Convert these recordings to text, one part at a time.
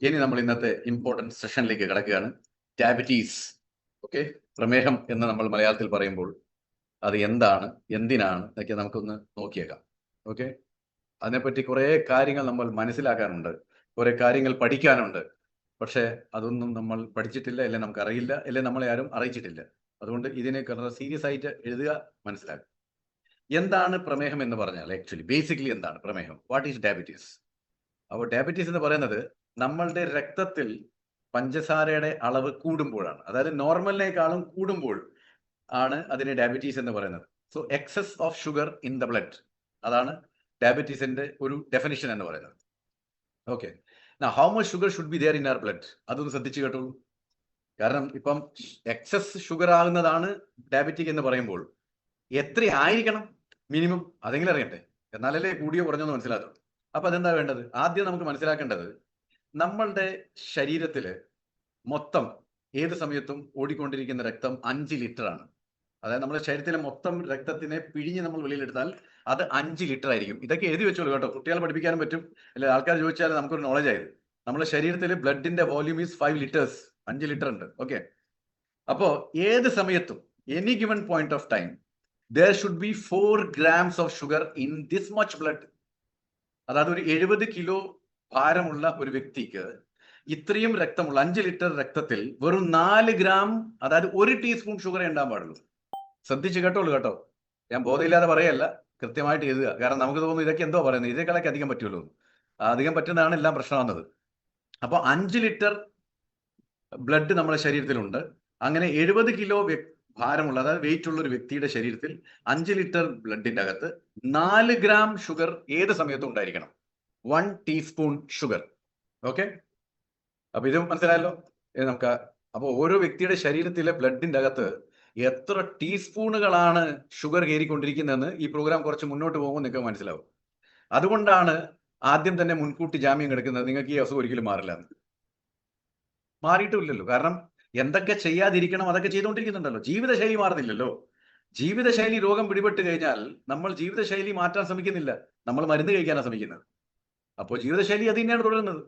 ഇനി നമ്മൾ ഇന്നത്തെ ഇമ്പോർട്ടൻറ്റ് സെഷനിലേക്ക് കിടക്കുകയാണ്. ഡയബറ്റീസ്. ഓക്കെ, പ്രമേഹം എന്ന് നമ്മൾ മലയാളത്തിൽ പറയുമ്പോൾ അത് എന്താണ്, എന്തിനാണ് എന്നൊക്കെ നമുക്കൊന്ന് നോക്കിയേക്കാം. ഓക്കെ, അതിനെപ്പറ്റി കുറേ കാര്യങ്ങൾ നമ്മൾ മനസ്സിലാക്കാനുണ്ട്, കുറേ കാര്യങ്ങൾ പഠിക്കാനുണ്ട്. പക്ഷേ അതൊന്നും നമ്മൾ പഠിച്ചിട്ടില്ല, അല്ലെ നമുക്കറിയില്ല, അല്ലെ നമ്മളെ ആരും അറിയിച്ചിട്ടില്ല. അതുകൊണ്ട് ഇതിനെ വളരെ സീരിയസ് ആയിട്ട് എഴുതുക, മനസ്സിലാക്കുക. എന്താണ് പ്രമേഹം എന്ന് പറഞ്ഞാൽ ആക്ച്വലി ബേസിക്കലി എന്താണ് പ്രമേഹം? What is diabetes? അപ്പോൾ ഡയബറ്റീസ് എന്ന് പറയുന്നത് നമ്മളുടെ രക്തത്തിൽ പഞ്ചസാരയുടെ അളവ് കൂടുമ്പോഴാണ്, അതായത് നോർമലിനേക്കാളും കൂടുമ്പോൾ ആണ് അതിനെ ഡയബറ്റീസ് എന്ന് പറയുന്നത്. So excess of sugar in the blood, അതാണ് ഡയബറ്റീസിന്റെ ഒരു ഡെഫിനിഷൻ എന്ന് പറയുന്നത്. Okay, how much sugar should be there in our blood? അതൊന്ന് ശ്രദ്ധിച്ചു കേട്ടോളൂ. കാരണം ഇപ്പം എക്സസ് ഷുഗർ ആകുന്നതാണ് ഡയബറ്റിക് എന്ന് പറയുമ്പോൾ എത്ര ആയിരിക്കണം മിനിമം, അതെങ്കിലും അറിയട്ടെ, എന്നാലല്ലേ കൂടിയോ കുറഞ്ഞോ മനസ്സിലാക്കും. അപ്പൊ അതെന്താ വേണ്ടത്? ആദ്യം നമുക്ക് മനസ്സിലാക്കേണ്ടത് നമ്മളുടെ ശരീരത്തില് മൊത്തം ഏത് സമയത്തും ഓടിക്കൊണ്ടിരിക്കുന്ന രക്തം 5 ലിറ്റർ ആണ്. അതായത് നമ്മുടെ ശരീരത്തിലെ മൊത്തം രക്തത്തിനെ പിഴിഞ്ഞ് നമ്മൾ വെളിയിലെടുത്താൽ അത് 5 ലിറ്റർ ആയിരിക്കും. ഇതൊക്കെ എഴുതി വെച്ചോളൂ കേട്ടോ, കുട്ടികളെ പഠിപ്പിക്കാനും പറ്റും, അല്ലെ ആൾക്കാർ ചോദിച്ചാൽ നമുക്കൊരു നോളജ് ആയത്. നമ്മുടെ ശരീരത്തിൽ ബ്ലഡിന്റെ വോള്യൂം ഈസ് 5 ലിറ്റേഴ്സ്, 5 ലിറ്റർ ഉണ്ട്. ഓക്കെ, അപ്പോ ഏത് സമയത്തും any given point of time there should be 4 grams of sugar in this much blood. അതായത് ഒരു 70 കിലോ ഭാരമുള്ള ഒരു വ്യക്തിക്ക് ഇത്രയും രക്തമുള്ള 5 ലിറ്റർ രക്തത്തിൽ വെറും 4 ഗ്രാം, അതായത് 1 ടീസ്പൂൺ ഷുഗർ ഉണ്ടാകാൻ പാടുള്ളൂ. ശ്രദ്ധിച്ച് കേട്ടോളൂ കേട്ടോ, ഞാൻ ബോധമില്ലാതെ പറയല്ല, കൃത്യമായിട്ട് എഴുതുക. കാരണം നമുക്ക് തോന്നുന്നു ഇതൊക്കെ എന്തോ പറയുന്നത്, ഇതിനേക്കാളൊക്കെ അധികം പറ്റുമല്ലോ. അധികം പറ്റുന്നതാണ് എല്ലാം പ്രശ്നമാകുന്നത്. അപ്പോൾ 5 ലിറ്റർ ബ്ലഡ് നമ്മുടെ ശരീരത്തിലുണ്ട്. അങ്ങനെ 70 കിലോ ഭാരമുള്ള, അതായത് വെയിറ്റ് ഉള്ള ഒരു വ്യക്തിയുടെ ശരീരത്തിൽ 5 ലിറ്റർ ബ്ലഡിന്റെ അകത്ത് 4 ഗ്രാം ഷുഗർ ഏത് സമയത്തും ഉണ്ടായിരിക്കണം. 1 ടീസ്പൂൺ ഷുഗർ. ഓക്കെ, അപ്പൊ ഇത് മനസ്സിലായല്ലോ നമുക്ക്. അപ്പോൾ ഓരോ വ്യക്തിയുടെ ശരീരത്തിലെ ബ്ലഡിന്റെ അകത്ത് എത്ര ടീസ്പൂണുകളാണ് ഷുഗർ കയറിക്കൊണ്ടിരിക്കുന്നതെന്ന് ഈ പ്രോഗ്രാം കുറച്ച് മുന്നോട്ട് പോകുമ്പോൾ നിങ്ങൾക്ക് മനസ്സിലാവും. അതുകൊണ്ടാണ് ആദ്യം തന്നെ മുൻകൂട്ടി ജാമ്യം കിടക്കുന്നത്, നിങ്ങൾക്ക് ഈ അസുഖം ഒരിക്കലും മാറില്ല. മാറിയിട്ടുമില്ലല്ലോ, കാരണം എന്തൊക്കെ ചെയ്യാതിരിക്കണം അതൊക്കെ ചെയ്തുകൊണ്ടിരിക്കുന്നുണ്ടല്ലോ. ജീവിതശൈലി മാറുന്നില്ലല്ലോ. ജീവിതശൈലി രോഗം പിടിപെട്ട് കഴിഞ്ഞാൽ നമ്മൾ ജീവിതശൈലി മാറ്റാൻ ശ്രമിക്കുന്നില്ല, നമ്മൾ മരുന്ന് കഴിക്കാനാണ് ശ്രമിക്കുന്നത്. അപ്പോൾ ജീവിതശൈലി അത് തന്നെയാണ് തുടരുന്നത്.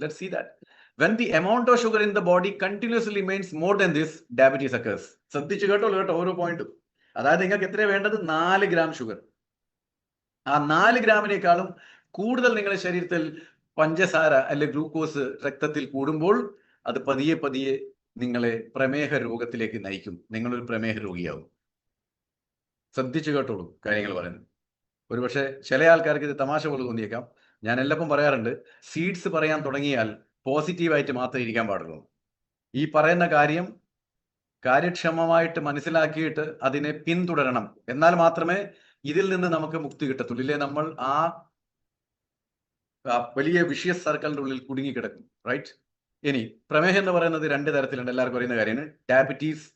Let's see that when the amount of sugar in the body continuously remains more than this, diabetes occurs. ശ്രദ്ധിച്ചു കേട്ടോളൂ കേട്ടോ ഓരോ പോയിന്റും. അതായത് നിങ്ങൾക്ക് എത്രയാണ് വേണ്ടത്? 4 ഗ്രാം ഷുഗർ. ആ 4 ഗ്രാമിനേക്കാളും കൂടുതൽ നിങ്ങളുടെ ശരീരത്തിൽ പഞ്ചസാര അല്ലെ ഗ്ലൂക്കോസ് രക്തത്തിൽ കൂടുമ്പോൾ അത് പതിയെ പതിയെ നിങ്ങളെ പ്രമേഹ രോഗത്തിലേക്ക് നയിക്കും. നിങ്ങളൊരു പ്രമേഹ രോഗിയാവും. ശ്രദ്ധിച്ചു കേട്ടോളൂ കാര്യങ്ങൾ പറയുന്നത്. ഒരുപക്ഷെ ചില ആൾക്കാർക്ക് ഇത് തമാശ പോലെ തോന്നിയേക്കാം. ഞാൻ എല്ലപ്പം പറയാറുണ്ട്, സീഡ്സ് പറയാൻ തുടങ്ങിയാൽ പോസിറ്റീവായിട്ട് മാത്രമേ ഇരിക്കാൻ പാടുള്ളൂ. ഈ പറയുന്ന കാര്യം കാര്യക്ഷമമായിട്ട് മനസ്സിലാക്കിയിട്ട് അതിനെ പിന്തുടരണം. എന്നാൽ മാത്രമേ ഇതിൽ നിന്ന് നമുക്ക് മുക്തി കിട്ടത്തുള്ളൂ. ഇല്ലേ നമ്മൾ ആ വലിയ വിഷ്യസ് സർക്കിളിന്റെ ഉള്ളിൽ കുടുങ്ങിക്കിടക്കും. റൈറ്റ്? ഇനി പ്രമേഹം എന്ന് പറയുന്നത് 2 തരത്തിലുണ്ട്, എല്ലാവർക്കും അറിയുന്ന കാര്യമാണ്. Diabetes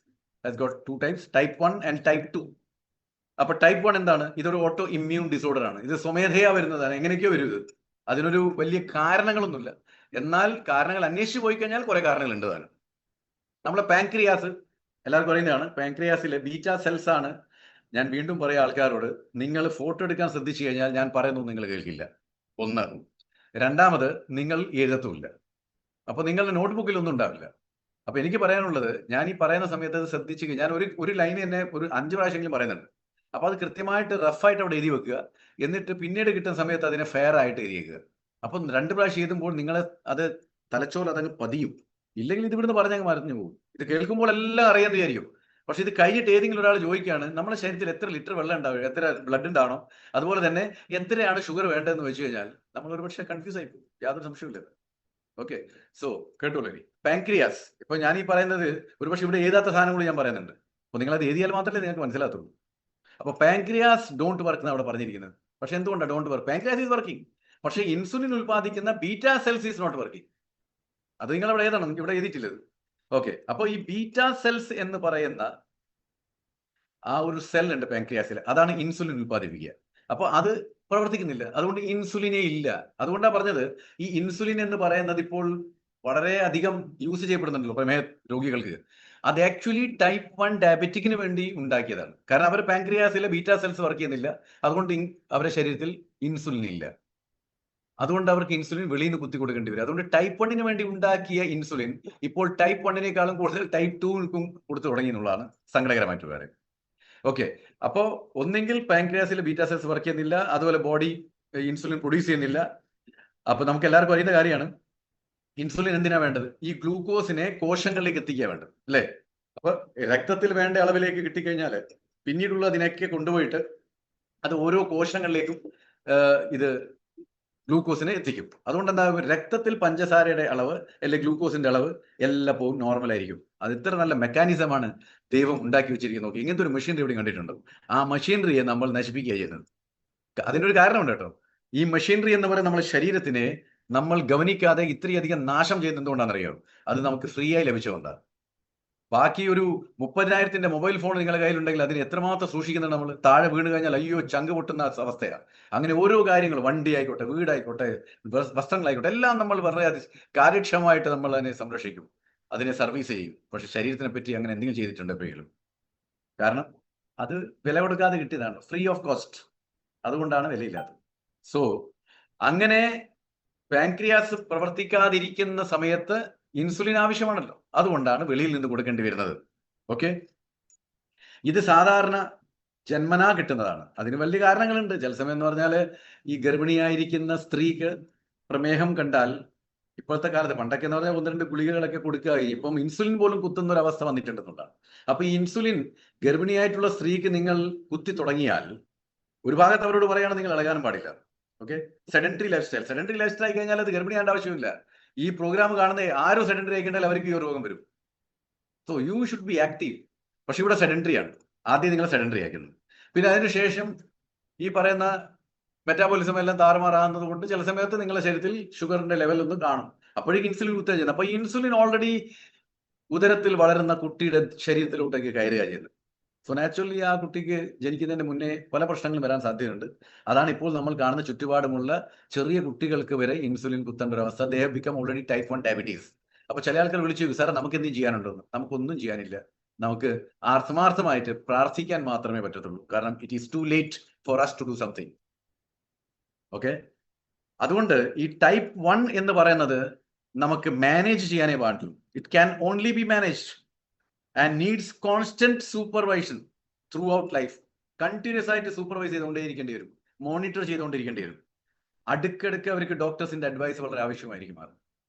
has got 2 types, type 1 and type 2. അപ്പൊ ടൈപ്പ് 1 എന്താണ്? ഇതൊരു ഓട്ടോ ഇമ്മ്യൂൺ ഡിസോർഡർ ആണ്. ഇത് സ്വമേധയാ വരുന്നതാണ്. എങ്ങനെയൊക്കെയോ വരും ഇത്. അതിനൊരു വലിയ കാരണങ്ങളൊന്നുമില്ല. എന്നാൽ കാരണങ്ങൾ അന്വേഷിച്ച് പോയി കഴിഞ്ഞാൽ കുറെ കാരണങ്ങൾ ഉണ്ട് താനും. നമ്മളെ പാൻക്രിയാസ് എല്ലാവർക്കും അറിയുന്നതാണ്. പാൻക്രിയാസിലെ ബീറ്റാ സെൽസ് ആണ്. ഞാൻ വീണ്ടും പറയാം ആൾക്കാരോട്, നിങ്ങൾ ഫോട്ടോ എടുക്കാൻ ശ്രദ്ധിച്ചു കഴിഞ്ഞാൽ ഞാൻ പറയുന്നത് നിങ്ങൾ കേൾക്കില്ല. ഒന്ന്. രണ്ടാമത്, നിങ്ങൾ എഴുതത്തുമില്ല. അപ്പൊ നിങ്ങളുടെ നോട്ട്ബുക്കിൽ ഒന്നും ഉണ്ടാവില്ല. അപ്പൊ എനിക്ക് പറയാനുള്ളത്, ഞാൻ ഈ പറയുന്ന സമയത്ത് അത് ശ്രദ്ധിച്ചു, ഞാൻ ഒരു ലൈൻ തന്നെ ഒരു 5 പ്രാവശ്യമെങ്കിലും പറയുന്നുണ്ട്. അപ്പൊ അത് കൃത്യമായിട്ട് റഫായിട്ട് അവിടെ എഴുതി വെക്കുക. എന്നിട്ട് പിന്നീട് കിട്ടുന്ന സമയത്ത് അതിനെ ഫെയർ ആയിട്ട് എഴുതിയേക്കുക. അപ്പം 2 പ്രാവശ്യം എഴുതുമ്പോൾ നിങ്ങളെ അത് തലച്ചോറ് അതങ്ങ് പതിയും. ഇല്ലെങ്കിൽ ഇത് ഇവിടുന്ന് പറഞ്ഞങ്ങ് മറിഞ്ഞു പോകും. ഇത് കേൾക്കുമ്പോൾ എല്ലാം അറിയാൻ വിചാരിക്കും. പക്ഷെ ഇത് കഴിഞ്ഞിട്ട് ഏതെങ്കിലും ഒരാൾ ചോദിക്കുകയാണ് നമ്മുടെ ശരീരത്തിൽ എത്ര ലിറ്റർ വെള്ളം ഉണ്ടാവും, എത്ര ബ്ലഡ് ഉണ്ടാണോ, അതുപോലെ തന്നെ എത്രയാണ് ഷുഗർ വേണ്ടതെന്ന് വെച്ച് കഴിഞ്ഞാൽ നമ്മൾ ഒരുപക്ഷെ കൺഫ്യൂസ് ആയി പോകും. യാതൊരു സംശയമില്ല. ഓക്കെ, സോ കേട്ടോളൂ. ഇനി പാൻക്രിയാസ്. ഇപ്പൊ ഞാൻ ഈ പറയുന്നത് ഒരുപക്ഷെ ഇവിടെ എഴുതാത്ത സാധനങ്ങൾ ഞാൻ പറയുന്നുണ്ട്. അപ്പൊ നിങ്ങൾ അത് എഴുതിയാൽ മാത്രമേ നിങ്ങൾക്ക് മനസ്സിലാത്തുള്ളൂ. അപ്പൊ പാൻക്രിയാസ് ഡോണ്ട് വർക്ക് എന്നാണ് അവിടെ പറഞ്ഞിരിക്കുന്നത്. പക്ഷെ എന്തുകൊണ്ടാണ് don't work? Pancreas is working. പക്ഷെ ഇൻസുലിൻ ഉൽപ്പാദിക്കുന്ന beta cells is not working. അത് നിങ്ങൾ അവിടെ എഴുതണം, ഇവിടെ എഴുതിയിട്ടില്ലത്. ഓക്കെ, അപ്പൊ ഈ ബീറ്റാ സെൽസ് എന്ന് പറയുന്ന ആ ഒരു സെൽ ഉണ്ട് പാൻക്രിയാസിൽ, അതാണ് ഇൻസുലിൻ ഉൽപ്പാദിപ്പിക്കുക. അപ്പൊ അത് പ്രവർത്തിക്കുന്നില്ല, അതുകൊണ്ട് ഇൻസുലിനേ ഇല്ല. അതുകൊണ്ടാണ് പറഞ്ഞത് ഈ ഇൻസുലിൻ എന്ന് പറയുന്നത് ഇപ്പോൾ വളരെ അധികം യൂസ് ചെയ്യപ്പെടുന്നുണ്ടല്ലോ പ്രമേഹ രോഗികൾക്ക്. അത് ആക്ച്വലി ടൈപ്പ് 1 ഡയബറ്റിക്കിന് വേണ്ടി ഉണ്ടാക്കിയതാണ്. കാരണം അവർ പാൻക്രിയാസിലെ ബീറ്റാ സെൽസ് വർക്ക് ചെയ്യുന്നില്ല, അതുകൊണ്ട് അവരുടെ ശരീരത്തിൽ ഇൻസുലിൻ ഇല്ല. അതുകൊണ്ട് അവർക്ക് ഇൻസുലിൻ വെളിയിൽ നിന്ന് കുത്തി കൊടുക്കേണ്ടി വരും. അതുകൊണ്ട് ടൈപ്പ് 1 വേണ്ടി ഉണ്ടാക്കിയ ഇൻസുലിൻ ഇപ്പോൾ ടൈപ്പ് 1 കൂടുതൽ ടൈപ്പ് 2 കൊടുത്തു തുടങ്ങി എന്നുള്ളതാണ് സങ്കടകരമായിട്ട് കാര്യം. ഓക്കെ, അപ്പോൾ ഒന്നെങ്കിൽ പാൻക്രിയാസിൽ ബീറ്റാ സെൽസ് വർക്ക് ചെയ്യുന്നില്ല, അതുപോലെ ബോഡി ഇൻസുലിൻ പ്രൊഡ്യൂസ് ചെയ്യുന്നില്ല. അപ്പൊ നമുക്ക് എല്ലാവർക്കും അറിയുന്ന കാര്യമാണ് ഇൻസുലിൻ എന്തിനാ വേണ്ടത്? ഈ ഗ്ലൂക്കോസിനെ കോശങ്ങളിലേക്ക് എത്തിക്കാൻ വേണ്ടത് അല്ലേ? അപ്പൊ രക്തത്തിൽ വേണ്ട അളവിലേക്ക് കിട്ടിക്കഴിഞ്ഞാൽ പിന്നീടുള്ള അതിനൊക്കെ കൊണ്ടുപോയിട്ട് അത് ഓരോ കോശങ്ങളിലേക്കും ഇത് ഗ്ലൂക്കോസിനെ എത്തിക്കും. അതുകൊണ്ട് എന്താ, രക്തത്തിൽ പഞ്ചസാരയുടെ അളവ് അല്ലെങ്കിൽ ഗ്ലൂക്കോസിന്റെ അളവ് എല്ലാപ്പോഴും നോർമൽ ആയിരിക്കും. അത് ഇത്ര നല്ല മെക്കാനിസമാണ് ദൈവം ഉണ്ടാക്കി വെച്ചിരിക്കുന്നത്. നോക്കി, ഇങ്ങനത്തെ ഒരു മെഷീനറി എവിടെ കണ്ടിട്ടുണ്ടോ? ആ മെഷീനറിയെ നമ്മൾ നശിപ്പിക്കുക ചെയ്യുന്നത്. അതിനൊരു കാരണമുണ്ട് കേട്ടോ. ഈ മെഷീനറി എന്ന് പറയുന്നത് നമ്മുടെ ശരീരത്തിനെ നമ്മൾ ഗവനിക്കാതെ ഇത്രയധികം നാശം ചെയ്യുന്നത് എന്തുകൊണ്ടാണെന്നറിയോ? അത് നമുക്ക് ഫ്രീ ആയി ലഭിച്ചുകൊണ്ടാണ്. ബാക്കി ഒരു 30,000-ന്റെ മൊബൈൽ ഫോൺ നിങ്ങളുടെ കയ്യിലുണ്ടെങ്കിൽ അതിന് എത്രമാത്രം സൂക്ഷിക്കുന്നുണ്ട് നമ്മൾ? താഴെ വീണ് കഴിഞ്ഞാൽ അയ്യോ ചങ്ക് പൊട്ടുന്ന അവസ്ഥയാണ്. അങ്ങനെ ഓരോ കാര്യങ്ങളും, വണ്ടി ആയിക്കോട്ടെ, വീടായിക്കോട്ടെ, വസ്ത്രങ്ങളായിക്കോട്ടെ, എല്ലാം നമ്മൾ വളരെ കാര്യക്ഷമമായിട്ട് നമ്മൾ അതിനെ സംരക്ഷിക്കും, അതിനെ സർവീസ് ചെയ്യും. പക്ഷെ ശരീരത്തിനെ പറ്റി അങ്ങനെ എന്തെങ്കിലും ചെയ്തിട്ടുണ്ട് എപ്പോഴെങ്കിലും? കാരണം അത് വില കൊടുക്കാതെ കിട്ടിയതാണ്, ഫ്രീ ഓഫ് കോസ്റ്റ്. അതുകൊണ്ടാണ് വിലയില്ലാത്തത്. സോ അങ്ങനെ പാൻക്രിയാസ് പ്രവർത്തിക്കാതിരിക്കുന്ന സമയത്ത് ഇൻസുലിൻ ആവശ്യമാണല്ലോ, അതുകൊണ്ടാണ് വെളിയിൽ നിന്ന് കൊടുക്കേണ്ടി വരുന്നത്. ഓക്കെ, ഇത് സാധാരണ ജന്മനാ കിട്ടുന്നതാണ്. അതിന് വലിയ കാരണങ്ങളുണ്ട്. ചില സമയം എന്ന് പറഞ്ഞാൽ ഈ ഗർഭിണിയായിരിക്കുന്ന സ്ത്രീക്ക് പ്രമേഹം കണ്ടാൽ, ഇപ്പോഴത്തെ കാലത്ത്, പണ്ടൊക്കെ എന്ന് പറഞ്ഞാൽ 1-2 ഗുളികകളൊക്കെ കൊടുക്കുക, ഇപ്പം ഇൻസുലിൻ പോലും കുത്തുന്ന ഒരു അവസ്ഥ വന്നിട്ടുണ്ടെന്നുള്ളതാണ്. അപ്പൊ ഈ ഇൻസുലിൻ ഗർഭിണിയായിട്ടുള്ള സ്ത്രീക്ക് നിങ്ങൾ കുത്തി തുടങ്ങിയാൽ ഒരു ഭാഗത്ത് അവരോട് പറയുകയാണ് നിങ്ങൾ ഇളകാനും പാടില്ല. ഓക്കെ, സെഡൻറ്ററി ലൈഫ് സ്റ്റൈൽ ആയി കഴിഞ്ഞാൽ അത് ഗർഭിണിയാണ്ട് ആവശ്യമില്ല. ഈ പ്രോഗ്രാം കാണുന്ന ആരും സെഡൻറ്ററി ആയിക്കഴിഞ്ഞാൽ അവർക്ക് ഈ രോഗം വരും. So you should be active. പക്ഷെ ഇവിടെ സെഡൻറ്ററി ആണ്. ആദ്യം നിങ്ങൾ സെഡൻറ്ററി ആക്കുന്നത്, പിന്നെ അതിനുശേഷം ഈ പറയുന്ന മെറ്റാബോളിസം എല്ലാം താറുമാറാകുന്നത് കൊണ്ട് ചില സമയത്ത് നിങ്ങളുടെ ശരീരത്തിൽ ഷുഗറിന്റെ ലെവൽ ഒന്ന് കാണും. അപ്പോഴേക്ക് ഇൻസുലിൻ കുത്തുക ചെയ്യുന്നത്. അപ്പൊ ഇൻസുലിൻ ഓൾറെഡി ഉദരത്തിൽ വളരുന്ന കുട്ടിയുടെ ശരീരത്തിലോട്ടേക്ക് കയറുക ചെയ്യുന്നത്. സോ നാച്ചുറലി ആ കുട്ടിക്ക് ജനിക്കുന്നതിന് മുന്നേ പല പ്രശ്നങ്ങളും വരാൻ സാധ്യതയുണ്ട്. അതാണ് ഇപ്പോൾ നമ്മൾ കാണുന്ന ചുറ്റുപാടുമുള്ള ചെറിയ കുട്ടികൾക്ക് വരെ ഇൻസുലിൻ കുത്തേണ്ട ഒരു അവസ്ഥ. They have become already type 1 diabetes. അപ്പൊ ചില ആൾക്കാർ വിളിച്ചു, സാറേ നമുക്ക് എന്തെങ്കിലും ചെയ്യാനുണ്ടോന്ന്? നമുക്കൊന്നും ചെയ്യാനില്ല. നമുക്ക് ആത്മാർത്ഥമായിട്ട് പ്രാർത്ഥിക്കാൻ മാത്രമേ പറ്റത്തുള്ളൂ. കാരണം it is too late for us to do something. Okay, അതുകൊണ്ട് ഈ ടൈപ്പ് 1 എന്ന് പറയുന്നത് നമുക്ക് മാനേജ് ചെയ്യാനേ പാടുള്ളൂ. It can only B managed and needs constant supervision throughout life. Continuous ആയിട്ട് സൂപ്പർവൈസ് ചെയ്തുകൊണ്ടേയിരിക്കേണ്ടി വരും, മോണിറ്റർ ചെയ്തുകൊണ്ടിരിക്കേണ്ടി വരും. അടുക്കടുക്ക് അവർക്ക് ഡോക്ടേഴ്സിന്റെ അഡ്വൈസ് വളരെ ആവശ്യമായിരിക്കും.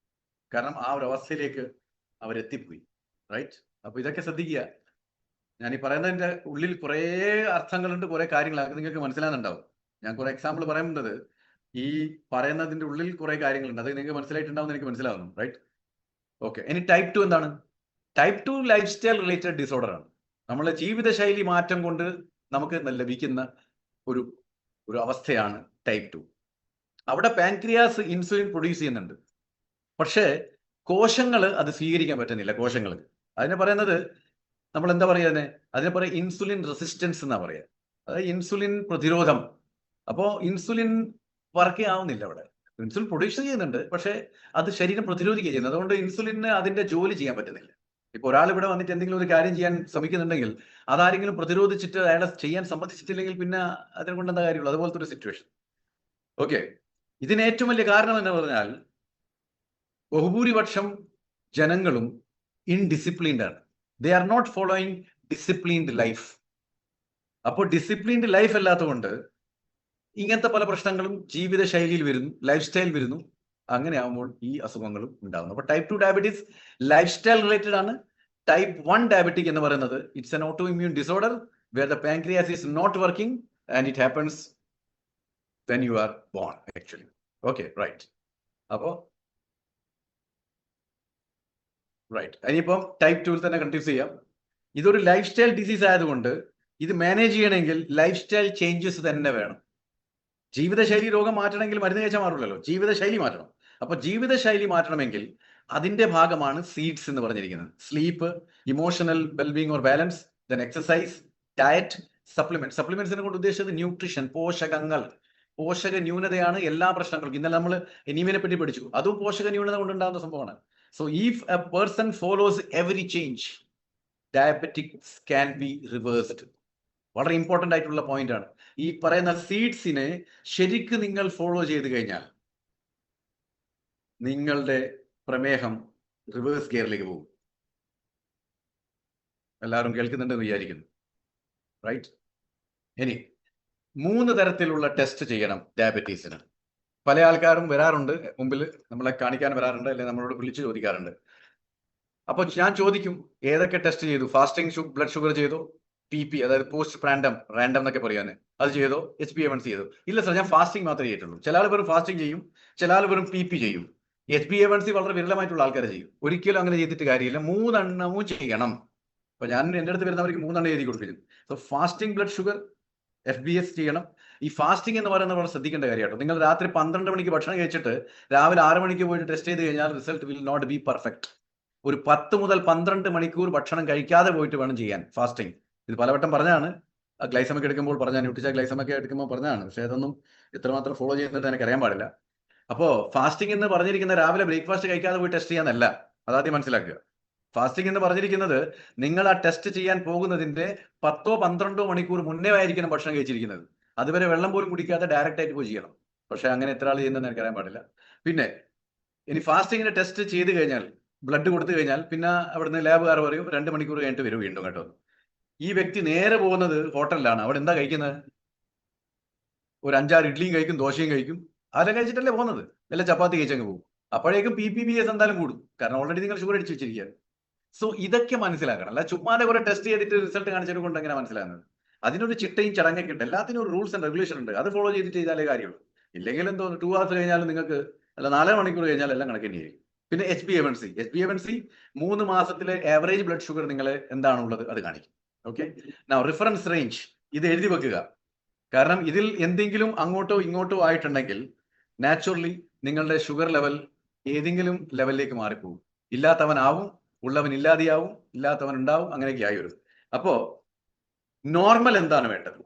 കാരണം ആ ഒരു അവസ്ഥയിലേക്ക് അവരെത്തിപ്പോയി. റൈറ്റ്? അപ്പൊ ഇതൊക്കെ ശ്രദ്ധിക്കുക. ഞാൻ ഈ പറയുന്നതിന്റെ ഉള്ളിൽ കുറെ അർത്ഥങ്ങളുണ്ട്, കുറെ കാര്യങ്ങൾ നിങ്ങൾക്ക് മനസ്സിലാകുന്നുണ്ടാവും. ഞാൻ കുറെ എക്സാമ്പിൾ പറയുന്നത് ഈ പറയുന്നതിന്റെ ഉള്ളിൽ കുറെ കാര്യങ്ങളുണ്ട്, അത് നിങ്ങൾക്ക് മനസ്സിലായിട്ടുണ്ടാവും, എനിക്ക് മനസ്സിലാവുന്നു. റൈറ്റ്? ഓക്കെ, ഇനി ടൈപ്പ് 2 എന്താണ്? Type 2 life style related disorder ആണ്. നമ്മളെ ജീവിതശൈലി മാറ്റം കൊണ്ട് നമുക്ക് ലഭിക്കുന്ന ഒരു അവസ്ഥയാണ് ടൈപ്പ് 2. അവിടെ പാൻക്രിയാസ് ഇൻസുലിൻ പ്രൊഡ്യൂസ് ചെയ്യുന്നുണ്ട്, പക്ഷേ കോശങ്ങൾ അത് സ്വീകരിക്കാൻ പറ്റുന്നില്ല. കോശങ്ങൾ അതിനെ പറയുന്നത്, നമ്മൾ എന്താ പറയുക, അതിനെ പറയാം ഇൻസുലിൻ റെസിസ്റ്റൻസ് എന്നാ പറയുക. അതായത് ഇൻസുലിൻ പ്രതിരോധം. അപ്പോൾ ഇൻസുലിൻ വർക്ക് ആവുന്നില്ല. അവിടെ ഇൻസുലിൻ പ്രൊഡ്യൂസ് ചെയ്യുന്നുണ്ട്, പക്ഷേ അത് ശരീരം പ്രതിരോധിക്കുക ചെയ്യുന്നത്. അതുകൊണ്ട് ഇൻസുലിന് അതിന്റെ ജോലി ചെയ്യാൻ പറ്റുന്നില്ല. ഇപ്പൊ ഒരാൾ ഇവിടെ വന്നിട്ട് എന്തെങ്കിലും ഒരു കാര്യം ചെയ്യാൻ ശ്രമിക്കുന്നുണ്ടെങ്കിൽ അതാരെങ്കിലും പ്രതിരോധിച്ചിട്ട് അയാളെ ചെയ്യാൻ സമ്മതിച്ചിട്ടില്ലെങ്കിൽ പിന്നെ അതിനെ കൊണ്ട് എന്താ കാര്യമുള്ളൂ? അതുപോലത്തെ ഒരു സിറ്റുവേഷൻ. ഓക്കെ, ഇതിന് ഏറ്റവും വലിയ കാരണം എന്ന് പറഞ്ഞാൽ ബഹുഭൂരിപക്ഷം ജനങ്ങളും ഇൻഡിസിപ്ലിൻഡ് ആണ്. They are not following disciplined life. അപ്പോൾ ഡിസിപ്ലിൻഡ് ലൈഫ് അല്ലാത്തതുകൊണ്ട് ഇങ്ങനത്തെ പല പ്രശ്നങ്ങളും ജീവിതശൈലിയിൽ വരുന്നു, ലൈഫ് സ്റ്റൈൽ വരുന്നു. അങ്ങനെ ആകുമ്പോൾ ഈ അസുഖങ്ങളും ഉണ്ടാകുന്നു. അപ്പൊ type 2 diabetes life style related ആണ്. ടൈപ്പ് 1 ഡയബറ്റിക് എന്ന് പറയുന്നത് it's an autoimmune disorder where the pancreas is not working and it happens when you are born actually. Okay, right. അപ്പോ റൈറ്റ്, ഇനിയിപ്പം ടൈപ്പ് 2 തന്നെ കണ്ടിന്യൂ ചെയ്യാം. ഇതൊരു life style disease ആയതുകൊണ്ട് ഇത് മാനേജ് ചെയ്യണമെങ്കിൽ ലൈഫ് സ്റ്റൈൽ ചേഞ്ചസ് തന്നെ വേണം. ജീവിതശൈലി രോഗം മാറ്റണമെങ്കിൽ മരുന്ന് കഴിച്ചാൽ മാറില്ലല്ലോ, ജീവിതശൈലി മാറ്റണം. അപ്പൊ ജീവിതശൈലി മാറ്റണമെങ്കിൽ അതിന്റെ ഭാഗമാണ് സീഡ്സ് എന്ന് പറഞ്ഞിരിക്കുന്നത്. Sleep, emotional wellbeing or balance, then exercise, diet, supplement. സപ്ലിമെന്റ്സിനെ കൊണ്ട് ഉദ്ദേശിച്ചത് ന്യൂട്രീഷൻ, പോഷകങ്ങൾ. പോഷക ന്യൂനതയാണ് എല്ലാ പ്രശ്നങ്ങൾക്കും. ഇന്നലെ നമ്മൾ എനിമിനെ പറ്റി പഠിച്ചു, അതും പോഷക ന്യൂനത കൊണ്ടുണ്ടാകുന്ന സംഭവമാണ്. So if A person follows every change, diabetics can be reversed. വളരെ ഇമ്പോർട്ടന്റ് ആയിട്ടുള്ള പോയിന്റ് ആണ്. ഈ പറയുന്ന സീഡ്സിനെ ശരിക്ക് നിങ്ങൾ ഫോളോ ചെയ്ത് കഴിഞ്ഞാൽ നിങ്ങളുടെ പ്രമേഹം റിവേഴ്സ് ഗിയറിലേക്ക് പോകും. എല്ലാവരും കേൾക്കുന്നുണ്ടെന്ന് വിചാരിക്കുന്നു, റൈറ്റ്? ഇനി 3 തരത്തിലുള്ള ടെസ്റ്റ് ചെയ്യണം ഡയബറ്റീസിന്. പല ആൾക്കാരും വരാറുണ്ട്, മുമ്പിൽ നമ്മളെ കാണിക്കാൻ വരാറുണ്ട്, അല്ലെങ്കിൽ നമ്മളോട് വിളിച്ചു ചോദിക്കാറുണ്ട്. അപ്പോൾ ഞാൻ ചോദിക്കും, ഏതൊക്കെ ടെസ്റ്റ് ചെയ്തു? ഫാസ്റ്റിംഗ് ബ്ലഡ് ഷുഗർ ചെയ്തോ? PP, അതായത് പോസ്റ്റ് റാൻഡം എന്നൊക്കെ പറയാന്, അത് ചെയ്തോ? HbA1c ചെയ്തോ? ഇല്ല സർ, ഞാൻ ഫാസ്റ്റിംഗ് മാത്രമേ ചെയ്തിട്ടുള്ളൂ. ചില ആൾ വെറും ഫാസ്റ്റിംഗ് ചെയ്യും, ചില ആൾ വെറും PP ചെയ്യും. HbA1c വളരെ വിരളമായിട്ടുള്ള ആൾക്കാരെ ചെയ്യും. ഒരിക്കലും അങ്ങനെ ചെയ്തിട്ട് കാര്യമില്ല, 3 എണ്ണവും ചെയ്യണം. അപ്പൊ ഞാൻ എൻ്റെ അടുത്ത് വരുന്നവർക്ക് 3 എണ്ണം എഴുതി കൊടുക്കും. So fasting blood sugar, FBS ചെയ്യണം. ഈ ഫാസ്റ്റിംഗ് എന്ന് പറയുന്നത് വളരെ ശ്രദ്ധിക്കേണ്ട കാര്യമാട്ടോ. നിങ്ങൾ രാത്രി 12 മണിക്ക് ഭക്ഷണം കഴിച്ചിട്ട് രാവിലെ 6 മണിക്ക് പോയിട്ട് ടെസ്റ്റ് ചെയ്ത് കഴിഞ്ഞാൽ result will not be perfect. ഒരു 10 മുതൽ 12 മണിക്കൂർ ഭക്ഷണം കഴിക്കാതെ പോയിട്ട് വേണം ചെയ്യാൻ ഫാസ്റ്റിംഗ്. ഇത് പലവട്ടം പറഞ്ഞാണ്, ഗ്ലൈസമൊക്കെ എടുക്കുമ്പോൾ പറഞ്ഞാണ്, ന്യൂട്രിച്ച ഗ്ലൈസമൊക്കെ എടുക്കുമ്പോൾ പറഞ്ഞാണ്. പക്ഷേ അതൊന്നും എത്രമാത്രം ഫോളോ ചെയ്യുന്നത് എനിക്ക് അറിയാൻ പാടില്ല. അപ്പോൾ ഫാസ്റ്റിംഗ് എന്ന് പറഞ്ഞിരിക്കുന്ന രാവിലെ ബ്രേക്ക്ഫാസ്റ്റ് കഴിക്കാതെ പോയി ടെസ്റ്റ് ചെയ്യാന്നല്ല, അതാദ്യം മനസ്സിലാക്കുക. ഫാസ്റ്റിംഗ് എന്ന് പറഞ്ഞിരിക്കുന്നത് നിങ്ങൾ ആ ടെസ്റ്റ് ചെയ്യാൻ പോകുന്നതിന്റെ 10-12 മണിക്കൂർ മുന്നേ ആയിരിക്കണം ഭക്ഷണം കഴിച്ചിരിക്കുന്നത്. അതുവരെ വെള്ളം പോലും കുടിക്കാതെ ഡയറക്റ്റ് ആയിട്ട് പോയി ചെയ്യണം. പക്ഷെ അങ്ങനെ എത്ര ആൾ ചെയ്യുന്നതെന്ന് എനിക്ക് അറിയാൻ പാടില്ല. പിന്നെ ഇനി ഫാസ്റ്റിങ്ങിന് ടെസ്റ്റ് ചെയ്ത് കഴിഞ്ഞാൽ, ബ്ലഡ് കൊടുത്തു കഴിഞ്ഞാൽ, പിന്നെ അവിടുന്ന് ലാബുകാർ പറയും 2 മണിക്കൂർ കഴിഞ്ഞിട്ട് വരും വീണ്ടും കേട്ടോ. ഈ വ്യക്തി നേരെ പോകുന്നത് ഹോട്ടലിലാണ്. അവിടെ എന്താ കഴിക്കുന്നത്? ഒരു 5-6 ഇഡ്ഡലിയും കഴിക്കും, ദോശയും കഴിക്കും. അതെല്ലാം കഴിച്ചിട്ടല്ലേ പോകുന്നത്. അല്ല ചപ്പാത്തി കഴിച്ചങ്ങ് പോകും. അപ്പോഴേക്കും PPBS എന്തായാലും കൂടും, കാരണം ഓൾറെഡി നിങ്ങൾ ഷുഗർ അടിച്ചു വെച്ചിരിക്കുകയാണ്. സോ ഇതൊക്കെ മനസ്സിലാക്കണം. അല്ല ചുമ്മാതെ കുറെ ടെസ്റ്റ് ചെയ്തിട്ട് റിസൾട്ട് കാണിച്ചത് കൊണ്ട് എങ്ങനെ മനസ്സിലാകുന്നത്? അതിനൊരു ചിട്ടയും ചടങ്ങൊക്കെ ഉണ്ട്, എല്ലാത്തിനും ഒരു റൂൾസ് ആൻഡ് റെഗുലേഷൻ ഉണ്ട്. അത് ഫോളോ ചെയ്തിട്ട് ചെയ്താലേ കാര്യമുള്ളൂ. ഇല്ലെങ്കിൽ എന്തോ 2 hours കഴിഞ്ഞാലും നിങ്ങൾക്ക്, അല്ല 4 മണിക്കൂർ കഴിഞ്ഞാൽ എല്ലാം കണക്കിനായിരിക്കും. പിന്നെ HbA1c 3 മാസത്തിലെ ആവറേജ് ബ്ലഡ് ഷുഗർ നിങ്ങൾ എന്താണുള്ളത് അത് കാണിക്കും. ഓക്കെ, റിഫറൻസ് റേഞ്ച് ഇത് എഴുതി വെക്കുക. കാരണം ഇതിൽ എന്തെങ്കിലും അങ്ങോട്ടോ ഇങ്ങോട്ടോ ആയിട്ടുണ്ടെങ്കിൽ നാച്ചുറലി നിങ്ങളുടെ ഷുഗർ ലെവൽ ഏതെങ്കിലും ലെവലിലേക്ക് മാറിപ്പോകും. ഇല്ലാത്തവനാവും, ഉള്ളവൻ ഇല്ലാതെയാവും, ഇല്ലാത്തവൻ ഉണ്ടാവും, അങ്ങനെയൊക്കെ ആയി വരും. അപ്പോ നോർമൽ എന്താണ് വേണ്ടത്?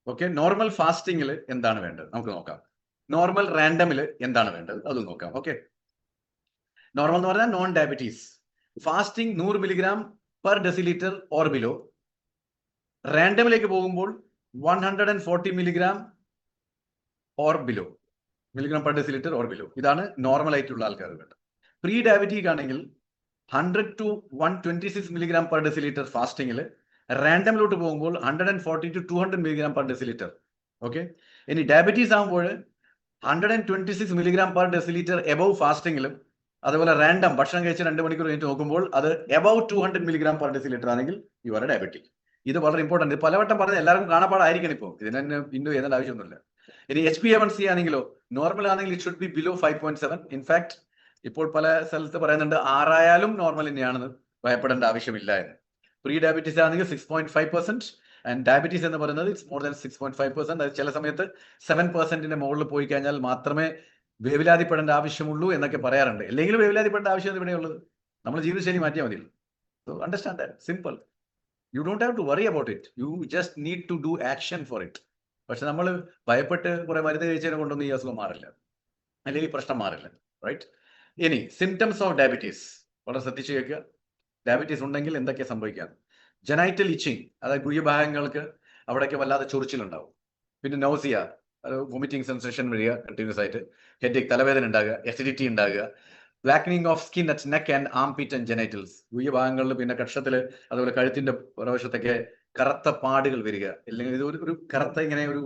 ഓക്കെ, നോർമൽ ഫാസ്റ്റിംഗിൽ എന്താണ് വേണ്ടത് നമുക്ക് നോക്കാം. നോർമൽ റാൻഡമിൽ എന്താണ് വേണ്ടത് അത് നോക്കാം. ഓക്കെ, നോർമൽ എന്ന് പറഞ്ഞാൽ non diabetes fasting 100 milligram per decilitre or below. റാൻഡമിലേക്ക് പോകുമ്പോൾ 140 milligram or below, milligram per decilitre or below. ഇതാണ് നോർമൽ ആയിട്ടുള്ള ആൾക്കാർ വേണ്ടത്. പ്രീ ഡയബറ്റിക് ആണെങ്കിൽ 100 to 126 മില്ലിഗ്രാം പെർ ഡെസിലിറ്റർ ഫാസ്റ്റിംഗിൽ, റാൻഡമിലോട്ട് പോകുമ്പോൾ 140 to 200 milligram per decilitre. Okay, ഇനി ഡയബറ്റീസ് ആകുമ്പോൾ 126 മില്ലിഗ്രാം പെർ ഡെസിലിറ്റർ എബവ് ഫാസ്റ്റിംഗിലും, അതുപോലെ റാൻഡം ഭക്ഷണം കഴിച്ച് 2 മണിക്കൂർ കഴിഞ്ഞിട്ട് നോക്കുമ്പോൾ അത് എബവ് 200 മില്ലിഗ്രാം പെർ ഡെസിലിറ്റർ ആണെങ്കിൽ യു ആർ ഡയബറ്റിക്. ഇത് വളരെ ഇമ്പോർട്ടന്റ്. പലവട്ടം പറഞ്ഞ് എല്ലാവർക്കും കാണാപ്പാടായിരിക്കണം. ഇപ്പോൾ ഇതിന് തന്നെ ഇന്നും ചെയ്യേണ്ട ആവശ്യമൊന്നുമില്ല. ഇനി HbA1c ആണെങ്കിലോ, നോർമൽ ആണെങ്കിൽ it should B below 5.7. In fact ഇപ്പോൾ പല സ്ഥലത്ത് പറയുന്നുണ്ട് 6 ആയാലും നോർമൽ തന്നെയാണെന്ന്, ഭയപ്പെടേണ്ട ആവശ്യമില്ല എന്ന്. പ്രീ ഡയബറ്റീസ് ആണെങ്കിൽ 6.5%, ആൻഡ് ഡയബറ്റീസ് എന്ന് പറയുന്നത് ഇറ്റ്സ് മോർ ദാൻ 6.5%. അത് ചില സമയത്ത് 7%ന്റെ മുകളിൽ പോയി കഴിഞ്ഞാൽ മാത്രമേ വേവലാതിപ്പെടേണ്ട ആവശ്യമുള്ളൂ എന്നൊക്കെ പറയാറുണ്ട്. അല്ലെങ്കിൽ വേവലാതിപ്പെടേണ്ട ആവശ്യം ഇവിടെയുള്ളത്, നമ്മൾ ജീവിതശൈലി മാറ്റിയാൽ മതി. So understand that, simple. You don't have to worry about it, you just need to do action for it. പക്ഷെ നമ്മൾ ഭയപ്പെട്ട് കുറെ മരുന്ന് കഴിച്ചതിനെ കൊണ്ടൊന്നും ഈ അസുഖം മാറില്ല, അല്ലെങ്കിൽ പ്രശ്നം മാറില്ല, റൈറ്റ്? ഇനി സിംറ്റംസ് ഓഫ് ഡയബറ്റീസ് വളരെ ശ്രദ്ധിച്ചു കേൾക്കുക. ഡയബറ്റീസ് ഉണ്ടെങ്കിൽ എന്തൊക്കെ സംഭവിക്കാം? ജനൈറ്റൽ ഇച്ചിങ്, അതായത് ഗുഹ്യഭാഗങ്ങൾക്ക് അവിടേക്ക് വല്ലാതെ ചൊറിച്ചിലുണ്ടാവും. പിന്നെ നൗസിയ, വൊമിറ്റിംഗ് സെൻസേഷൻ വരിക കണ്ടിന്യൂസ് ആയിട്ട്. ഹെഡേക്ക്, തലവേദന ഉണ്ടാകുക. എസിഡിറ്റി ഉണ്ടാകുക. Blackening of skin at neck and armpit and genitals, ഗുഹ്യഭാഗങ്ങളിൽ, പിന്നെ കക്ഷത്തിൽ, അതുപോലെ കഴുത്തിന്റെ പ്രവശത്തൊക്കെ കറുത്ത പാടുകൾ വരിക. അല്ലെങ്കിൽ ഇത് ഒരു കറുത്ത ഇങ്ങനെ ഒരു,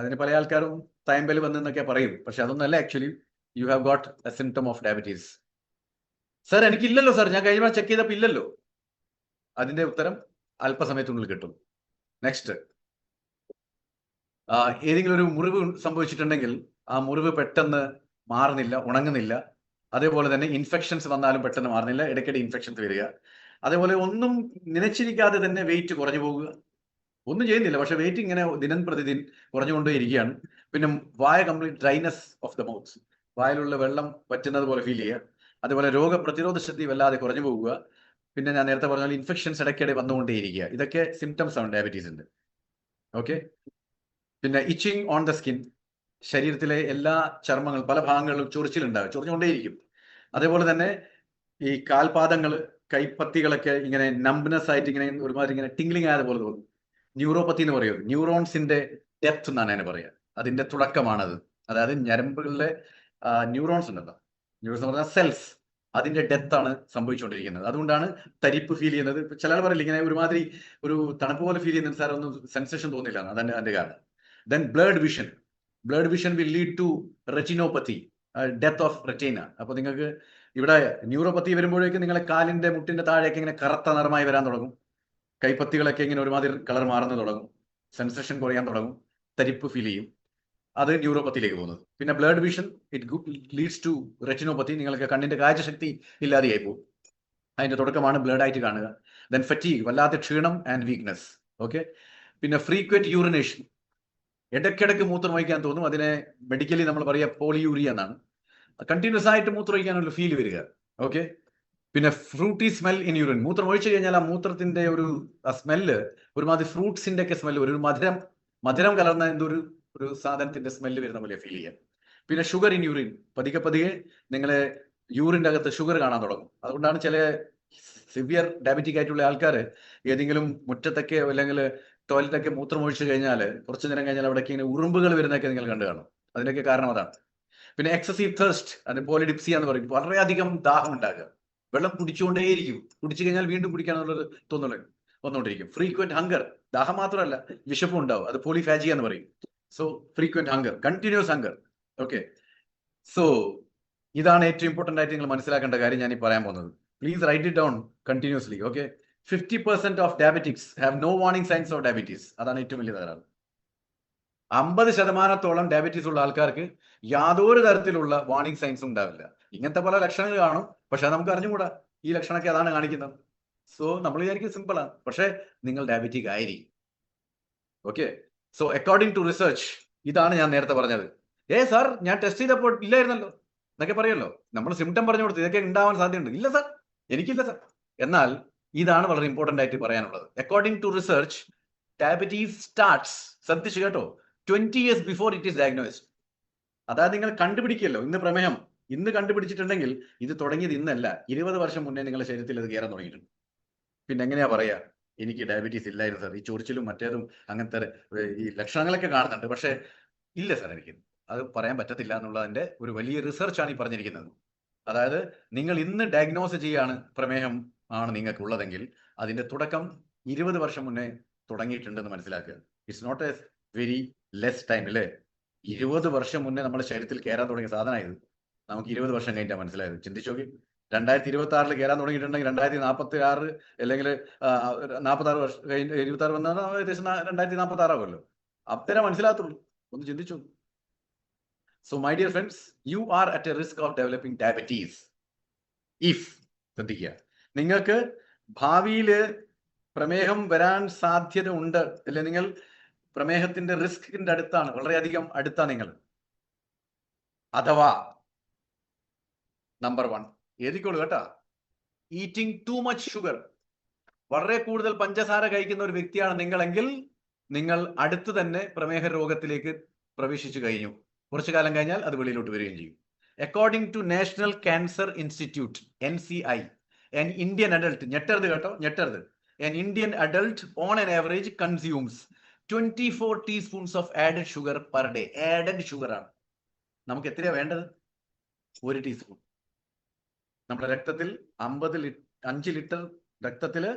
അതിന് പല ആൾക്കാരും തയമ്പൽ വന്നെന്നൊക്കെ പറയും, പക്ഷെ അതൊന്നല്ല. Actually you have got a symptom of diabetes. Sir എനിക്കില്ലല്ലോ സർ, ഞാൻ കഴിഞ്ഞ ചെക്ക് ചെയ്തപ്പോൾ ഇല്ലല്ലോ. അതിന്റെ ഉത്തരം അല്പസമയത്തിനുള്ളിൽ കിട്ടും. നെക്സ്റ്റ്, ഏതെങ്കിലും ഒരു മുറിവ് സംഭവിച്ചിട്ടുണ്ടെങ്കിൽ ആ മുറിവ് പെട്ടെന്ന് മാറുന്നില്ല, ഉണങ്ങുന്നില്ല. അതേപോലെ തന്നെ ഇൻഫെക്ഷൻസ് വന്നാലും പെട്ടെന്ന് മാറുന്നില്ല, ഇടയ്ക്കിടെ ഇൻഫെക്ഷൻസ് വരിക. അതേപോലെ ഒന്നും നനച്ചിരിക്കാതെ തന്നെ വെയിറ്റ് കുറഞ്ഞു പോകുക. ഒന്നും ചെയ്യുന്നില്ല, പക്ഷെ വെയിറ്റ് ഇങ്ങനെ ദിനം പ്രതിദിനം കുറഞ്ഞുകൊണ്ടേയിരിക്കുകയാണ്. പിന്നെ വായ complete dryness of the mouth, വായിലുള്ള വെള്ളം വറ്റുന്നത് പോലെ ഫീൽ ചെയ്യുക. അതുപോലെ രോഗപ്രതിരോധ ശക്തി വല്ലാതെ കുറഞ്ഞു പോകുക. പിന്നെ ഞാൻ നേരത്തെ പറഞ്ഞ ഇൻഫെക്ഷൻസ് ഇടയ്ക്കിടെ വന്നുകൊണ്ടേയിരിക്കുക. ഇതൊക്കെ സിംറ്റംസ് ആണ് ഡയബറ്റീസിന്റെ. ഓക്കെ, പിന്നെ ഇച്ചിങ് ഓൺ ദ സ്കിൻ, ശരീരത്തിലെ എല്ലാ ചർമ്മങ്ങളും പല ഭാഗങ്ങളിലും ചൊറിച്ചിലുണ്ടാകും, ചൊറിഞ്ഞുകൊണ്ടേയിരിക്കും. അതേപോലെ തന്നെ ഈ കാൽപാദങ്ങൾ, കൈപ്പത്തികളൊക്കെ ഇങ്ങനെ നംബ്നെസ് ആയിട്ട് ഇങ്ങനെ ഒരുമാതിരി ഇങ്ങനെ ടിംഗ്ലിംഗ് ആയതുപോലെ തോന്നും. ന്യൂറോപ്പത്തി എന്ന് പറയുന്നത് ന്യൂറോൺസിന്റെ ഡെപ്ത് എന്നാണ് അതിനെ പറയുക. അതിന്റെ തുടക്കമാണത്. അതായത് ഞരമ്പുകളിലെ ന്യൂറോൺസ് ഉണ്ടല്ലോ, ന്യൂറോസ് എന്ന് പറഞ്ഞാൽ സെൽസ്, അതിന്റെ ഡെത്ത് ആണ് സംഭവിച്ചുകൊണ്ടിരിക്കുന്നത്. അതുകൊണ്ടാണ് തരിപ്പ് ഫീൽ ചെയ്യുന്നത്. ചിലർ പറയില്ല ഇങ്ങനെ ഒരുമാതിരി ഒരു തണുപ്പ് പോലെ ഫീൽ ചെയ്യുന്നത്, സാർ ഒന്നും സെൻസേഷൻ തോന്നില്ല, അതന്നെ അതിന്റെ കാരണം. Then blood vision will lead to retinopathy, death of retina. അപ്പൊ നിങ്ങൾക്ക് ഇവിടെ ന്യൂറോപ്പത്തി വരുമ്പോഴേക്കും നിങ്ങളെ കാലിന്റെ മുട്ടിന്റെ താഴെയൊക്കെ ഇങ്ങനെ കറുത്ത നിറമായി വരാൻ തുടങ്ങും, കൈപ്പത്തികളൊക്കെ ഇങ്ങനെ ഒരുമാതിരി കളർ മാറുന്നു തുടങ്ങും, സെൻസേഷൻ കുറയാൻ തുടങ്ങും, തരിപ്പ് ഫീൽ ചെയ്യും. അത് ന്യൂറോപ്പത്തിയിലേക്ക് പോകുന്നത്. പിന്നെ blood vision it leads to retinopathy, നിങ്ങൾക്ക് കണ്ണിന്റെ കാഴ്ചശക്തി ഇല്ലാതെയായി പോകും. അതിന്റെ തുടക്കമാണ് ബ്ലഡ് ആയിട്ട് കാണുക. ദെൻ ഫറ്റീഗ്, വല്ലാത്ത ക്ഷീണം ആൻഡ് വീക്ക്നെസ്. ഓക്കെ. പിന്നെ ഫ്രീക്വന്റ് യൂറിനേഷൻ, ഇടയ്ക്കിടയ്ക്ക് മൂത്രമൊഴിക്കാൻ തോന്നും. അതിനെ മെഡിക്കലി നമ്മൾ പറയുക പോളിയൂറിയ എന്നാണ്. കണ്ടിന്യൂസ് ആയിട്ട് മൂത്രമൊഴിക്കാനുള്ള ഫീൽ വരിക. ഓക്കെ. പിന്നെ ഫ്രൂട്ടി സ്മെൽ ഇൻ യൂറിൻ, മൂത്രം ഒഴിച്ചു കഴിഞ്ഞാൽ ആ മൂത്രത്തിന്റെ ഒരു സ്മെല്ല് ഒരുമാതിരി ഫ്രൂട്ട്സിന്റെ ഒക്കെ സ്മെല്ല്, ഒരു മധുരം കലർന്ന ഒരു സാധനത്തിന്റെ സ്മെല്ല് വരുന്ന പോലെ ഫീൽ ചെയ്യാം. പിന്നെ ഷുഗർ ഇൻ യൂറിൻ, പതിയെ നിങ്ങളെ യൂറിന്റെ അകത്ത് ഷുഗർ കാണാൻ തുടങ്ങും. അതുകൊണ്ടാണ് ചില സിവിയർ ഡയബറ്റിക് ആയിട്ടുള്ള ആൾക്കാർ ഏതെങ്കിലും മുറ്റത്തൊക്കെ അല്ലെങ്കിൽ ടോയ്ലറ്റൊക്കെ മൂത്രം ഒഴിച്ചു കഴിഞ്ഞാൽ കുറച്ചു നേരം കഴിഞ്ഞാൽ അവിടേക്ക് ഇങ്ങനെ ഉറുമ്പുകൾ വരുന്നതൊക്കെ നിങ്ങൾ കണ്ടു കാണും. അതിനൊക്കെ കാരണം അതാണ്. പിന്നെ എക്സസീവ് തേഴ്സ്റ്റ്, അത് പോളിഡിപ്സിയ എന്ന് പറയും, വളരെയധികം ദാഹം ഉണ്ടാകുക, വെള്ളം കുടിച്ചുകൊണ്ടേയിരിക്കും, കുടിച്ചു കഴിഞ്ഞാൽ വീണ്ടും കുടിക്കാനുള്ളത് വന്നുകൊണ്ടിരിക്കും. ഫ്രീക്വന്റ് ഹങ്കർ, ദാഹം മാത്രമല്ല വിശപ്പും ഉണ്ടാവും, അത് പോളിഫാജിയ എന്ന് പറയും. So frequent hunger, continuous hunger. Okay. So ഇതാണ് ഏറ്റവും ഇമ്പോർട്ടന്റ് ആയിട്ട് നിങ്ങൾ മനസ്സിലാക്കേണ്ട കാര്യം ഞാൻ ഈ പറയാൻ പോകുന്നത്. Please write it down continuously. Okay. 50% of diabetics have no warning signs of diabetes. അതാണ് ഏറ്റവും വലിയ തകരാറ്. 50% ഡയബറ്റീസ് ഉള്ള ആൾക്കാർക്ക് യാതൊരു തരത്തിലുള്ള വാർണിംഗ് സൈൻസും ഉണ്ടാവില്ല. ഇങ്ങനത്തെ പല ലക്ഷണങ്ങൾ കാണും, പക്ഷെ അത് നമുക്ക് അറിഞ്ഞുകൂടാ ഈ ലക്ഷണമൊക്കെ അതാണ് കാണിക്കുന്നത്. സോ നമ്മൾ വിചാരിക്കും സിമ്പിളാണ്, പക്ഷെ നിങ്ങൾ ഡയബറ്റിക് ആയിരിക്കും. Okay. So according to research, ഇതാണ് ഞാൻ നേരത്തെ പറഞ്ഞത്. സാർ ഞാൻ ടെസ്റ്റ് ചെയ്തപ്പോൾ ഇല്ലായിരുന്നല്ലോ എന്നൊക്കെ പറയുമല്ലോ. നമ്മൾ സിംറ്റം പറഞ്ഞു കൊടുത്ത് ഇതൊക്കെ ഉണ്ടാവാൻ സാധ്യതയുണ്ട്. ഇല്ല സാർ, എനിക്കില്ല സാർ. എന്നാൽ ഇതാണ് വളരെ ഇമ്പോർട്ടന്റ് ആയിട്ട് പറയാനുള്ളത്. According to research, diabetes starts, ശ്രദ്ധിച്ചു കേട്ടോ, 20 years before it is diagnosed. അതായത് നിങ്ങൾ കണ്ടുപിടിക്കല്ലോ, ഇന്ന് പ്രമേഹം ഇന്ന് കണ്ടുപിടിച്ചിട്ടുണ്ടെങ്കിൽ ഇത് തുടങ്ങിയത് ഇന്നല്ല, 20 വർഷം മുന്നേ നിങ്ങളുടെ ശരീരത്തിൽ അത് കയറാൻ തുടങ്ങിയിട്ടുണ്ട്. പിന്നെ എങ്ങനെയാ പറയാ എനിക്ക് ഡയബറ്റീസ് ഇല്ലായിരുന്നു സാർ, ഈ ചൊറിച്ചിലും മറ്റേതും അങ്ങനത്തെ ഈ ലക്ഷണങ്ങളൊക്കെ കാണുന്നുണ്ട്, പക്ഷെ ഇല്ല സാർ എനിക്ക് അത് പറയാൻ പറ്റത്തില്ല എന്നുള്ളതിന്റെ ഒരു വലിയ റിസർച്ചാണ് ഈ പറഞ്ഞിരിക്കുന്നത്. അതായത് നിങ്ങൾ ഇന്ന് ഡയഗ്നോസ് ചെയ്യാണ് പ്രമേഹം ആണ് നിങ്ങൾക്കുള്ളതെങ്കിൽ അതിന്റെ തുടക്കം 20 വർഷം മുന്നേ തുടങ്ങിയിട്ടുണ്ടെന്ന് മനസ്സിലാക്കുക. It's not a very less time അല്ലേ. 20 വർഷം മുന്നേ നമ്മുടെ ശരീരത്തിൽ കയറാൻ തുടങ്ങിയ സാധനമായത് നമുക്ക് 20 വർഷം കഴിഞ്ഞാൽ മനസ്സിലായത്. ചിന്തിച്ചു നോക്കി, 2026 കയറാൻ തുടങ്ങിയിട്ടുണ്ടെങ്കിൽ 2046 അല്ലെങ്കിൽ 46 വർഷം കഴിഞ്ഞ് 26 വന്നാൽ ഏകദേശം 2046 ആവുമല്ലോ. അത്തരം മനസ്സിലാകത്തുള്ളൂ. ഒന്ന് ചിന്തിച്ചു. So my dear friends, you R at A risk of developing diabetes if, ശ്രദ്ധിക്കുക, നിങ്ങൾക്ക് ഭാവിയിൽ പ്രമേഹം വരാൻ സാധ്യത ഉണ്ട്, അല്ലെ നിങ്ങൾ പ്രമേഹത്തിന്റെ റിസ്കിന്റെ അടുത്താണ്, വളരെയധികം അടുത്താണ് നിങ്ങൾ. അഥവാ നമ്പർ 1 എഴുതിക്കോളൂ കേട്ടാ, ഈറ്റിംഗ് ടു മച്ച് ഷുഗർ, വളരെ കൂടുതൽ പഞ്ചസാര കഴിക്കുന്ന ഒരു വ്യക്തിയാണ് നിങ്ങളെങ്കിൽ നിങ്ങൾ അടുത്ത് തന്നെ പ്രമേഹ രോഗത്തിലേക്ക് പ്രവേശിച്ചു കഴിഞ്ഞു. കുറച്ചു കാലം കഴിഞ്ഞാൽ അത് വെളിയിലോട്ട് വരികയും ചെയ്യും. According to national cancer institute NCI, an Indian adult, ഞെട്ടരുത് കേട്ടോ, ഞെട്ടരുത്, an Indian adult on an average consumes 24 teaspoons of added sugar per day. Added sugar ആണ്. നമുക്ക് എത്രയാ വേണ്ടത്? 1 ടീസ്പൂൺ. നമ്മുടെ രക്തത്തിൽ 5 ലിറ്റർ രക്തത്തില്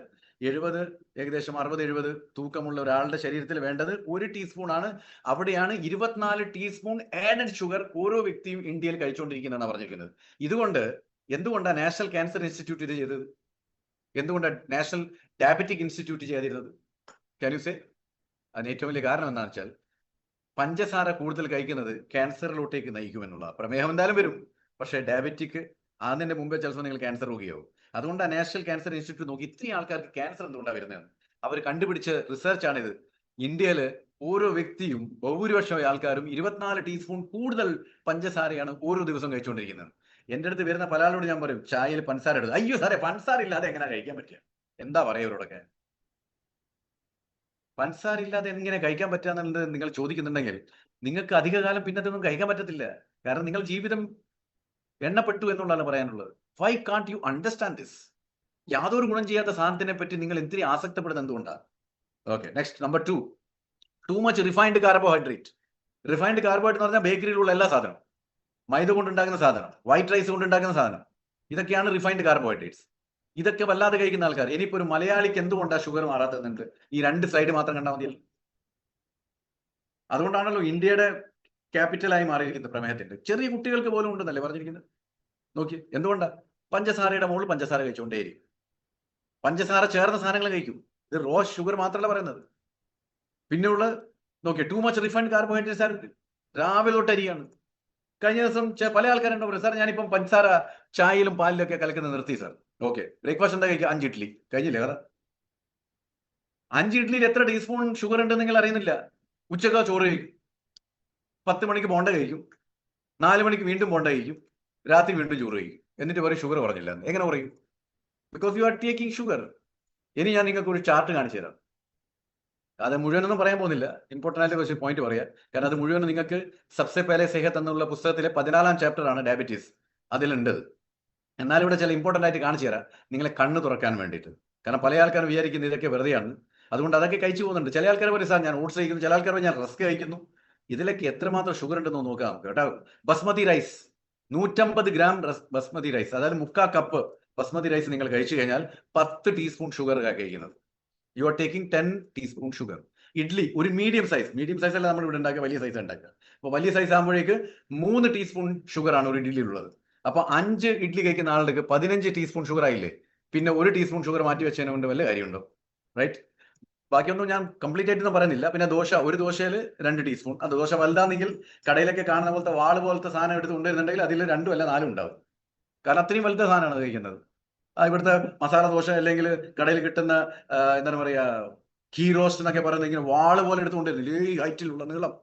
ഏകദേശം 60-70 തൂക്കമുള്ള ഒരാളുടെ ശരീരത്തിൽ വേണ്ടത് 1 ടീസ്പൂൺ ആണ്. അവിടെയാണ് 24 ടീസ്പൂൺ ആഡഡ് ഷുഗർ ഓരോ വ്യക്തിയും ഇന്ത്യയിൽ കഴിച്ചുകൊണ്ടിരിക്കുന്നതാണ് പറഞ്ഞിരിക്കുന്നത്. എന്തുകൊണ്ടാണ് നാഷണൽ ക്യാൻസർ ഇൻസ്റ്റിറ്റ്യൂട്ട് ഇത് ചെയ്തത്? എന്തുകൊണ്ടാണ് നാഷണൽ ഡയബറ്റിക് ഇൻസ്റ്റിറ്റ്യൂട്ട് ചെയ്തിരുന്നത്? Can you say? അതിന് ഏറ്റവും വലിയ കാരണം എന്താണെന്ന് വെച്ചാൽ, പഞ്ചസാര കൂടുതൽ കഴിക്കുന്നത് ക്യാൻസറിലോട്ടേക്ക് നയിക്കുമെന്നുള്ള. പ്രമേഹം എന്തായാലും വരും, പക്ഷേ ഡയബറ്റിക് അതിന്റെ മുമ്പേ ചിലപ്പോൾ നിങ്ങൾ ക്യാൻസർ രോഗിയാവും. അതുകൊണ്ടാണ് നാഷണൽ ക്യാൻസർ ഇൻസ്റ്റിറ്റ്യൂട്ട് നോക്കി ഇത്രയും ആൾക്കാർക്ക് ക്യാൻസർ എന്തുകൊണ്ടാണ് വരുന്നത് അവർ കണ്ടുപിടിച്ച റിസർച്ചാണിത്. ഇന്ത്യയില് ഓരോ വ്യക്തിയും ബഹുഭൂരിപക്ഷം ആൾക്കാരും 24 ടീസ്പൂൺ കൂടുതൽ പഞ്ചസാരയാണ് ഓരോ ദിവസം കഴിച്ചുകൊണ്ടിരിക്കുന്നത്. എന്റെ അടുത്ത് വരുന്ന പല ആളോട് ഞാൻ പറയും, ചായയിൽ പഞ്ചസാര എടുത്തു. അയ്യോ സാറേ, പഞ്ചസാര ഇല്ലാതെ എങ്ങനെ കഴിക്കാൻ പറ്റുക? എന്താ പറയാ ഇവരോടൊക്കെ? പഞ്ചസാര ഇല്ലാതെ എങ്ങനെ കഴിക്കാൻ പറ്റുക എന്നുള്ളത് നിങ്ങൾ ചോദിക്കുന്നുണ്ടെങ്കിൽ നിങ്ങൾക്ക് അധികകാലം പിന്നത്തൊന്നും കഴിക്കാൻ പറ്റത്തില്ല. കാരണം നിങ്ങൾ ജീവിതം എണ്ണപ്പെട്ടു എന്നുള്ളതാണ് പറയാനുള്ളത്. Why can't you understand this? യാതൊരു ഗുണം ചെയ്യാത്ത സാധനത്തിനെ പറ്റി നിങ്ങൾ എന്തിനും ആസക്തപ്പെടുന്നത് എന്തുകൊണ്ടാണ്? Okay, next number 2, too much refined carbohydrate. Refined carbohydrate എന്ന് പറഞ്ഞാൽ ബേക്കറിയിലുള്ള എല്ലാ സാധനവും. മൈദ കൊണ്ടുണ്ടാക്കുന്ന സാധനം, വൈറ്റ് റൈസ് കൊണ്ടുണ്ടാക്കുന്ന സാധനം, ഇതൊക്കെയാണ് റിഫൈൻഡ് കാർബോഹൈഡ്രേറ്റ്സ്. ഇതൊക്കെ വല്ലാതെ കഴിക്കുന്ന ആൾക്കാർ. ഇനിയിപ്പോ ഒരു മലയാളിക്ക് എന്തുകൊണ്ടാണ് ഷുഗർ മാറാത്തതുണ്ട്? ഈ 2 സ്ലൈഡ് മാത്രം കണ്ടാൽ മതിയല്ലോ. അതുകൊണ്ടാണല്ലോ ഇന്ത്യയുടെ ക്യാപിറ്റലായി മാറിയിരിക്കുന്നത് പ്രമേഹത്തിന്റെ. ചെറിയ കുട്ടികൾക്ക് പോലും ഉണ്ടെന്നല്ലേ പറഞ്ഞിരിക്കുന്നത്. നോക്കി, എന്തുകൊണ്ടാ? പഞ്ചസാരയുടെ മുകളിൽ പഞ്ചസാര കഴിച്ചുകൊണ്ടേയിരിക്കും. പഞ്ചസാര ചേർന്ന സാധനങ്ങൾ കഴിക്കും. ഇത് റോ ഷുഗർ മാത്രമല്ല പറയുന്നത്. പിന്നെയുള്ള നോക്കിയ ടു മച്ച് റിഫൈൻഡ് കാർബോഹൈഡ്രേറ്റ്സ് ആണ്. രാവിലെ തൊട്ട് അരിയാണ്. കഴിഞ്ഞ ദിവസം പല ആൾക്കാരുണ്ടോ പറയും, സാർ ഞാനിപ്പം പഞ്ചസാര ചായയിലും പാലിലൊക്കെ കലക്കുന്നത് നിർത്തി സാർ. ഓക്കെ, ബ്രേക്ക്ഫാസ്റ്റ് എന്താ കഴിക്കുക? 5 ഇഡ്ഡലി കഴിഞ്ഞില്ലേ? വേറെ 5 ഇഡ്ഡലിയിൽ എത്ര ടീസ്പൂൺ ഷുഗർ ഉണ്ടെന്ന് നിങ്ങൾ അറിയുന്നില്ല. ഉച്ചക്ക് ചോറ് കഴിക്കും, 10 മണിക്ക് ബോണ്ട കഴിക്കും, 4 മണിക്ക് വീണ്ടും ബോണ്ട കഴിക്കും, രാത്രി വീണ്ടും ചോറ് കഴിക്കും. എന്നിട്ട് പറയും ഷുഗർ കുറഞ്ഞില്ല. എങ്ങനെ കുറയും? Because you are taking sugar. ഇനി ഞാൻ നിങ്ങൾക്ക് ഒരു ചാർട്ട് കാണിച്ചു തരാം. അത് മുഴുവനൊന്നും പറയാൻ പോകുന്നില്ല, ഇമ്പോർട്ടൻ്റ് ആയിട്ട് കുറച്ച് പോയിന്റ് പറയാം. കാരണം അത് മുഴുവൻ നിങ്ങൾക്ക് സബ്സെ പേലെ സെഹത്ത് എന്നുള്ള പുസ്തകത്തിലെ 14ാം ചാപ്റ്ററാണ് ഡയബറ്റീസ്, അതിലുണ്ട്. എന്നാലും ഇവിടെ ചില ഇമ്പോർട്ടൻ്റ് ആയിട്ട് കാണിച്ചു തരാം, നിങ്ങളെ കണ്ണ് തുറക്കാൻ വേണ്ടിയിട്ട്. കാരണം പല ആൾക്കാരും വിചാരിക്കുന്നത് ഇതൊക്കെ വെറുതെയാണ്, അതുകൊണ്ട് അതൊക്കെ കഴിച്ചു പോകുന്നുണ്ട്. ചില ആൾക്കാർ പറയും സാർ ഞാൻ ഓട്സ് കഴിക്കുന്നു, ചില ആൾക്കാർ ഞാൻ റസ്ക് കഴിക്കുന്നു. ഇതിലൊക്കെ എത്രമാത്രം ഷുഗർ ഉണ്ടെന്ന് നോക്കാം കേട്ടോ. Basmati rice 150 gram basmati rice, അതായത് 3/4 കപ്പ് ബസ്മതി റൈസ് നിങ്ങൾ കഴിച്ചു കഴിഞ്ഞാൽ 10 ടീസ്പൂൺ ഷുഗർ കഴിക്കുന്നത്. You are taking 10 teaspoon sugar. Idli ഒരു മീഡിയം സൈസ് അല്ല നമ്മൾ ഇവിടെ ഉണ്ടാക്കുക, വലിയ സൈസ് ഉണ്ടാക്കുക. അപ്പോൾ വലിയ സൈസ് ആകുമ്പോഴേക്ക് 3 ടീസ്പൂൺ ഷുഗർ ആണ് ഒരു ഇഡ്ഡലിയിലുള്ളത്. അപ്പൊ 5 ഇഡ്ഡലി കഴിക്കുന്ന ആളുകൾക്ക് 15 ടീസ്പൂൺ ഷുഗർ ആയില്ലേ? പിന്നെ 1 ടീസ്പൂൺ ഷുഗർ മാറ്റി വെച്ചതിനെ കൊണ്ട് വല്ല കാര്യമുണ്ടോ? റൈറ്റ്. ബാക്കിയൊന്നും ഞാൻ കംപ്ലീറ്റ് ആയിട്ടൊന്നും പറയുന്നില്ല. പിന്നെ ദോശ, ഒരു ദോശയിൽ 2 ടീസ്പൂൺ. അത് ദോശ വലുതാണെങ്കിൽ കടയിലൊക്കെ കാണുന്ന പോലത്തെ വാള് പോലത്തെ സാധനം എടുത്ത് കൊണ്ടുവരുന്നുണ്ടെങ്കിൽ അതിൽ 2 അല്ല 4 ഉണ്ടാവും. കാരണം അത്രയും വലുത്ത സാധനമാണ് കഴിക്കുന്നത്. ഇവിടുത്തെ മസാല ദോശ അല്ലെങ്കിൽ കടയിൽ കിട്ടുന്ന എന്താണ് പറയാ ഘീ റോസ്റ്റ് എന്നൊക്കെ പറയുന്നത് ഇങ്ങനെ വാള് പോലെ എടുത്തുകൊണ്ടിരുന്നില്ല, ഈ ഹൈറ്റിലുള്ള നീളം.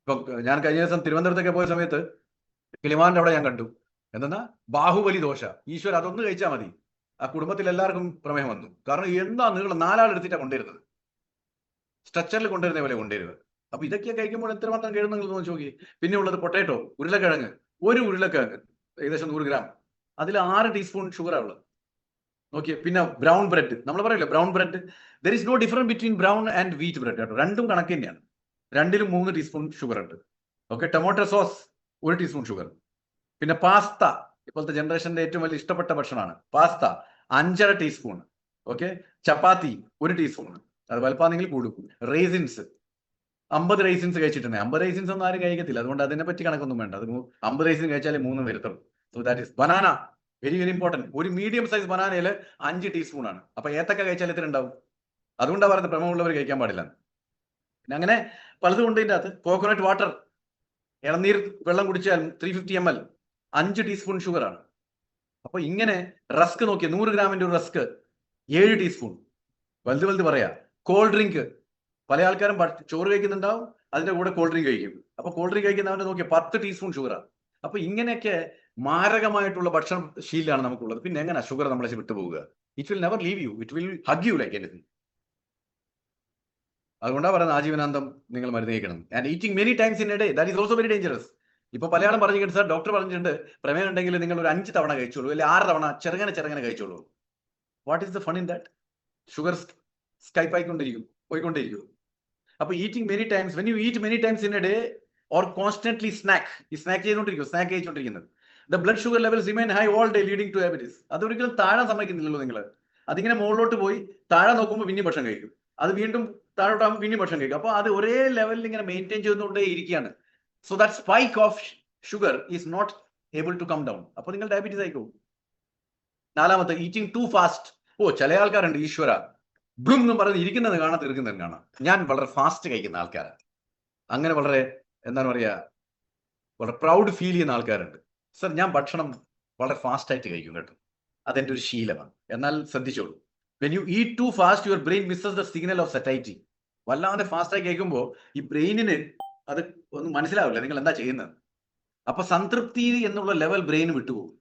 ഇപ്പൊ ഞാൻ കഴിഞ്ഞ ദിവസം തിരുവനന്തപുരത്തൊക്കെ പോയ സമയത്ത് കിളിമാന്റെ അവിടെ ഞാൻ കണ്ടു എന്തെന്നാ ബാഹുബലി ദോശ. ഈശ്വര, അതൊന്ന് കഴിച്ചാൽ മതി, ആ കുടുംബത്തിൽ എല്ലാവർക്കും പ്രമേഹം വന്നു. കാരണം എന്താ നീളം, 4 ആൾ എടുത്തിട്ടാണ് കൊണ്ടുവരുന്നത്, സ്ട്രക്ചറിൽ കൊണ്ടുവരുന്ന പോലെ കൊണ്ടുവരുന്നത്. അപ്പൊ ഇതൊക്കെ കഴിക്കുമ്പോൾ എത്രമാത്രം കേടുന്ന നിങ്ങൾ നോക്കി. പിന്നെ ഉള്ളത് പൊട്ടാറ്റോ, ഉരുളക്കിഴങ്ങ്. ഒരു ഉരുളക്കിഴങ്ങ് ഏകദേശം 100 ഗ്രാം, അതിൽ 6 ടീസ്പൂൺ ഷുഗറാണ് ഉള്ളത്. നോക്കിയേ. പിന്നെ ബ്രൗൺ ബ്രെഡ്, നമ്മൾ പറയില്ല brown bread, there is no difference between brown and wheat bread കേട്ടോ. രണ്ടും കണക്ക് തന്നെയാണ്, രണ്ടിലും 3 ടീസ്പൂൺ ഷുഗർ ഉണ്ട്. Okay. Tomato sauce 1 teaspoon sugar. പിന്നെ പാസ്ത, ഇപ്പോഴത്തെ ജനറേഷന്റെ ഏറ്റവും വലിയ ഇഷ്ടപ്പെട്ട ഭക്ഷണമാണ് pasta, 5.5 teaspoon. Okay. Chapati 1 teaspoon, അത് വലുപ്പാണെങ്കിൽ കൂടും. റേസിൻസ് 50 റേസിൻസ് കഴിച്ചിട്ടുണ്ട്. 50 റേസിൻസ് ഒന്നും ആരും കഴിക്കത്തില്ല, അതുകൊണ്ട് അതിനെ പറ്റി കണക്കൊന്നും വേണ്ട. അത് 50 റേസിൻ കഴിച്ചാലേ 3 വരത്തുള്ളൂ. So that is banana, very very important. ഒരു മീഡിയം സൈസ് ബനാനയിൽ 5 ടീസ്പൂൺ ആണ്. അപ്പൊ ഏത്തക്ക കഴിച്ചാൽ എത്ര ഉണ്ടാവും? അതുകൊണ്ടാണ് പറയുന്നത് പ്രമേഹമുള്ളവർ കഴിക്കാൻ പാടില്ല. പിന്നെ അങ്ങനെ പലതും ഉണ്ട് ഇതിൻ്റെ അകത്ത്. കോക്കനട്ട് വാട്ടർ, ഇളനീർ വെള്ളം കുടിച്ചാൽ 350 ml 5 ടീസ്പൂൺ ഷുഗർ ആണ്. അപ്പൊ ഇങ്ങനെ റസ്ക് നോക്കിയ 100 ഗ്രാമിന്റെ ഒരു റസ്ക് 7 ടീസ്പൂൺ. വലുത് പറയാ. കോൾഡ് ഡ്രിങ്ക്, പല ആൾക്കാരും ചോറ് കഴിക്കുന്നുണ്ടാവും, അതിന്റെ കൂടെ കോൾഡ് ഡ്രിങ്ക് കഴിക്കും. അപ്പൊ കോൾഡ് ഡ്രിങ്ക് കഴിക്കുന്നവന്റെ നോക്കിയ 10 ടീസ്പൂൺ ഷുഗറാണ്. അപ്പൊ ഇങ്ങനെയൊക്കെ മാരകമായിട്ടുള്ള ഭക്ഷണ ശീലമാണ് നമുക്കുള്ളത്. പിന്നെ എങ്ങനെ ഷുഗർ നമ്മളെ വിട്ടുപോകുക? It will never leave you, it will hug you like anything. അതുകൊണ്ടാണ് പറയുന്നത് ആജീവനാന്തം നിങ്ങൾ മരുന്ന് കഴിക്കണം. And eating many times in a day, that is also very dangerous. ഇപ്പൊ പലയാളും പറഞ്ഞിട്ടുണ്ട് സാർ, ഡോക്ടർ പറഞ്ഞിട്ടുണ്ട് പ്രമേഹം ഉണ്ടെങ്കിൽ നിങ്ങൾ ഒരു 5 തവണ കഴിച്ചോളൂ, അല്ലെങ്കിൽ 6 തവണ ചെറുങ്ങനെ കഴിച്ചോളൂ. What is the fun in that? Sugar സ്കൈപ്പ് പോയിക്കൊണ്ടിരിക്കും. അപ്പൊ eating many times, when you eat many times in a day or constantly snack കഴിച്ചുകൊണ്ടിരിക്കുന്നത്, the blood sugar levels remain high all day leading to diabetes. അതൊരിക്കലും താഴാൻ സമ്മതിക്കുന്നില്ലല്ലോ നിങ്ങൾ. അതിങ്ങനെ മുകളിലോട്ട് പോയി താഴെ നോക്കുമ്പോൾ പിന്നെയും ഭക്ഷണം കഴിക്കും, അത് വീണ്ടും താഴോട്ടാകുമ്പോൾ പിന്നെയും ഭക്ഷണം കഴിക്കും. അപ്പൊ അത് ഒരേ ലെവലിൽ ഇങ്ങനെ മെയിൻറ്റെയിൻ ചെയ്തുകൊണ്ടേ ഇരിക്കുകയാണ്. So that spike of sugar is not able to come down. അപ്പൊ നിങ്ങൾ ഡയബറ്റീസ് ആയിക്കോ. 4ാമത്തെ, ഈറ്റിംഗ് ടു ഫാസ്റ്റ്. ചില ആൾക്കാരുണ്ട് ഈശ്വര ബ്ലും എന്നും പറഞ്ഞ് ഇരിക്കുന്നത് കാണാൻ, തീർക്കുന്നത് കാണാം. ഞാൻ വളരെ ഫാസ്റ്റ് കഴിക്കുന്ന ആൾക്കാരാണ്. അങ്ങനെ വളരെ എന്താണ് പറയാ, വളരെ പ്രൗഡ് ഫീൽ ചെയ്യുന്ന ആൾക്കാരുണ്ട്. സർ, ഞാൻ ഭക്ഷണം വളരെ ഫാസ്റ്റ് ആയിട്ട് കഴിക്കും കേട്ടോ, അതെന്റെ ഒരു ശീലമാണ്. എന്നാൽ ശ്രദ്ധിച്ചോളൂ, when you eat too fast your brain misses the signal of satiety. വല്ലാതെ ഫാസ്റ്റായി കഴിക്കുമ്പോൾ ഈ ബ്രെയിനിന് അത് ഒന്നും മനസ്സിലാവില്ല നിങ്ങൾ എന്താ ചെയ്യുന്നത്. അപ്പൊ സംതൃപ്തി എന്നുള്ള ലെവൽ ബ്രെയിൻ വിട്ടുപോകും.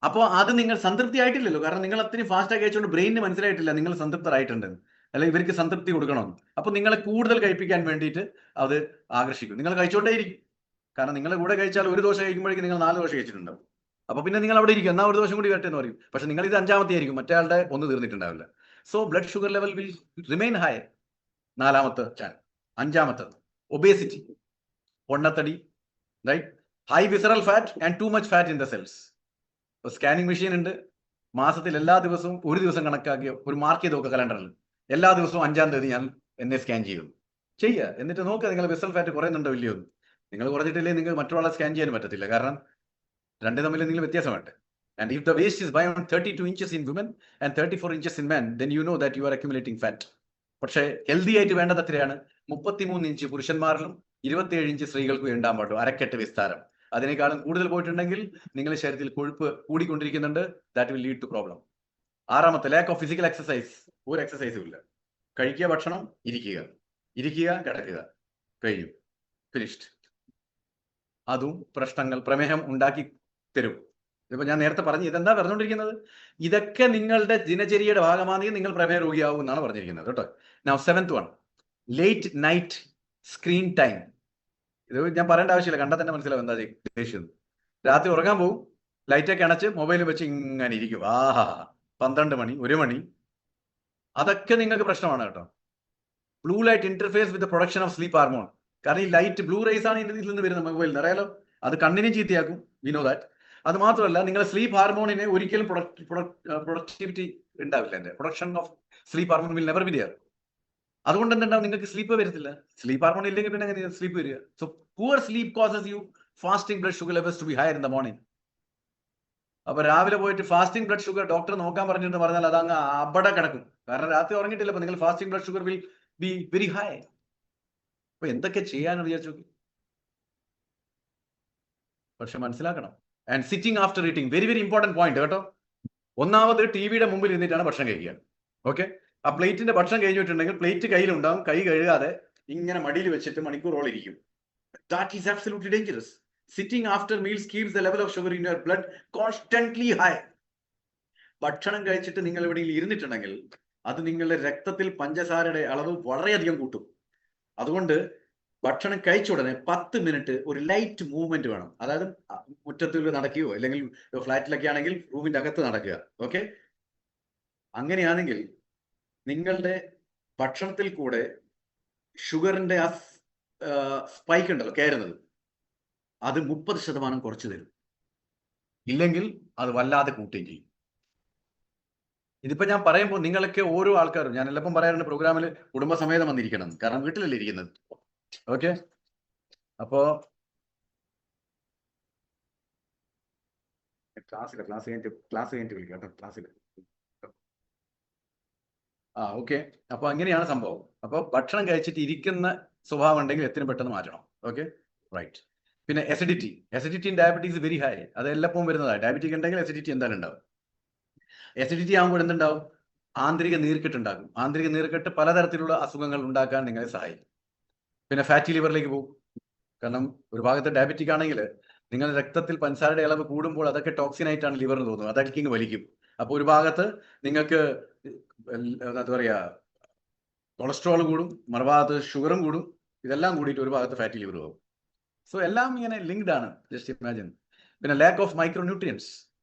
അപ്പോൾ അത് നിങ്ങൾ സംതൃപ്തി ആയിട്ടില്ലല്ലോ, കാരണം നിങ്ങൾ അത്രയും ഫാസ്റ്റായി കഴിച്ചുകൊണ്ട് ബ്രെയിനിന് മനസ്സിലായിട്ടില്ല നിങ്ങൾ സംതൃപ്തരായിട്ടുണ്ട്, അല്ലെങ്കിൽ ഇവർക്ക് സംതൃപ്തി കൊടുക്കണം. അപ്പൊ നിങ്ങളെ കൂടുതൽ കഴിപ്പിക്കാൻ വേണ്ടിയിട്ട് അത് ആകർഷിക്കും. നിങ്ങൾ കഴിച്ചുകൊണ്ടേയിരിക്കും. കാരണം നിങ്ങളെ കൂടെ കഴിച്ചാൽ ഒരു ദോശ കഴിക്കുമ്പോഴേക്കും നിങ്ങൾ 4 ദോശ കഴിച്ചിട്ടുണ്ടാവും. അപ്പൊ പിന്നെ നിങ്ങൾ അവിടെ ഇരിക്കും, എന്നാൽ ഒരു ദോശം കൂടി വരട്ടെ എന്ന് പറയും. പക്ഷെ നിങ്ങൾ ഇത് 5ാമത്തെ ആയിരിക്കും, മറ്റേ ആളുടെ ഒന്ന് തീർന്നിട്ടുണ്ടാവില്ല. So blood sugar level will remain high. 4ാമത്തെ ചാനൽ. 5ാമത്തെ ഒബേസിറ്റി, പൊണ്ണത്തടി, right. High visceral fat and too much fat in the cells. ഇപ്പോൾ സ്കാനിങ് മെഷീൻ ഉണ്ട്, മാസത്തിൽ എല്ലാ ദിവസവും ഒരു ദിവസം കണക്കാക്കി ഒരു മാർക്ക് ചെയ്ത് നോക്കുക കലണ്ടറിൽ. എല്ലാ ദിവസവും 5-ാം തീയതി ഞാൻ എന്നെ സ്കാൻ ചെയ്യുന്നു. ചെയ്യുക, എന്നിട്ട് നോക്കുക നിങ്ങൾ വിസറൽ ഫാറ്റ് കുറയുന്നുണ്ടോ ഇല്ലയോ. നിങ്ങൾ കുറഞ്ഞിട്ടില്ലേ നിങ്ങൾക്ക് മറ്റൊരാളെ സ്കാൻ ചെയ്യാൻ പറ്റത്തില്ല, കാരണം രണ്ടും തമ്മിൽ നിങ്ങൾ വ്യത്യാസമുണ്ട്. And if the waist is beyond 32 inches in women and 34 inches in men, then you know that you are accumulating fat. പക്ഷേ ഹെൽത്തി ആയിട്ട് വേണ്ടത് എത്രയാണ്? 33 ഇഞ്ച് പുരുഷന്മാരിലും 27 ഇഞ്ച് സ്ത്രീകൾക്കും ഉണ്ടാൻ പാടുള്ളൂ, അരക്കെട്ട് വിസ്താരം. അതിനേക്കാളും കൂടുതൽ പോയിട്ടുണ്ടെങ്കിൽ നിങ്ങളുടെ ശരീരത്തിൽ കൊഴുപ്പ് കൂടിക്കൊണ്ടിരിക്കുന്നുണ്ട്. That will lead to problem. 6ാമത്തെ, ലാക്ക് ഓഫ് ഫിസിക്കൽ എക്സസൈസ്. ഒരു എക്സസൈസും ഇല്ല. കഴിക്കുക, ഭക്ഷണം, ഇരിക്കുക, കിടക്കുക, കഴിഞ്ഞു, ഫിനിഷ്ഡ്. അതും പ്രശ്നങ്ങൾ, പ്രമേഹം ഉണ്ടാക്കി തരും. ഇപ്പൊ ഞാൻ നേരത്തെ പറഞ്ഞു, ഇതെന്താ പറഞ്ഞുകൊണ്ടിരിക്കുന്നത്? ഇതൊക്കെ നിങ്ങളുടെ ദിനചര്യയുടെ ഭാഗമാണെങ്കിൽ നിങ്ങൾ പ്രമേഹ രോഗിയാവും എന്നാണ് പറഞ്ഞിരിക്കുന്നത് കേട്ടോ. Now 7th one, late night screen time. ഇത് ഞാൻ പറയേണ്ട ആവശ്യമില്ല, കണ്ടാൽ തന്നെ മനസ്സിലാവും എന്താ ഉദ്ദേശിച്ചത്. രാത്രി ഉറങ്ങാൻ പോകും, ലൈറ്റൊക്കെ അണച്ച് മൊബൈൽ വെച്ച് ഇങ്ങനെ ഇരിക്കും. 12 മണി, 1 മണി, അതൊക്കെ നിങ്ങൾക്ക് പ്രശ്നമാണ് കേട്ടോ. Blue light interface with production of sleep ഹാർമോൺ. കാരണം ഈ ലൈറ്റ് ബ്ലൂ റേസ് ആണ് ഇതിൽ നിന്ന് വരുന്നത് മൊബൈലിൽ, അറിയാലോ. അത് കണ്ണിനും ചീത്തയാക്കും, വി നോ ദാറ്റ്. അത് മാത്രമല്ല, നിങ്ങളുടെ സ്ലീപ്പ് ഹാർമോണിന് ഒരിക്കലും പ്രൊഡക്ടിവിറ്റി ഉണ്ടാവില്ല. എൻ്റെ production of sleep hormone will never be there. അതുകൊണ്ട് എന്തുണ്ടാവും? നിങ്ങൾക്ക് സ്ലീപ്പ് വരത്തില്ല. സ്ലീപ്പ് ഹാർമോൺ ഇല്ലെങ്കിൽ പിന്നെ എങ്ങനെ സ്ലീപ്പ് വരിക? So poor sleep causes you fasting blood sugar levels to be higher in the morning. അപ്പൊ രാവിലെ പോയിട്ട് ഫാസ്റ്റിംഗ് ബ്ലഡ് ഷുഗർ ഡോക്ടർ നോക്കാൻ പറഞ്ഞിട്ട് പറഞ്ഞാൽ അത് അങ്ങ് അവിടെ കിടക്കും. കാരണം രാത്രി ഉറങ്ങിയിട്ടില്ല. അപ്പൊ നിങ്ങൾ fasting blood sugar will be very high. അപ്പൊ എന്തൊക്കെ ചെയ്യാന്ന് വിചാരിച്ചു. പക്ഷെ മനസ്സിലാക്കണം. And sitting after eating, very very important point കേട്ടോ. ഒന്നാമത് ടിവിയുടെ മുമ്പിൽ ഇരുന്നിട്ടാണ് ഭക്ഷണം കഴിക്കുക. ഓക്കെ, ആ പ്ലേറ്റിന്റെ ഭക്ഷണം കഴിഞ്ഞിട്ടുണ്ടെങ്കിൽ പ്ലേറ്റ് കയ്യിലുണ്ടാവും, കൈ കഴുകാതെ ഇങ്ങനെ മടിയിൽ വെച്ചിട്ട് മണിക്കൂറോളം ഇരിക്കും. That is absolutely dangerous. Sitting after meals keeps the level of sugar in your blood constantly high. ഭക്ഷണം കഴിച്ചിട്ട് നിങ്ങൾ എവിടെയെങ്കിലും ഇരുന്നിട്ടുണ്ടെങ്കിൽ അത് നിങ്ങളുടെ രക്തത്തിൽ പഞ്ചസാരയുടെ അളവ് വളരെയധികം കൂട്ടും. അതുകൊണ്ട് ഭക്ഷണം കഴിച്ച ഉടനെ 10 മിനിറ്റ് ഒരു ലൈറ്റ് മൂവ്മെന്റ് വേണം. അതായത് മുറ്റത്തിൽ നടക്കുകയോ അല്ലെങ്കിൽ ഫ്ലാറ്റിലൊക്കെ ആണെങ്കിൽ റൂമിന്റെ അകത്ത് നടക്കുക. ഓക്കെ, അങ്ങനെയാണെങ്കിൽ നിങ്ങളുടെ ഭക്ഷണത്തിൽ കൂടെ ഷുഗറിന്റെ ആ സ്പൈക്ക് ഉണ്ടല്ലോ, കയറുന്നത്, അത് 30% കുറച്ചു തരും. ഇല്ലെങ്കിൽ അത് വല്ലാതെ കൂട്ടുകയും ചെയ്യും. ഇതിപ്പോ ഞാൻ പറയുമ്പോൾ നിങ്ങളൊക്കെ ഓരോ ആൾക്കാരും, ഞാൻ എല്ലാം പറയാറുണ്ട് പ്രോഗ്രാമിൽ കുടുംബസമേതം വന്നിരിക്കണം, കാരണം വീട്ടിലല്ലേ ഇരിക്കുന്നത്. ഓക്കെ, അപ്പോ ക്ലാസ് കഴിഞ്ഞിട്ട് വിളിക്കാം കേട്ടോ, ക്ലാസ്സിൽ. ഓക്കെ, അപ്പൊ അങ്ങനെയാണ് സംഭവം. അപ്പൊ ഭക്ഷണം കഴിച്ചിട്ട് ഇരിക്കുന്ന സ്വഭാവം ഉണ്ടെങ്കിൽ എത്രയും പെട്ടെന്ന് മാറ്റണം. Okay, right. പിന്നെ acidity in diabetes very high. അത് എല്ലപ്പോഴും വരുന്നതാണ്. ഡയബറ്റിക് ഉണ്ടെങ്കിൽ എസിഡിറ്റി എന്തായാലും ഉണ്ടാവും. എസിഡിറ്റി ആകുമ്പോൾ എന്തുണ്ടാവും? ആന്തരിക നീർക്കെട്ടുണ്ടാകും. ആന്തരിക നീർക്കെട്ട് പലതരത്തിലുള്ള അസുഖങ്ങൾ ഉണ്ടാക്കാൻ നിങ്ങളെ സഹായിക്കും. പിന്നെ ഫാറ്റി ലിവറിലേക്ക് പോകും. കാരണം ഒരു ഭാഗത്ത് ഡയബറ്റിക് ആണെങ്കിൽ നിങ്ങളുടെ രക്തത്തിൽ പഞ്ചസാരയുടെ അളവ് കൂടുമ്പോൾ അതൊക്കെ ടോക്സിൻ ആയിട്ടാണ് ലിവറിന് തോന്നുന്നത്, അതൊക്കെ ഇങ്ങ് വലിക്കും. അപ്പോൾ ഒരു ഭാഗത്ത് നിങ്ങൾക്ക് എന്താ പറയുക, കൊളസ്ട്രോൾ കൂടും, മറുഭാഗത്ത് ഷുഗറും കൂടും. ഇതെല്ലാം കൂടിയിട്ട് ഒരു ഭാഗത്ത് ഫാറ്റി ലിവർ പോകും. സോ എല്ലാം ഇങ്ങനെ ലിങ്ക്ഡ് ആണ്, ജസ്റ്റ് ഇമാജിൻ. പിന്നെ lack of micronutrients.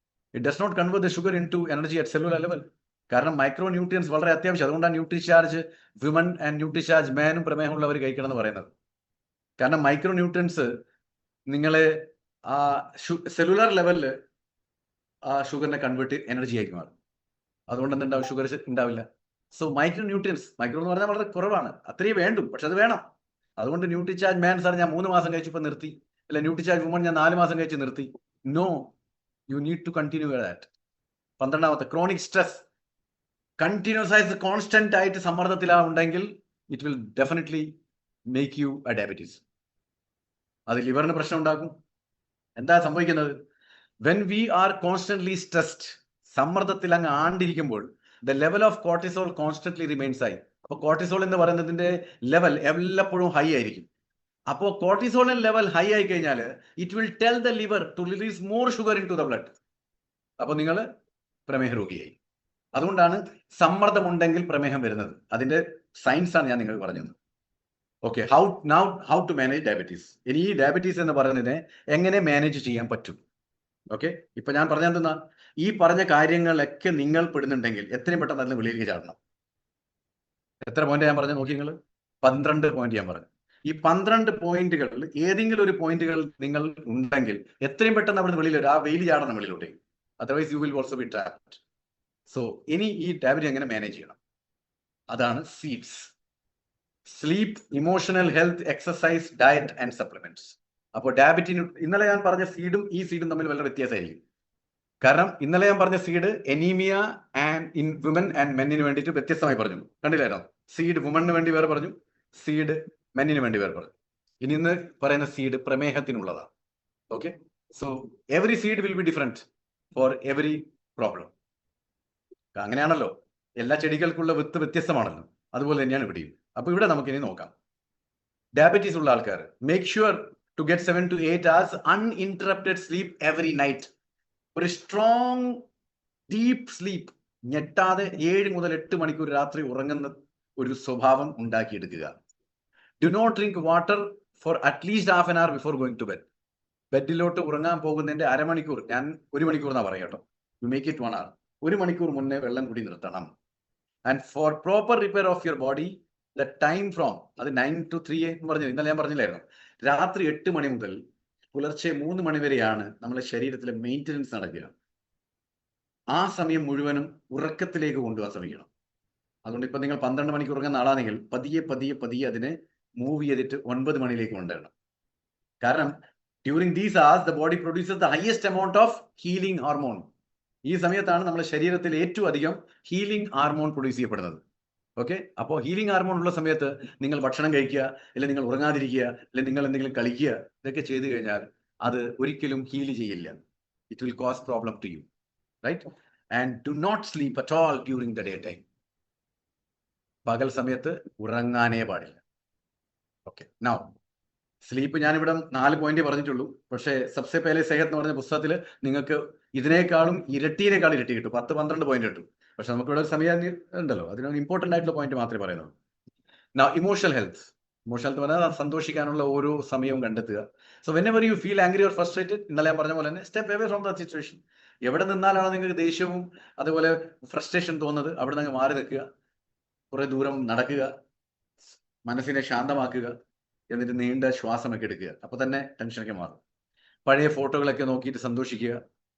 It does not convert the sugar into energy at cellular level. കാരണം മൈക്രോ ന്യൂട്രിയൻസ് വളരെ അത്യാവശ്യം. അതുകൊണ്ടാണ് ന്യൂട്രിചാർജ് വിമൻ ആൻഡ് ന്യൂട്രിചാർജ് മാനും പ്രമേഹമുള്ളവർ കഴിക്കണം എന്ന് പറയുന്നത്. കാരണം മൈക്രോ ന്യൂട്രിയൻസ് നിങ്ങളെ ആ സെല്ലുലാർ ലെവലിൽ ആ ഷുഗറിനെ കൺവേർട്ട് എനർജി ആക്കി മാറും. അതുകൊണ്ട് എന്തുണ്ടാവും? ഷുഗർ ഉണ്ടാവില്ല. സോ മൈക്രോ ന്യൂട്രിയൻസ്, മൈക്രോ എന്ന് പറഞ്ഞാൽ വളരെ കുറവാണ്, അത്രയും വേണ്ടും, പക്ഷെ അത് വേണം. അതുകൊണ്ട് ന്യൂട്രിചാർജ് മാൻ സാർ ഞാൻ 3 മാസം കഴിച്ചപ്പോൾ നിർത്തി, അല്ല ന്യൂട്രിചാർജ് വുമൺ ഞാൻ 4 മാസം കഴിച്ച് നിർത്തി. No, you need to continue that. 12ാമത്തെ, ക്രോണിക് സ്ട്രെസ്. കണ്ടിന്യൂസ് ആയിട്ട് കോൺസ്റ്റന്റ് ആയിട്ട് സമ്മർദ്ദത്തിലാവുണ്ടെങ്കിൽ it will definitely make you a diabetes. അത് ലിവറിന് പ്രശ്നം ഉണ്ടാക്കും. എന്താ സംഭവിക്കുന്നത്? When we are constantly stressed, സമ്മർദ്ദത്തിൽ അങ്ങ് ആണ്ടിരിക്കുമ്പോൾ the level of cortisol constantly remains high. അപ്പോൾ കോർട്ടിസോൾ എന്ന് പറയുന്നതിന്റെ ലെവൽ എല്ലപ്പോഴും ഹൈ ആയിരിക്കും. അപ്പോൾ കോർട്ടിസോളിൻ ലെവൽ ഹൈ ആയി കഴിഞ്ഞാൽ it will tell the liver to release more sugar into the blood. അപ്പോൾ നിങ്ങൾ പ്രമേഹ രോഗിയായി. അതുകൊണ്ടാണ് സമ്മർദ്ദമുണ്ടെങ്കിൽ പ്രമേഹം വരുന്നത്. അതിന്റെ സയൻസ് ആണ് ഞാൻ നിങ്ങൾക്ക് പറഞ്ഞത്. Okay, how to manage diabetes. ഇനി ഈ ഡയബറ്റീസ് എന്ന് പറയുന്നതിനെ എങ്ങനെ മാനേജ് ചെയ്യാൻ പറ്റും? ഓക്കെ, ഇപ്പൊ ഞാൻ പറഞ്ഞെന്താ, ഈ പറഞ്ഞ കാര്യങ്ങളൊക്കെ നിങ്ങൾ പെടുന്നുണ്ടെങ്കിൽ എത്രയും പെട്ടെന്ന് അതിന് വെളിയിലേക്ക് ചാടണം. എത്ര പോയിന്റ് ഞാൻ പറഞ്ഞു നോക്കി നിങ്ങൾ? 12 പോയിന്റ് ഞാൻ പറഞ്ഞു. ഈ 12 പോയിന്റുകളിൽ ഏതെങ്കിലും ഒരു പോയിന്റുകൾ നിങ്ങൾ ഉണ്ടെങ്കിൽ എത്രയും പെട്ടെന്ന് അവിടെ വെളിയിൽ വരും, ആ വെയിൽ ചാടണം വെളിയിലോട്ടേക്ക്. Otherwise you will also be trapped. So ഇനി ഈ ഡയബറ്റീസ് എങ്ങനെ മാനേജ് ചെയ്യണം? അതാണ് seeds. Sleep, emotional health, exercise, diet and supplements. അപ്പോൾ ഡയബറ്റീന് ഇന്നലെ ഞാൻ പറഞ്ഞ സീഡും ഈ സീഡും തമ്മിൽ വളരെ വ്യത്യാസമായിരിക്കും. കാരണം ഇന്നലെ ഞാൻ പറഞ്ഞ seed anaemia and in woman and മെന്നിന് വേണ്ടിയിട്ട് വ്യത്യസ്തമായി പറഞ്ഞു. കണ്ടില്ലായിരുന്നോ? സീഡ് വുമണിന് വേണ്ടി വേറെ പറഞ്ഞു, സീഡ് മെന്നിന് വേണ്ടി വേറെ പറഞ്ഞു. ഇന്ന് പറയുന്ന സീഡ് പ്രമേഹത്തിനുള്ളതാണ്. Okay, so every seed will be different for every problem. അങ്ങനെയാണല്ലോ, എല്ലാ ചെടികൾക്കുള്ള വിത്ത് വ്യത്യസ്തമാണല്ലോ, അതുപോലെ തന്നെയാണ് ഇവിടെയും. അപ്പൊ ഇവിടെ നമുക്കിനി നോക്കാം. ഡയബറ്റീസ് ഉള്ള ആൾക്കാർ make sure to get 7 to 8 hours uninterrupted sleep every night. ഒരു സ്ട്രോങ് ഡീപ്പ് സ്ലീപ്പ്, ഞെട്ടാതെ 7 മുതൽ 8 മണിക്കൂർ രാത്രി ഉറങ്ങുന്ന ഒരു സ്വഭാവം ഉണ്ടാക്കിയെടുക്കുക. Do not drink water for at least half an hour before going to bed. ബെഡിലോട്ട് ഉറങ്ങാൻ പോകുന്നതിന്റെ അരമണിക്കൂർ, ഞാൻ 1 മണിക്കൂർ എന്നാ പറയാം കേട്ടോ, യു മേക്ക് ഇറ്റ് 1 hour. 1 മണിക്കൂർ മുന്നേ വെള്ളം കൂടി നിർത്തണം. And four proper repair of your body, the time from, അത് 9 to 3 എന്ന് പറഞ്ഞു, ഇന്നലെ ഞാൻ പറഞ്ഞില്ലായിരുന്നു, രാത്രി 8 മണി മുതൽ പുലർച്ചെ 3 മണി വരെയാണ് നമ്മുടെ ശരീരത്തിലെ മെയിൻ്റനൻസ് നടക്കുക. ആ സമയം മുഴുവനും ഉറക്കത്തിലേക്ക് കൊണ്ടുപോകാൻ ശ്രമിക്കണം. അതുകൊണ്ട് ഇപ്പൊ നിങ്ങൾ 12 മണിക്ക് ഉറങ്ങുന്ന ആളാണെങ്കിൽ പതിയെ പതിയെ പതിയെ അതിനെ മൂവ് ചെയ്തിട്ട് 9 മണിയിലേക്ക് കൊണ്ടുവരണം. കാരണം during these hours the body produces the highest amount of healing hormone. ഈ സമയത്താണ് നമ്മുടെ ശരീരത്തിൽ ഏറ്റവും അധികം ഹീലിംഗ് ഹാർമോൺ പ്രൊഡ്യൂസ് ചെയ്യപ്പെടുന്നത്. ഓക്കെ, അപ്പോൾ ഹീലിംഗ് ഹാർമോൺ ഉള്ള സമയത്ത് നിങ്ങൾ ഭക്ഷണം കഴിക്കുക, അല്ലെങ്കിൽ നിങ്ങൾ ഉറങ്ങാതിരിക്കുക, അല്ലെങ്കിൽ നിങ്ങൾ എന്തെങ്കിലും കളിക്കുക, ഇതൊക്കെ ചെയ്തു കഴിഞ്ഞാൽ അത് ഒരിക്കലും ഹീൽ ചെയ്യില്ല. It will cause problem to you, right? And do not sleep at all during the day time. പകൽ സമയത്ത് ഉറങ്ങാനേ പാടില്ല. ഓക്കെ, നൗ സ്ലീപ്പ് ഞാനിവിടെ 4 പോയിന്റ് പറഞ്ഞിട്ടുള്ളൂ. പക്ഷേ സബ്സെ പേലെ സെഹത്ത് എന്ന് പറഞ്ഞ പുസ്തകത്തിൽ നിങ്ങൾക്ക് ഇതിനേക്കാളും ഇരട്ടിയേക്കാളും ഇരട്ടി കിട്ടും, 10-12 പോയിന്റ് കിട്ടും. പക്ഷെ നമുക്കിവിടെ ഒരു സമയം ഉണ്ടല്ലോ, അതിനൊരു ഇമ്പോർട്ടൻ്റ് ആയിട്ടുള്ള പോയിന്റ് മാത്രമേ പറയുന്നുള്ളൂ. Emotional health. ഇമോഷണൽ ഹെൽത്ത് പറഞ്ഞാൽ സന്തോഷിക്കാനുള്ള ഓരോ സമയവും കണ്ടെത്തുക. So whenever you feel angry or frustrated, ഇന്നലെ ഞാൻ പറഞ്ഞ പോലെ തന്നെ step away from the situation. എവിടെ നിന്നാലാണ് നിങ്ങൾക്ക് ദേഷ്യവും അതുപോലെ ഫ്രസ്ട്രേഷൻ തോന്നുന്നത്, അവിടെ നിന്ന് മാറി നിൽക്കുക, കുറെ ദൂരം നടക്കുക, മനസ്സിനെ ശാന്തമാക്കുക, എന്നിട്ട് നീണ്ട ശ്വാസമൊക്കെ എടുക്കുക. അപ്പൊ തന്നെ ടെൻഷനൊക്കെ മാറും. പഴയ ഫോട്ടോകളൊക്കെ നോക്കിയിട്ട് സന്തോഷിക്കുക,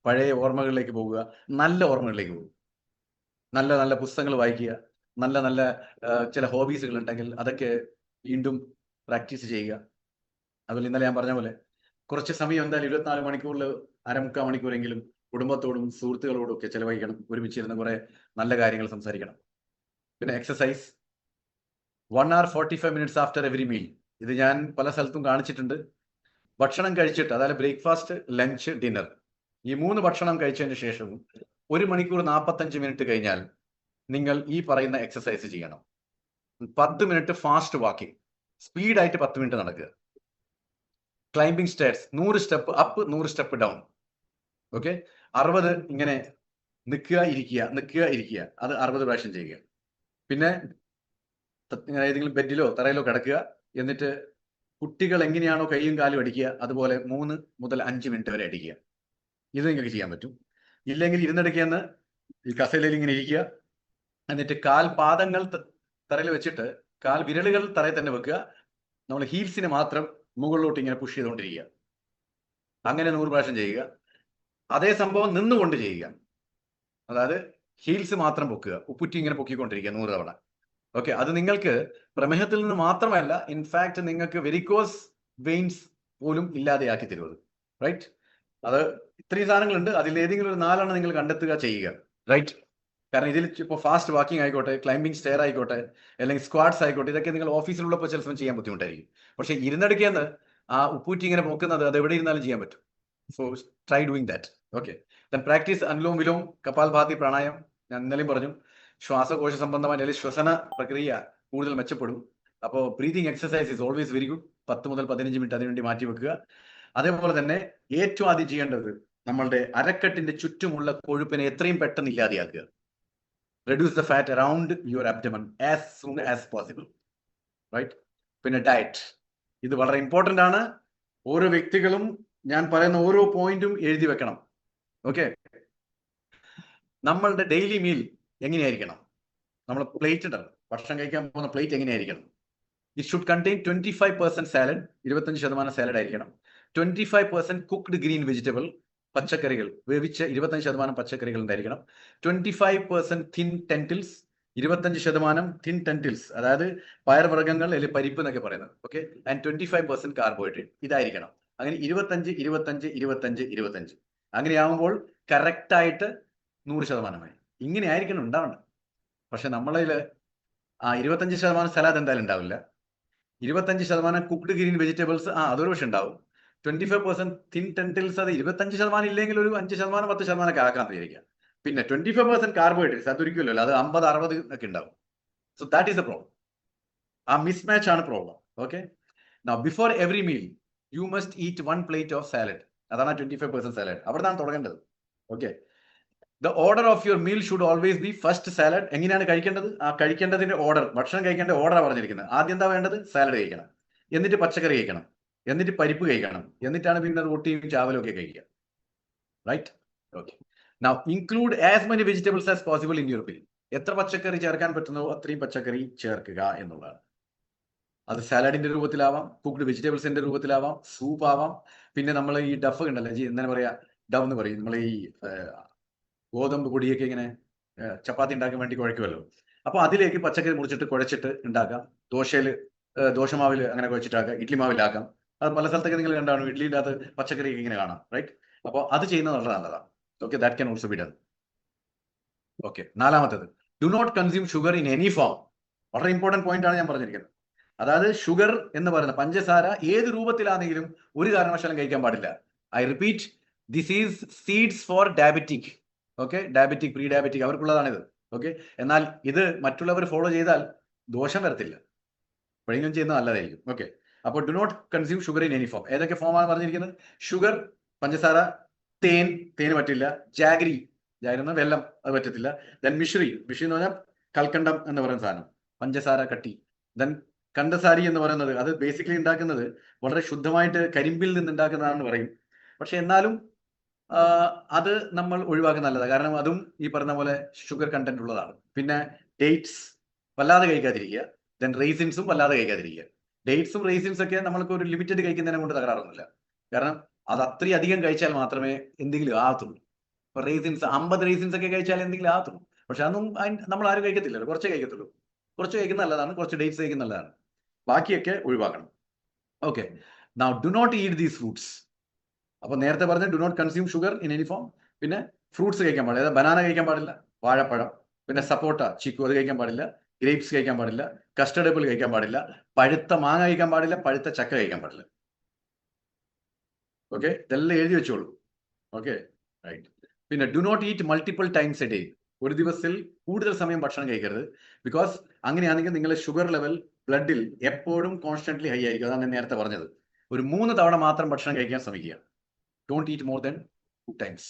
പഴയ ഓർമ്മകളിലേക്ക് പോകുക, നല്ല ഓർമ്മകളിലേക്ക് പോകുക, നല്ല നല്ല പുസ്തകങ്ങൾ വായിക്കുക, നല്ല നല്ല ചില ഹോബീസുകൾ ഉണ്ടെങ്കിൽ അതൊക്കെ വീണ്ടും പ്രാക്ടീസ് ചെയ്യുക. അതുപോലെ ഇന്നലെ ഞാൻ പറഞ്ഞ പോലെ കുറച്ച് സമയം എന്തായാലും 24 മണിക്കൂറിൽ 1/4 മണിക്കൂറെങ്കിലും കുടുംബത്തോടും സുഹൃത്തുക്കളോടും ഒക്കെ ചെലവഴിക്കണം. ഒരുമിച്ചിരുന്ന് കുറെ നല്ല കാര്യങ്ങൾ സംസാരിക്കണം. പിന്നെ exercise 1 hour 45 minutes after every meal. ഇത് ഞാൻ പല സ്ഥലത്തും കാണിച്ചിട്ടുണ്ട്. ഭക്ഷണം കഴിച്ചിട്ട്, അതായത് ബ്രേക്ക്ഫാസ്റ്റ്, ലഞ്ച്, ഡിന്നർ, ഈ 3 ഭക്ഷണം കഴിച്ചതിന് ശേഷവും 1 മണിക്കൂർ 45 മിനിറ്റ് കഴിഞ്ഞാൽ നിങ്ങൾ ഈ പറയുന്ന എക്സസൈസ് ചെയ്യണം. 10 മിനിറ്റ് ഫാസ്റ്റ് വാക്കിംഗ്, സ്പീഡായിട്ട് 10 മിനിറ്റ് നടക്കുക. Climbing stairs 100 step up, 100 step down. Okay, 60 ഇങ്ങനെ നിൽക്കുക ഇരിക്കുക, അത് 60 പ്രാവശ്യം ചെയ്യുക. പിന്നെ ഏതെങ്കിലും ബെഡിലോ തറയിലോ കിടക്കുക, എന്നിട്ട് കുട്ടികൾ എങ്ങനെയാണോ കൈയും കാലും അടിക്കുക അതുപോലെ 3 മുതൽ 5 മിനിറ്റ് വരെ അടിക്കുക. ഇത് നിങ്ങൾക്ക് ചെയ്യാൻ പറ്റും. ഇല്ലെങ്കിൽ ഇരുന്നിടയ്ക്കെന്ന് ഈ കസേലയിൽ ഇങ്ങനെ ഇരിക്കുക, എന്നിട്ട് കാൽപാദങ്ങൾ തറയിൽ വെച്ചിട്ട് കാൽ വിരലുകൾ തറയിൽ തന്നെ വെക്കുക, നമ്മൾ ഹീൽസിനെ മാത്രം മുകളിലോട്ട് ഇങ്ങനെ പുഷ് ചെയ്തുകൊണ്ടിരിക്കുക. അങ്ങനെ 100 പ്രാവശ്യം ചെയ്യുക. അതേ സംഭവം നിന്നുകൊണ്ട് ചെയ്യുക, അതായത് ഹീൽസ് മാത്രം പൊക്കുക, ഉപ്പുറ്റി ഇങ്ങനെ പൊക്കിക്കൊണ്ടിരിക്കുക 100 തവണ. ഓക്കെ, അത് നിങ്ങൾക്ക് പ്രമേഹത്തിൽ നിന്ന് മാത്രമല്ല, ഇൻഫാക്ട് നിങ്ങൾക്ക് വെരിക്കോസ് വെയിൻസ് പോലും ഇല്ലാതെയാക്കി തരുന്നത്, റൈറ്റ്? അത് ഇത്രയും സാധനങ്ങളുണ്ട്, അതിൽ ഏതെങ്കിലും ഒരു 4 നിങ്ങൾ കണ്ടെത്തുക, ചെയ്യുക, റൈറ്റ്? കാരണം ഇതിൽ ഇപ്പോൾ ഫാസ്റ്റ് വാക്കിംഗ് ആയിക്കോട്ടെ, ക്ലൈംബിംഗ് സ്റ്റെയർ ആയിക്കോട്ടെ, അല്ലെങ്കിൽ സ്ക്വാഡ്സ് ആയിക്കോട്ടെ, ഇതൊക്കെ നിങ്ങൾ ഓഫീസിലുള്ളപ്പോൾ ചിലപ്പോൾ ചെയ്യാൻ ബുദ്ധിമുട്ടായിരിക്കും. പക്ഷെ ഇരുന്നിടയ്ക്കെന്ന് ആ ഉപ്പൂറ്റി ഇങ്ങനെ പൊക്കുന്നത് അത് എവിടെ ഇരുന്നാലും ചെയ്യാൻ പറ്റും. So try doing that. Okay, then practice anulom vilom, kapalbhati, pranayam. ഞാൻ ഇന്നലെയും പറഞ്ഞു, ശ്വാസകോശ സംബന്ധമായ അല്ലെങ്കിൽ ശ്വസന പ്രക്രിയ കൂടുതൽ മെച്ചപ്പെടും. അപ്പോൾ breathing exercise is always very good. 10 മുതൽ 15 മിനിറ്റ് അതിനുവേണ്ടി മാറ്റി വെക്കുക. അതേപോലെ തന്നെ ഏറ്റവും ആദ്യം ചെയ്യേണ്ടത് നമ്മളുടെ അരക്കെട്ടിന്റെ ചുറ്റുമുള്ള കൊഴുപ്പിനെ എത്രയും പെട്ടെന്ന് ഇല്ലാതെയാക്കുക. reduce the fat around your abdomen as soon as possible, right? പിന്നെ ഡയറ്റ്, ഇത് വളരെ ഇമ്പോർട്ടൻ്റ് ആണ്. ഓരോ വ്യക്തികളും ഞാൻ പറയുന്ന ഓരോ പോയിന്റും എഴുതി വെക്കണം. ഓക്കെ, നമ്മളുടെ ഡെയിലി മീൽ എങ്ങനെയായിരിക്കണം? നമ്മൾ പ്ലേറ്റ് ഉണ്ടല്ലോ, ഭക്ഷണം കഴിക്കാൻ പോകുന്ന പ്ലേറ്റ് എങ്ങനെയായിരിക്കണം? It should contain 25% salad, 25% salad ആയിരിക്കണം. 25% കുക്ക്ഡ് ഗ്രീൻ വെജിറ്റബിൾ, പച്ചക്കറികൾ വേവിച്ച 25% പച്ചക്കറികൾ ഉണ്ടായിരിക്കണം. 25% തിൻ ടെൻറ്റിൽസ്, 25% തിൻ ടെൻറ്റിൽസ്, അതായത് പയർവർഗ്ഗങ്ങൾ അല്ലെങ്കിൽ പരിപ്പ് എന്നൊക്കെ പറയുന്നത്. Okay, and 25% carbohydrate. ഇതായിരിക്കണം. അങ്ങനെ 25, 25, 25, 25 അങ്ങനെയാകുമ്പോൾ കറക്റ്റായിട്ട് 100%മായി. ഇങ്ങനെ ആയിരിക്കണം ഉണ്ടാവേണ്ടത്. പക്ഷെ നമ്മളിൽ 25% സലാഡ് എന്തായാലും ഉണ്ടാവില്ല. 25% കുക്ക്ഡ് ഗ്രീൻ വെജിറ്റബിൾസ് അതൊരു പക്ഷെ ഉണ്ടാവും. 25% തിൻ ടെൻറ്റിൽസ്, അത് 25% ഇല്ലെങ്കിൽ ഒരു 5%, 10% ഒക്കെ ആക്കാൻ വിചാരിക്കുക. പിന്നെ 25% കാർബോഹൈഡ്രേറ്റ്സ്, അതൊരിക്കലല്ലോ, അത് 50, 60 ഒക്കെ ഉണ്ടാവും. So that is the problem. ആ മിസ്മാച്ച് ആണ് problem. Okay, now before every meal you must eat 1 plate of salad. അതാണ് 25% സാലഡ്. അവിടെ നിന്നാണ് തുടങ്ങേണ്ടത്. Okay, the order of your meal should always be first salad. എങ്ങനെയാണ് കഴിക്കേണ്ടത്? ആ കഴിക്കേണ്ടതിന്റെ ഓർഡർ, ഭക്ഷണം കഴിക്കേണ്ട ഓർഡറാണ് പറഞ്ഞിരിക്കുന്നത്. ആദ്യം എന്താ വേണ്ടത്? സാലഡ് കഴിക്കണം, എന്നിട്ട് പച്ചക്കറി കഴിക്കണം, എന്നിട്ട് പരിപ്പ് കഴിക്കണം, എന്നിട്ടാണ് പിന്നെ റൊട്ടിയും ചാവലും ഒക്കെ കഴിക്കുക. Right? Okay, now include as many vegetables as possible in your meal. എത്ര പച്ചക്കറി ചേർക്കാൻ പറ്റുന്നോ അത്രയും പച്ചക്കറി ചേർക്കുക എന്നുള്ളതാണ്. അത് സാലഡിന്റെ രൂപത്തിലാവാം, കുക്ക്ഡ് വെജിറ്റബിൾസിന്റെ രൂപത്തിലാവാം, സൂപ്പ് ആവാം. പിന്നെ നമ്മൾ ഈ ഡഫ് ഉണ്ടല്ലോ, എന്താണ് പറയാ, ഡവ് എന്ന് പറയും, നമ്മൾ ഈ ഗോതമ്പ് പൊടിയൊക്കെ ഇങ്ങനെ ചപ്പാത്തി ഉണ്ടാക്കാൻ വേണ്ടി കുഴയ്ക്കുമല്ലോ. അപ്പൊ അതിലേക്ക് പച്ചക്കറി മുറിച്ചിട്ട് കുഴച്ചിട്ട് ഉണ്ടാക്കാം. ദോശമാവിൽ അങ്ങനെ കുഴച്ചിട്ടാക്കാം, ഇഡ്ലി മാവിലാക്കാം. അത് പല സ്ഥലത്തൊക്കെ നിങ്ങൾ കണ്ടാണ് ഇഡ്ലിൻ്റെ അകത്ത് പച്ചക്കറി ഇങ്ങനെ കാണാം. റൈറ്റ്? അപ്പോൾ അത് ചെയ്യുന്നത് വളരെ നല്ലതാണ്. Okay, that can also be done. Okay, നാലാമത്തേത്, do not consume sugar in any form. വളരെ ഇമ്പോർട്ടന്റ് പോയിന്റ് ആണ് ഞാൻ പറഞ്ഞിരിക്കുന്നത്. അതായത് ഷുഗർ എന്ന് പറയുന്ന പഞ്ചസാര ഏത് രൂപത്തിലാണെങ്കിലും ഒരു കാരണവശാലും കഴിക്കാൻ പാടില്ല. I repeat, this is seeds for diabetic. Okay, diabetic, pre diabetic അവർക്കുള്ളതാണിത്. ഓക്കെ, എന്നാൽ ഇത് മറ്റുള്ളവർ ഫോളോ ചെയ്താൽ ദോഷം വരത്തില്ല, എപ്പോഴെങ്കിലും ചെയ്യുന്നത് നല്ലതായിരിക്കും. ഓക്കെ, അപ്പോൾ do not consume sugar in any form. ഏതൊക്കെ ഫോമാണ് പറഞ്ഞിരിക്കുന്നത്? ഷുഗർ, പഞ്ചസാര, തേന് പറ്റില്ല, ജാഗരി എന്ന വെല്ലം, അത് പറ്റത്തില്ല. ദെൻ മിശ്രി എന്ന് പറഞ്ഞാൽ കൽക്കണ്ടം എന്ന് പറയുന്ന സാധനം, പഞ്ചസാര കട്ടി. ദെൻ കണ്ടസാരി എന്ന് പറയുന്നത്, അത് ബേസിക്കലി ഉണ്ടാക്കുന്നത് വളരെ ശുദ്ധമായിട്ട് കരിമ്പിൽ നിന്ന് ഉണ്ടാക്കുന്നതാണെന്ന് പറയും. പക്ഷെ എന്നാലും അത് നമ്മൾ ഒഴിവാക്കുന്ന നല്ലതാണ്, കാരണം അതും ഈ പറഞ്ഞ പോലെ ഷുഗർ കണ്ടന്റ് ഉള്ളതാണ്. പിന്നെ ഡേറ്റ്സ് വല്ലാതെ കഴിക്കാതിരിക്കുക. ദെൻ റേസിൻസും വല്ലാതെ കഴിക്കാതിരിക്കുക. ഡേറ്റ്സും റേസിൻസ് ഒക്കെ നമ്മൾക്ക് ഒരു ലിമിറ്റഡ് കഴിക്കുന്നതിനെ കൊണ്ട് തകരാറൊന്നുമില്ല, കാരണം അത് അത്രയും അധികം കഴിച്ചാൽ മാത്രമേ എന്തെങ്കിലും ആകത്തുള്ളൂ. ഇപ്പൊ റേസിൻസ് 50 റേസിൻസ് ഒക്കെ കഴിച്ചാൽ എന്തെങ്കിലും ആകത്തുള്ളൂ. പക്ഷെ അതൊന്നും നമ്മൾ ആരും കഴിക്കത്തില്ലല്ലോ, കുറച്ചേ കഴിക്കത്തുള്ളൂ. കുറച്ച് കഴിക്കുന്ന നല്ലതാണ്, കുറച്ച് ഡേറ്റ്സ് കഴിക്കുന്ന നല്ലതാണ്, ബാക്കിയൊക്കെ ഒഴിവാക്കണം. Okay, now do not eat these fruits. അപ്പൊ നേരത്തെ പറഞ്ഞ do not consume sugar in any form. പിന്നെ ഫ്രൂട്ട്സ് കഴിക്കാൻ പാടില്ല, ബനാന കഴിക്കാൻ പാടില്ല, വാഴപ്പഴം, പിന്നെ സപ്പോട്ട, ചിക്കു, അത് കഴിക്കാൻ പാടില്ല. ഗ്രേപ്സ് കഴിക്കാൻ പാടില്ല, കസ്റ്റർഡ് ആപ്പിൾ കഴിക്കാൻ പാടില്ല, പഴുത്ത മാങ്ങ കഴിക്കാൻ പാടില്ല, പഴുത്ത ചക്ക കഴിക്കാൻ പാടില്ല. ഓക്കെ, ഇതെല്ലാം എഴുതി വെച്ചോളൂ. Okay, right. പിന്നെ do not eat multiple times a day. ഒരു ദിവസത്തിൽ കൂടുതൽ സമയം ഭക്ഷണം കഴിക്കരുത്. ബിക്കോസ് അങ്ങനെയാണെങ്കിൽ നിങ്ങളുടെ ഷുഗർ ലെവൽ ബ്ലഡിൽ എപ്പോഴും കോൺസ്റ്റന്റ്ലി ഹൈ ആയിരിക്കും. അതാണ് ഞാൻ നേരത്തെ പറഞ്ഞത്. ഒരു 3 തവണ മാത്രം ഭക്ഷണം കഴിക്കാൻ ശ്രമിക്കുക. Don't eat more than 2 times.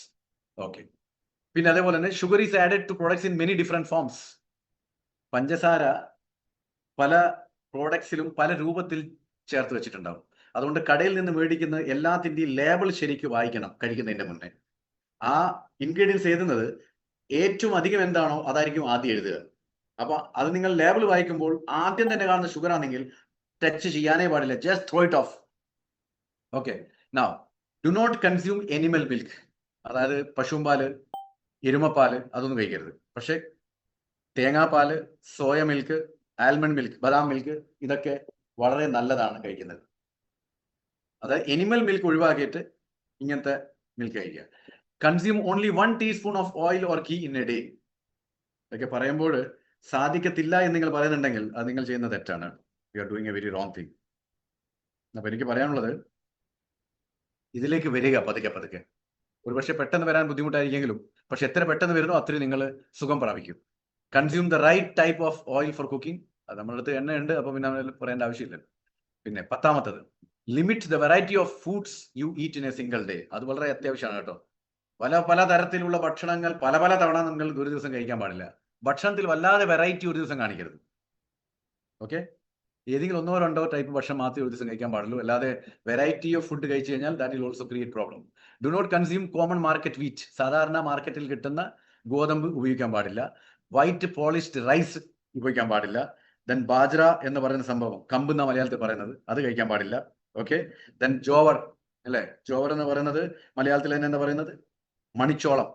Okay, പിന്നെ അതേപോലെ തന്നെ sugar is added to products in many different forms. പഞ്ചസാര പല പ്രോഡക്ട്സിലും പല രൂപത്തിൽ ചേർത്ത് വെച്ചിട്ടുണ്ടാവും. അതുകൊണ്ട് കടയിൽ നിന്ന് മേടിക്കുന്ന എല്ലാത്തിൻ്റെയും ലേബിൾ ശരിക്കും വായിക്കണം കഴിക്കുന്നതിന്റെ മുന്നേ. ആ ഇൻഗ്രീഡിയൻസ് എഴുതുന്നത് ഏറ്റവും അധികം എന്താണോ അതായിരിക്കും ആദ്യം എഴുതുക. അപ്പൊ അത് നിങ്ങൾ ലേബിൾ വായിക്കുമ്പോൾ ആദ്യം തന്നെ കാണുന്ന ഷുഗർ ആണെങ്കിൽ ടച്ച് ചെയ്യാനേ പാടില്ല, just throw it off. Okay, now do not consume animal milk. അതായത് പശുമ്പാല്, എരുമപ്പാല്, അതൊന്നും കഴിക്കരുത്. പക്ഷെ തേങ്ങാപ്പാല്, സോയ മിൽക്ക്, ആൽമണ്ട് മിൽക്ക്, ബദാം മിൽക്ക്, ഇതൊക്കെ വളരെ നല്ലതാണ് കഴിക്കുന്നത്. അതായത് എനിമൽ മിൽക്ക് ഒഴിവാക്കിയിട്ട് ഇങ്ങനത്തെ മിൽക്ക് കഴിക്കുക. Consume only 1 teaspoon of oil or ഘീ in a day. ഇതൊക്കെ പറയുമ്പോൾ സാധിക്കത്തില്ല എന്ന് നിങ്ങൾ പറയുന്നുണ്ടെങ്കിൽ അത് നിങ്ങൾ ചെയ്യുന്ന തെറ്റാണ്. You are doing A very wrong thing. അപ്പൊ എനിക്ക് പറയാനുള്ളത്, ഇതിലേക്ക് വരിക പതുക്കെ പതുക്കെ. ഒരുപക്ഷെ പെട്ടെന്ന് വരാൻ ബുദ്ധിമുട്ടായിരിക്കെങ്കിലും, പക്ഷെ എത്ര പെട്ടെന്ന് വരുന്നോ അത്രയും നിങ്ങൾ സുഖം പ്രാപിക്കും. Consume the right type of oil for cooking. അത് നമ്മുടെ അടുത്ത് എണ്ണയുണ്ട്, അപ്പൊ പിന്നെ നമ്മൾ പറയേണ്ട ആവശ്യമില്ല. പിന്നെ 10ാമത്തത്, limit the variety of foods you eat in a single day. അത് വളരെ അത്യാവശ്യമാണ് കേട്ടോ. പല തരത്തിലുള്ള ഭക്ഷണങ്ങൾ പല തവണ നിങ്ങൾ ഒരു ദിവസം കഴിക്കാൻ പാടില്ല. ഭക്ഷണത്തിൽ വല്ലാതെ വെറൈറ്റി ഒരു ദിവസം കാണിക്കരുത്. ഓക്കെ, ഏതെങ്കിലും 1 or 2 ടൈപ്പ് ഭക്ഷണം മാത്രമേ ഒരു ദിവസം കഴിക്കാൻ പാടുള്ളൂ. അല്ലാതെ വെറൈറ്റി ഓഫ് ഫുഡ് കഴിച്ചു കഴിഞ്ഞാൽ that will also create problem. Do not consume common market wheat. സാധാരണ മാർക്കറ്റിൽ കിട്ടുന്ന ഗോതമ്പ് ഉപയോഗിക്കാൻ പാടില്ല. വൈറ്റ് പോളിഷ്ഡ് റൈസ് ഉപയോഗിക്കാൻ പാടില്ല. ദെൻ ബാജ്ര എന്ന് പറയുന്ന സംഭവം, കമ്പ് എന്ന മലയാളത്തിൽ പറയുന്നത്, അത് കഴിക്കാൻ പാടില്ല. ഓക്കെ. ദെൻ ജോവർ അല്ലെ, ജോവർ എന്ന് പറയുന്നത് മലയാളത്തിൽ തന്നെ എന്താ പറയുന്നത്, മണിച്ചോളം,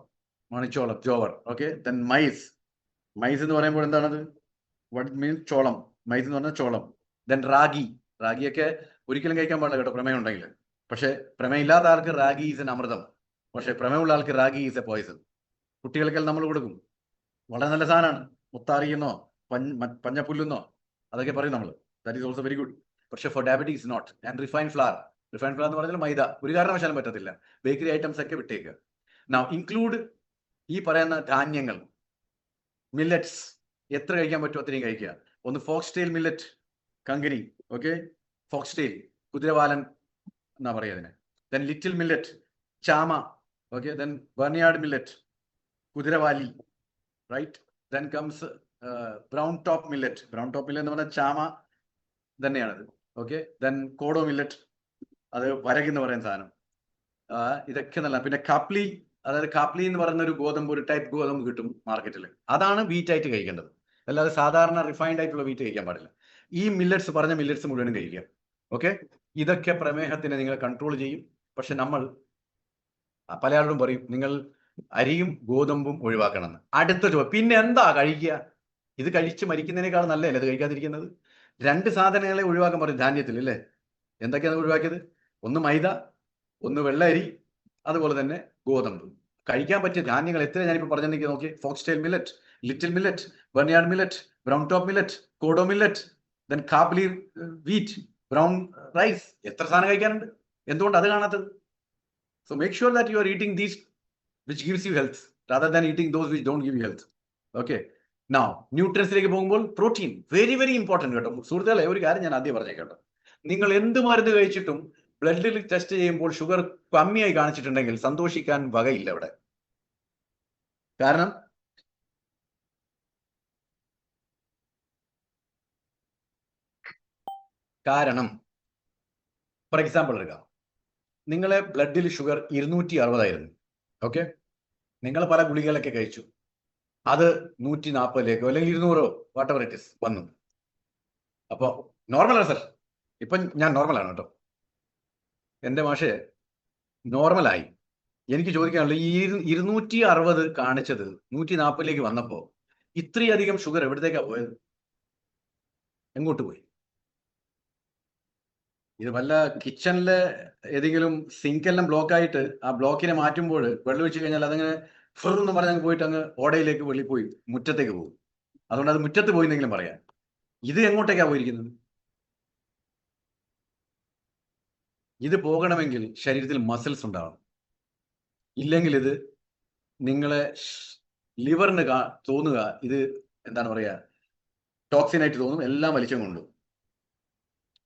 ജോവർ. ഓക്കെ. ദെൻ മൈസ് എന്ന് പറയുമ്പോൾ എന്താണത്, വാട്ട് മീൻസ് ചോളം, മൈസ് എന്ന് പറഞ്ഞാൽ ചോളം. ദെൻ റാഗിയൊക്കെ ഒരിക്കലും കഴിക്കാൻ പാടില്ല കേട്ടോ, പ്രമേയം ഉണ്ടെങ്കിൽ. പക്ഷെ പ്രമേയം ഇല്ലാത്ത ആൾക്ക് റാഗി ഈസ് എൻ അമൃതം, പക്ഷെ പ്രമേയമുള്ള ആൾക്ക് റാഗി ഈസ് എ പോയിസൺ. കുട്ടികൾക്കെല്ലാം നമ്മൾ കൊടുക്കും, വളരെ നല്ല സാധനമാണ്. മുത്താറിയെന്നോ പഞ്ഞപ്പുല്ലെന്നോ അതൊക്കെ പറയും നമ്മൾ, that is also very good. പക്ഷെ for diabetes not. And refined flour എന്ന് പറഞ്ഞാൽ മൈദ ഒരു കാരണവശാലും പറ്റത്തില്ല. ബേക്കറി ഐറ്റംസ് ഒക്കെ വിട്ടേക്കുക. നൗ ഇൻക്ലൂഡ് ഈ പറയുന്ന ധാന്യങ്ങൾ, മില്ലറ്റ്സ് എത്ര കഴിക്കാൻ പറ്റുമോ അത്രയും കഴിക്കുക. ഒന്ന് ഫോക്സ് ടെയിൽ മില്ലറ്റ്, കങ്കരി. ഓക്കെ. ഫോക്സ് ടെയിൽ, കുതിരവാലൻ എന്നാ പറയുക അതിന്. ദെൻ ലിറ്റിൽ മില്ലറ്റ്, ചാമ. ഓക്കെ. ദെൻ ബർണിയാർഡ് മില്ലറ്റ്, കുതിരവാലി. Right. Then comes brown top millet എന്ന് പറഞ്ഞാൽ ചാമ തന്നെയാണത്. ഓക്കെ. ദെൻ കോഡോ മില്ലറ്റ്, അത് വരക് എന്ന് പറയുന്ന സാധനം. ഇതൊക്കെ നല്ല. പിന്നെ കാപ്ലി, അതായത് കാപ്ലി എന്ന് പറയുന്ന ഒരു ഗോതമ്പ്, ഒരു ടൈപ്പ് ഗോതമ്പ് കിട്ടും മാർക്കറ്റിൽ. അതാണ് വീറ്റ് ആയിട്ട് കഴിക്കേണ്ടത്, അല്ലാതെ സാധാരണ റിഫൈൻഡ് ആയിട്ടുള്ള വീറ്റ് കഴിക്കാൻ പാടില്ല. ഈ പറഞ്ഞ മില്ലറ്റ്സ് മുഴുവനും കഴിക്കുക. ഓക്കെ. ഇതൊക്കെ പ്രമേഹത്തിനെ നിങ്ങൾ കൺട്രോൾ ചെയ്യും. പക്ഷെ നമ്മൾ പല ആളുകളും പറയും നിങ്ങൾ അരിയും ഗോതമ്പും ഒഴിവാക്കണമെന്ന്. അടുത്ത പിന്നെ എന്താ കഴിക്കുക? ഇത് കഴിച്ച് മരിക്കുന്നതിനേക്കാൾ നല്ലതല്ലേ അത് കഴിക്കാതിരിക്കുന്നത്? 2 സാധനങ്ങളെ ഒഴിവാക്കാൻ പറയും ധാന്യത്തിൽ, അല്ലേ? എന്തൊക്കെയാണ് ഒഴിവാക്കിയത്? ഒന്ന് മൈദ, ഒന്ന് വെള്ള അരി, അതുപോലെ തന്നെ ഗോതമ്പ്. കഴിക്കാൻ പറ്റിയ ധാന്യങ്ങൾ എത്ര ഞാനിപ്പോൾ പറഞ്ഞെനിക്ക് നോക്കി. Foxtail millet, little millet, barnyard millet, brown top millet, kodo millet, then khapli wheat, brown rice. എത്ര സാധനം കഴിക്കാനുണ്ട്? എന്തുകൊണ്ട് അത് കാണാത്തത്? So make sure that you are eating these which gives you health rather than eating those which don't give you health. Okay. Now ന്യൂട്രിയൻസിലേക്ക് പോകുമ്പോൾ protein very very important കേട്ടോ സുഹൃത്തുക്കളെ. ഒരു കാര്യം ഞാൻ ആദ്യം പറഞ്ഞേക്കട്ടോ, നിങ്ങൾ എന്ത് മരുന്ന് കഴിച്ചിട്ടും ബ്ലഡിൽ ടെസ്റ്റ് ചെയ്യുമ്പോൾ ഷുഗർ കമ്മിയായി കാണിച്ചിട്ടുണ്ടെങ്കിൽ സന്തോഷിക്കാൻ വകയില്ല അവിടെ. കാരണം ഫോർ എക്സാമ്പിൾ എടുക്കാം, നിങ്ങളെ ബ്ലഡിൽ ഷുഗർ 260 ആയിരുന്നു. ഓക്കെ. നിങ്ങൾ പല ഗുളികളൊക്കെ കഴിച്ചു, അത് 140 അല്ലെങ്കിൽ 200 വാട്ടെവർ ഇറ്റ് ഇസ് വന്നു. അപ്പോൾ നോർമലാണ് സർ, ഇപ്പം ഞാൻ നോർമലാണ് കേട്ടോ, എൻ്റെ മാഷെ നോർമലായി. എനിക്ക് ചോദിക്കാനുള്ളത്, ഈ 260 കാണിച്ചത് 140 വന്നപ്പോൾ ഇത്രയധികം ഷുഗർ എവിടത്തേക്കാണ് പോയത്? എങ്ങോട്ട് പോയി? ഇത് വല്ല കിച്ചണിലെ ഏതെങ്കിലും സിങ്കെല്ലാം ബ്ലോക്ക് ആയിട്ട് ആ ബ്ലോക്കിനെ മാറ്റുമ്പോൾ വെള്ളം ഒഴിച്ച് കഴിഞ്ഞാൽ അതങ്ങനെ ഫെറെന്ന് പറഞ്ഞ് അങ്ങ് പോയിട്ട് അങ്ങ് ഓടയിലേക്ക് വെളിപ്പോയി മുറ്റത്തേക്ക് പോകും. അതുകൊണ്ട് അത് മുറ്റത്ത് പോയിന്നെങ്കിലും പറയാം. ഇത് എങ്ങോട്ടേക്കാണ് പോയിരിക്കുന്നത്? ഇത് പോകണമെങ്കിൽ ശരീരത്തിൽ മസിൽസ് ഉണ്ടാവണം. ഇല്ലെങ്കിൽ ഇത് നിങ്ങളെ ലിവറിന് തോന്നുക ഇത് എന്താണ് പറയുക, ടോക്സിനായിട്ട് തോന്നും, എല്ലാം വലിച്ചും കൊണ്ടും.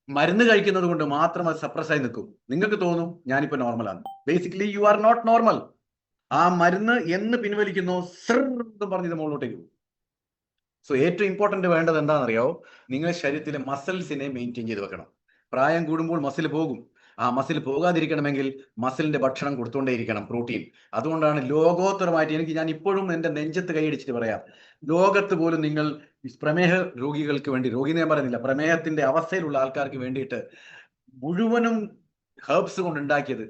മരുന്ന് കഴിക്കുന്നത് കൊണ്ട് മാത്രം അത് സപ്രസ് ആയി നിൽക്കും. നിങ്ങൾക്ക് തോന്നും ഞാനിപ്പോൾ നോർമലാണ്. Basically you are not normal. ആ മരുന്ന് എന്ന് പിൻവലിക്കുന്നു എന്ന് പറഞ്ഞ് ഇത് മുകളിലോട്ടേക്ക് പോകും. സോ ഏറ്റവും ഇമ്പോർട്ടന്റ് വേണ്ടത് എന്താണെന്നറിയാവോ? നിങ്ങളുടെ ശരീരത്തിലെ മസിൽസിനെ മെയിൻറ്റെയിൻ ചെയ്ത് വെക്കണം. പ്രായം കൂടുമ്പോൾ മസിൽ പോകും. ആ മസിൽ പോകാതിരിക്കണമെങ്കിൽ മസിലിന്റെ ഭക്ഷണം കൊടുത്തുകൊണ്ടേയിരിക്കണം, പ്രോട്ടീൻ. അതുകൊണ്ടാണ് ലോകോത്തരമായിട്ട് ഞാൻ ഇപ്പോഴും എൻ്റെ നെഞ്ചത്ത് കൈയടിച്ചിട്ട് പറയാം, ലോകത്ത് പോലും നിങ്ങൾ പ്രമേഹ രോഗികൾക്ക് വേണ്ടി, രോഗി ഞാൻ പറയുന്നില്ല, പ്രമേഹത്തിന്റെ അവസ്ഥയിലുള്ള ആൾക്കാർക്ക് വേണ്ടിയിട്ട് മുഴുവനും ഹെർബ്സ് കൊണ്ട് ഉണ്ടാക്കിയത്,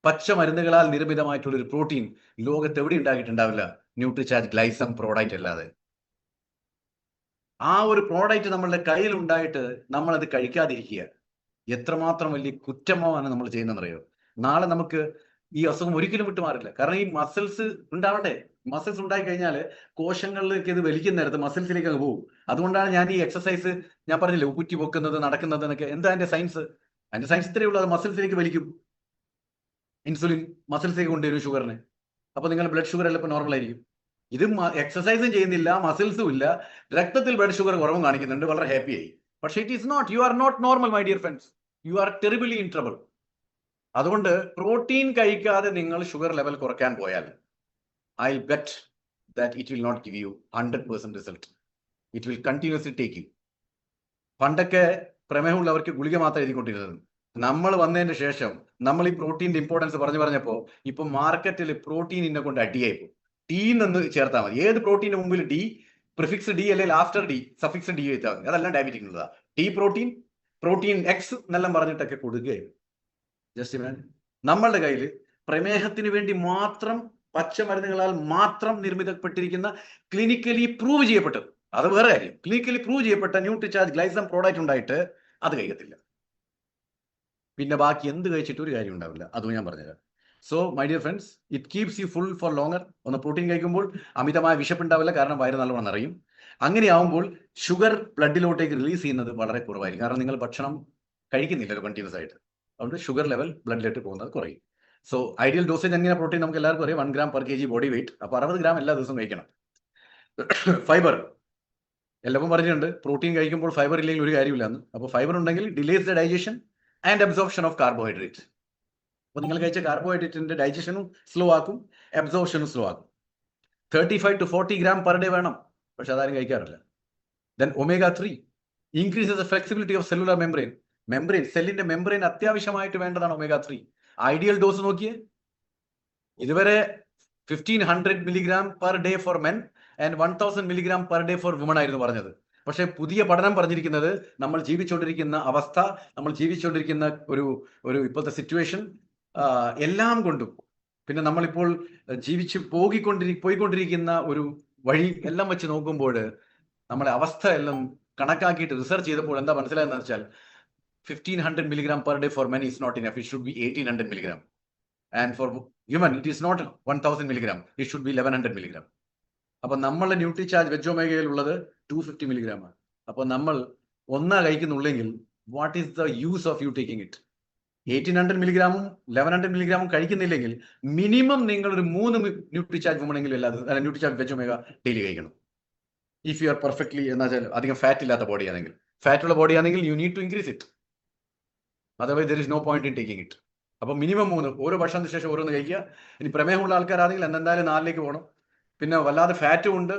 പച്ച മരുന്നുകളാൽ നിർമ്മിതമായിട്ടുള്ള ഒരു പ്രോട്ടീൻ ലോകത്ത് എവിടെ ഉണ്ടാക്കിയിട്ടുണ്ടാവില്ല, ന്യൂട്രിചാർജ് ഗ്ലൈസം പ്രോഡക്റ്റ് അല്ലാതെ. ആ ഒരു പ്രോഡക്റ്റ് നമ്മളുടെ കയ്യിൽ ഉണ്ടായിട്ട് നമ്മളത് കഴിക്കാതിരിക്കുക എത്രമാത്രം വലിയ കുറ്റമാണ് നമ്മൾ ചെയ്യുന്നതെന്നറിയോ? നാളെ നമുക്ക് ഈ അസുഖം ഒരിക്കലും വിട്ടുമാറില്ല. കാരണം ഈ മസിൽസ് ഉണ്ടാവട്ടെ. മസിൽസ് ഉണ്ടായി കഴിഞ്ഞാൽ കോശങ്ങളിലേക്ക് ഇത് വലിക്കുന്ന നേരത്ത് മസിൽസിലേക്ക് അങ്ങ് പോകും. അതുകൊണ്ടാണ് ഞാൻ ഈ എക്സസൈസ് ഞാൻ പറഞ്ഞില്ലേ, ഉപ്പുറ്റി പൊക്കുന്നത്, നടക്കുന്നത് എന്നൊക്കെ. എന്താ അതിന്റെ സയൻസ്? അതിന്റെ സയൻസ് ഇത്രയേ ഉള്ളൂ, അത് മസിൽസിലേക്ക് വലിക്കും. ഇൻസുലിൻ മസിൽസിലേക്ക് കൊണ്ടുവരും ഷുഗറിന്. അപ്പൊ നിങ്ങളുടെ ബ്ലഡ് ഷുഗർ എല്ലാം ഇപ്പൊ നോർമൽ ആയിരിക്കും. ഇത് എക്സസൈസും ചെയ്യുന്നില്ല, മസിൽസും ഇല്ല, രക്തത്തിൽ ബ്ലഡ് ഷുഗർ കുറവും കാണിക്കുന്നുണ്ട്, വളരെ ഹാപ്പി ആയി. പക്ഷെ it is not, you are not normal my dear friends, you are terribly in trouble. അതുകൊണ്ട് പ്രോട്ടീൻ കഴിക്കാതെ നിങ്ങൾ ഷുഗർ ലെവൽ കുറയ്ക്കാൻ പോയാൽ I bet that it will not give you 100% result. It will continuously take you. പണ്ടൊക്കെ പ്രമേഹമുള്ളവർക്ക് ഗുളിക മാത്രം എഴുതിക്കൊണ്ടിരുന്നത്. നമ്മൾ വന്നതിന് ശേഷം നമ്മൾ ഈ പ്രോട്ടീന്റെ ഇമ്പോർട്ടൻസ് പറഞ്ഞപ്പോൾ ഇപ്പൊ മാർക്കറ്റിൽ പ്രോട്ടീൻ ഇന്നെ കൊണ്ട് അടിയായി പോകും. ടീ നിന്ന് ചേർത്താൽ മതി. ഏത് പ്രോട്ടീന്റെ മുമ്പിൽ ഡി, പ്രിഫിക്സ് ഡി അല്ലെങ്കിൽ ആഫ്റ്റർ ഡി സഫിക്സ് ഡി വെച്ചാൽ മതി. അതെല്ലാം ഡയബറ്റിക് ഉള്ളതാ. ടി പ്രോട്ടീൻ, പ്രോട്ടീൻ എക്സ് എന്നെല്ലാം പറഞ്ഞിട്ടൊക്കെ കൊടുക്കുകയും ജസ്റ്റ് നമ്മളുടെ കയ്യിൽ പ്രമേഹത്തിന് വേണ്ടി മാത്രം പച്ചമരുന്നുകളാൽ മാത്രം നിർമ്മിതപ്പെട്ടിരിക്കുന്ന ക്ലിനിക്കലി പ്രൂവ് ചെയ്യപ്പെട്ടത്, അത് വേറെ കാര്യം, ക്ലിനിക്കലി പ്രൂവ് ചെയ്യപ്പെട്ട ന്യൂട്രിചാർജ് ഗ്ലൈസം പ്രോഡക്റ്റ് ഉണ്ടായിട്ട് അത് കഴിക്കത്തില്ല. പിന്നെ ബാക്കി എന്ത് കഴിച്ചിട്ട് ഒരു കാര്യം ഉണ്ടാവില്ല. അതും ഞാൻ പറഞ്ഞുതരാം. So my dear friends, it keeps you full four longer. ഒന്ന് പ്രോട്ടീൻ കഴിക്കുമ്പോൾ അമിതമായ വിശപ്പുണ്ടാവില്ല, കാരണം വയറ് നല്ലോണം നിറയും. അങ്ങനെയാവുമ്പോൾ ഷുഗർ ബ്ലഡിലോട്ടേക്ക് റിലീസ് ചെയ്യുന്നത് വളരെ കുറവായിരിക്കും, കാരണം നിങ്ങൾ ഭക്ഷണം കഴിക്കുന്നില്ലല്ലോ കണ്ടിന്യൂസ് ആയിട്ട്. അതുകൊണ്ട് ഷുഗർ ലെവൽ ബ്ലഡിലേക്ക് പോകുന്നത് കുറയും. സോ ഐഡിയൽ ഡോസേജ് എങ്ങനെ പ്രോട്ടീൻ നമുക്ക് എല്ലാവർക്കും അറിയാം, 1 gram per kg body weight. അപ്പോൾ 60 gram എല്ലാ ദിവസവും കഴിക്കണം. ഫൈബർ എല്ലാവരും പറഞ്ഞിട്ടുണ്ട്, പ്രോട്ടീൻ കഴിക്കുമ്പോൾ ഫൈബർ ഇല്ലെങ്കിൽ ഒരു കാര്യമില്ലെന്ന്. അപ്പോൾ ഫൈബർ ഉണ്ടെങ്കിൽ delays the digestion and absorption of carbohydrate. അപ്പോൾ നിങ്ങൾ കഴിച്ച കാർബോഹൈഡ്രേറ്റിന്റെ ഡൈജഷനും സ്ലോ ആക്കും, അബ്സോർപ്ഷനും സ്ലോ ആക്കും. 35 to 40 gram per day വേണം, പക്ഷെ അതാരും കഴിക്കാറില്ല. Then omega-3 increases the flexibility of cellular membrane. സെല്ലിന്റെ മെംബ്രെയിൻ അത്യാവശ്യമായിട്ട് വേണ്ടതാണ് omega-3. ഐഡിയൽ ഡോസ് നോക്കിയേ, ഇതുവരെ 1500 milligram per day for men and 1000 milligram per day for women ആയിരുന്നു പറഞ്ഞത്. പക്ഷെ പുതിയ പഠനം പറഞ്ഞിരിക്കുന്നത് നമ്മൾ ജീവിച്ചുകൊണ്ടിരിക്കുന്ന അവസ്ഥ, നമ്മൾ ജീവിച്ചുകൊണ്ടിരിക്കുന്ന ഒരു ഇപ്പോഴത്തെ സിറ്റുവേഷൻ എല്ലാം കൊണ്ടും, പിന്നെ നമ്മളിപ്പോൾ പോയിക്കൊണ്ടിരിക്കുന്ന ഒരു വഴി എല്ലാം വെച്ച് നോക്കുമ്പോൾ നമ്മുടെ അവസ്ഥ എല്ലാം കണക്കാക്കിയിട്ട് റിസർച്ച് ചെയ്തപ്പോൾ എന്താ മനസ്സിലായെന്ന് വെച്ചാൽ 1500 milligram per day for men is not enough. It should be 1800 milligram. And for women, it is not 1000 milligram. It should be 1100 milligram. അപ്പോൾ നമ്മളുടെ ന്യൂട്രിചാർജ് വെജ് ഒമേഗയിൽ ഉള്ളത് 250 milligram ആണ്. അപ്പോൾ നമ്മൾ ഒന്നാ കഴിക്കുന്നുള്ളെങ്കിൽ what is the use of you taking it? 1800 milligram-ഉം 1100 milligram-ഉം കഴിക്കുന്നില്ലെങ്കിൽ മിനിമം നിങ്ങൾ ഒരു 3 ന്യൂട്രിചാർജ് വുമണെങ്കിലും അല്ല ന്യൂട്രിചാർജ് വെജ് ഒമേഗ ഡെയിലി കഴിക്കണം. ഇഫ് യു ആർ പെർഫെക്റ്റ്ലി എന്ന് വെച്ചാൽ അധികം ഫാറ്റ് ഇല്ലാത്ത ബോഡി ആണെങ്കിൽ, ഫാറ്റുള്ള ബോഡി ആണെങ്കിൽ you need to increase it, otherwise there is no point in taking it. അപ്പോൾ മിനിമം 3 ഓരോ ഭക്ഷണത്തിന് ശേഷം ഓരോന്ന് കഴിക്കുക. ഇനി പ്രമേഹമുള്ള ആൾക്കാരാണെങ്കിൽ എന്തായാലും 4ലേക്ക് പോകണം. പിന്നെ വല്ലാതെ ഫാറ്റും ഉണ്ട്,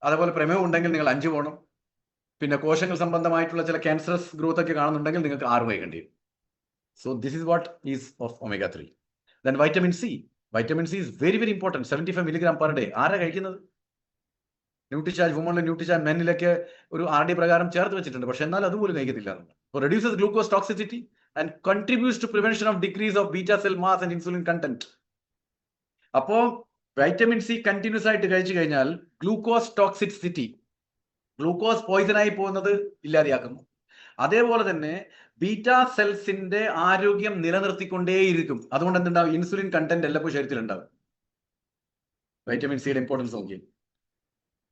അതുപോലെ പ്രമേഹം ഉണ്ടെങ്കിൽ നിങ്ങൾ 5 പോകണം. പിന്നെ കോശങ്ങൾ സംബന്ധമായിട്ടുള്ള ചില ക്യാൻസറസ് ഗ്രോത്ത് ഒക്കെ കാണുന്നുണ്ടെങ്കിൽ നിങ്ങൾക്ക് 6 കഴിക്കേണ്ടി വരും. So this is what is of omega-3. Then vitamin C is very very important. 75 milligram per day. ആരാ കഴിക്കുന്നത്? ന്യൂട്രിചാർജ് വുമണിലും ന്യൂട്രിചാർജ് മെന്നിലൊക്കെ ഒരു RD പ്രകാരം ചേർത്ത് വെച്ചിട്ടുണ്ട്, പക്ഷെ എന്നാൽ അതുപോലും കഴിക്കത്തില്ല. Reduces glucose toxicity and contributes to prevention of decrease of beta cell mass and insulin content. അപ്പോൾ വൈറ്റമിൻ സി കണ്ടിന്യൂസ് ആയിട്ട് കഴിച്ചു കഴിഞ്ഞാൽ ഗ്ലൂക്കോസ് ടോക്സിസിറ്റി, ഗ്ലൂക്കോസ് പോയിസൺ ആയി പോകുന്നത് ഇല്ലാതെയാക്കുന്നു. അതേപോലെ തന്നെ ബീറ്റാ സെൽസിന്റെ ആരോഗ്യം നിലനിർത്തിക്കൊണ്ടേയിരിക്കും. അതുകൊണ്ട് എന്തുണ്ടാവും? ഇൻസുലിൻ കണ്ടന്റ് എല്ലാപ്പോഴും ശരീരത്തിലുണ്ടാവും. വൈറ്റമിൻ സിയുടെ ഇമ്പോർട്ടൻസ് നോക്കി.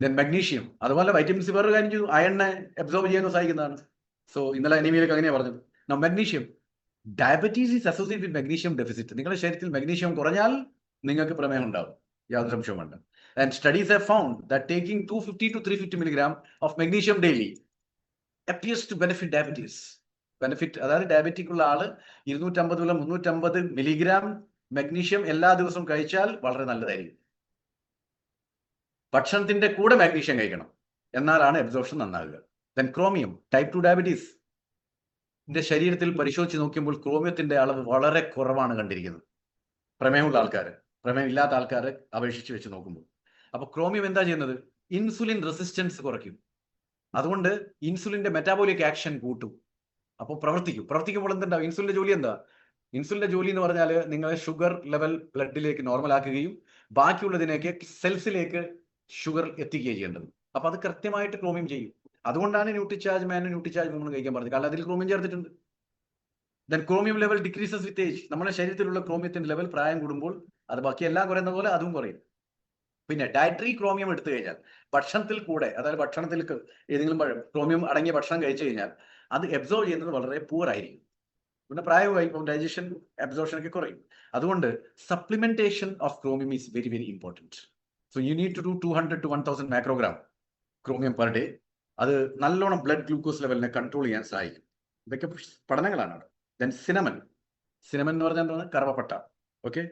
ദെൻ മഗ്നീഷ്യം, അതുപോലെ വൈറ്റമിൻ സി വേറൊരു കാര്യം ചെയ്തു, അയണിനെ അബ്സോർബ് ചെയ്യാൻ സഹായിക്കുന്നതാണ്. സോ ഇന്നലെ അനീമിയയിലൊക്കെ അങ്ങനെയാണ് പറഞ്ഞത്. Magnesium, diabetes is associated with magnesium deficit. നിങ്ങളുടെ ശരീരത്തിൽ മഗ്നീഷ്യം കുറഞ്ഞാൽ നിങ്ങൾക്ക് പ്രമേഹം ഉണ്ടാവും, യാതൊരു സംശയവും വേണ്ട. And studies have found that taking 250 to 350 milligram of magnesium daily appears to benefit diabetes. അതായത് ഡയബറ്റിക് ഉള്ള ആള് 250 മുതൽ 350 milligram മഗ്നീഷ്യം എല്ലാ ദിവസവും കഴിച്ചാൽ വളരെ നല്ലതായിരിക്കും. ഭക്ഷണത്തിന്റെ കൂടെ മാഗ്നീഷ്യം കഴിക്കണം, എന്നാലാണ് അബ്സോർപ്ഷൻ നന്നാകുക. ദെൻ ക്രോമിയം, ടൈപ്പ് 2 ഡയബറ്റീസ് ശരീരത്തിൽ പരിശോധിച്ച് നോക്കുമ്പോൾ ക്രോമിയത്തിന്റെ അളവ് വളരെ കുറവാണ് കണ്ടിരിക്കുന്നത്. പ്രമേഹമുള്ള ആൾക്കാർ, പ്രമേഹം ഇല്ലാത്ത ആൾക്കാരെ അപേക്ഷിച്ച് വെച്ച് നോക്കുമ്പോൾ. അപ്പൊ ക്രോമിയം എന്താ ചെയ്യുന്നത്? ഇൻസുലിൻ റെസിസ്റ്റൻസ് കുറയ്ക്കും. അതുകൊണ്ട് ഇൻസുലിന്റെ മെറ്റാബോളിക് ആക്ഷൻ കൂട്ടും. അപ്പോൾ പ്രവർത്തിക്കുമ്പോൾ എന്തുണ്ടാവും? ഇൻസുലിന്റെ ജോലി എന്താ? ഇൻസുലിന്റെ ജോലി എന്ന് പറഞ്ഞാൽ നിങ്ങളെ ഷുഗർ ലെവൽ ബ്ലഡിലേക്ക് നോർമൽ ആക്കുകയും ബാക്കിയുള്ളതിനേക്ക് സെൽസിലേക്ക് ഷുഗർ എത്തിക്കുകയും ചെയ്യേണ്ടത്. അപ്പൊ അത് കൃത്യമായിട്ട് ക്രോമിയം ചെയ്യും. അതുകൊണ്ടാണ് ന്യൂട്രിചാർജ് മാനും ന്യൂട്രിചാർജ് വുമണും കഴിക്കാൻ പറഞ്ഞത്, കാരണം അതിൽ ക്രോമിയം ചേർത്തിട്ടുണ്ട്. Then chromium level decreases with age. നമ്മുടെ ശരീരത്തിലുള്ള ക്രോമിയത്തിന്റെ ലെവൽ പ്രായം കൂടുമ്പോൾ അത് ബാക്കി എല്ലാം കുറയുന്ന പോലെ അതും കുറയും. പിന്നെ ഡയറ്ററി ക്രോമിയം എടുത്തു കഴിഞ്ഞാൽ ഭക്ഷണത്തിൽ കൂടെ, അതായത് ഭക്ഷണത്തിൽ ഏതെങ്കിലും ക്രോമിയം അടങ്ങിയ ഭക്ഷണം കഴിച്ചു കഴിഞ്ഞാൽ അത് അബ്സോർവ് ചെയ്യുന്നത് വളരെ പൂർ ആയിരിക്കും. പിന്നെ പ്രായമായി ഡൈജഷൻ അബ്സോർപ്ഷൻ ഒക്കെ കുറയും. അതുകൊണ്ട് supplementation of chromium is very very important. So you need to do 200 to 1000 microgram chromium per day. അത് നല്ലോണം ബ്ലഡ് ഗ്ലൂക്കോസ് ലെവലിനെ കൺട്രോൾ ചെയ്യാൻ സഹായിക്കും. ഇതൊക്കെ പഠനങ്ങളാണ് അവിടെ. ദെൻ സിനമൻ എന്ന് പറഞ്ഞാൽ എന്താണ്? കറുവപ്പട്ട. ഓക്കെ,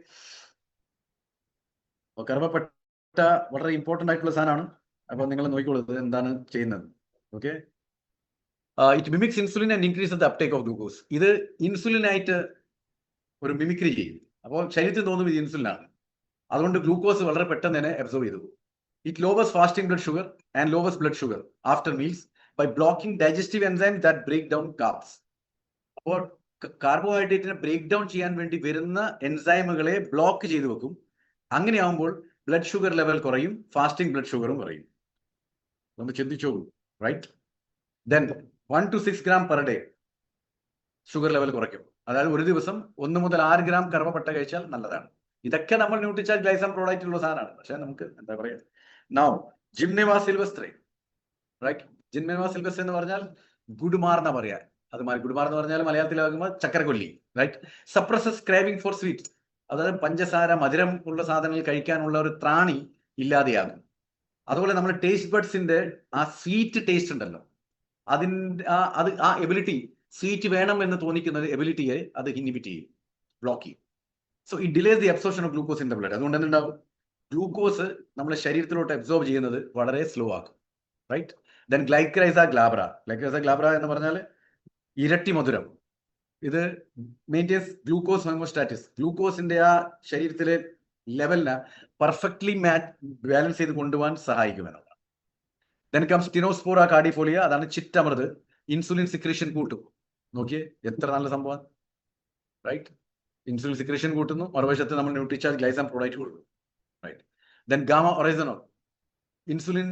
കറുവപ്പട്ട വളരെ ഇമ്പോർട്ടൻ്റ് ആയിട്ടുള്ള സാധനമാണ്. അപ്പോൾ നിങ്ങൾ നോക്കിക്കോളൂ എന്താണ് ചെയ്യുന്നത്. Okay, it mimics insulin and increase the uptake of glucose. ഇത് ഇൻസുലിനായിട്ട് ഒരു മിമിക്രി ചെയ്യും. അപ്പോൾ ശരീരത്തിൽ തോന്നും ഇത് ഇൻസുലിനാണ്. അതുകൊണ്ട് ഗ്ലൂക്കോസ് വളരെ പെട്ടെന്ന് തന്നെ അബ്സോർവ് ചെയ്തു. It lowers fasting blood sugar and lowers blood sugar after meals by blocking digestive enzymes that break down carbs. അപ്പോൾ കാർബോഹൈഡ്രേറ്റിനെ ബ്രേക്ക് ഡൗൺ ചെയ്യാൻ വേണ്ടി വരുന്ന എൻസൈമുകളെ ബ്ലോക്ക് ചെയ്തു വെക്കും. അങ്ങനെയാകുമ്പോൾ ബ്ലഡ് ഷുഗർ ലെവൽ കുറയും, ഫാസ്റ്റിംഗ് ബ്ലഡ് ഷുഗറും കുറയും. നമ്മൾ ചിന്തിച്ചോളൂ, right? Then 1 to 6 gram per day sugar level കുറയ്ക്കും. അതായത് ഒരു ദിവസം 1 മുതൽ 6 gram കറുവപ്പട്ട കഴിച്ചാൽ നല്ലതാണ്. ഇതൊക്കെ നമ്മൾ ന്യൂട്രിചാർജ് ഗ്ലൈസം പ്രോഡക്റ്റിലുള്ള സാധനമാണ്. പക്ഷെ നമുക്ക് എന്താ പറയുക, നൗ ജിംനേവാ സിൽവസ്ട്രേ, റൈറ്റ്? ജിംനേവാ സിൽവസ്ട്രേ എന്ന് പറഞ്ഞാൽ ഗുഡ്മാർ എന്നാ പറയാ. അത് ഗുഡ്മാർ എന്ന് പറഞ്ഞാൽ മലയാളത്തിലാകുമ്പോൾ ചക്കരക്കൊല്ലി, റൈറ്റ്? സപ്രസസ് ക്രേവിംഗ് ഫോർ സ്വീറ്റ്, അതായത് പഞ്ചസാര, മധുരം ഉള്ള സാധനങ്ങൾ കഴിക്കാനുള്ള ഒരു ത്രാണി ഇല്ലാതെയാകും. അതുപോലെ നമ്മുടെ ടേസ്റ്റ് ബഡ്സിന്റെ ആ സ്വീറ്റ് ടേസ്റ്റ് ഉണ്ടല്ലോ, അതിൻ്റെ ആ എബിലിറ്റി, സ്വീറ്റ് വേണം എന്ന് തോന്നിക്കുന്നത് എബിലിറ്റിയെ അത് ഇൻഹിബിറ്റ് ചെയ്യും, ബ്ലോക്ക് ചെയ്യും. So it delays the absorption of glucose in the blood. അതുകൊണ്ട് തന്നെ ഉണ്ടാവും ഗ്ലൂക്കോസ് നമ്മുടെ ശരീരത്തിലോട്ട് അബ്സോർബ് ചെയ്യുന്നത് വളരെ സ്ലോ ആക്കും, റൈറ്റ്? ദെൻ ഗ്ലൈക്രൈസ ഗ്ലാബ്ര. ഗ്ലൈക്രൈസ ഗ്ലാബ്ര എന്ന് പറഞ്ഞാൽ ഇരട്ടി മധുരം. ഇത് മെയിൻറ്റെയിൻസ് ഗ്ലൂക്കോസ് ഹോമോസ്റ്റാറ്റിസ്, ഗ്ലൂക്കോസിന്റെ ആ ശരീരത്തിലെ ലെവലിനെ പെർഫെക്റ്റ്ലി ബാലൻസ് ചെയ്ത് കൊണ്ടുപോകാൻ സഹായിക്കുമെന്നുള്ളതാണ്. ദെൻ കംസ് ടിനോസ്പോറ കാർഡിഫോളിയ, അതാണ് ചിറ്റമൃത്. ഇൻസുലിൻ സിക്രീഷൻ കൂട്ടും. നോക്കിയേ എത്ര നല്ല സംഭവം, റൈറ്റ്? ഇൻസുലിൻ സിക്രീഷൻ കൂട്ടുന്നു, മറുവശത്ത് നമ്മൾ ന്യൂട്രിചാർജ് ഗ്ലൈസം പ്രോഡക്റ്റ് കൊടുക്കും, right? Then gamma oryzanol insulin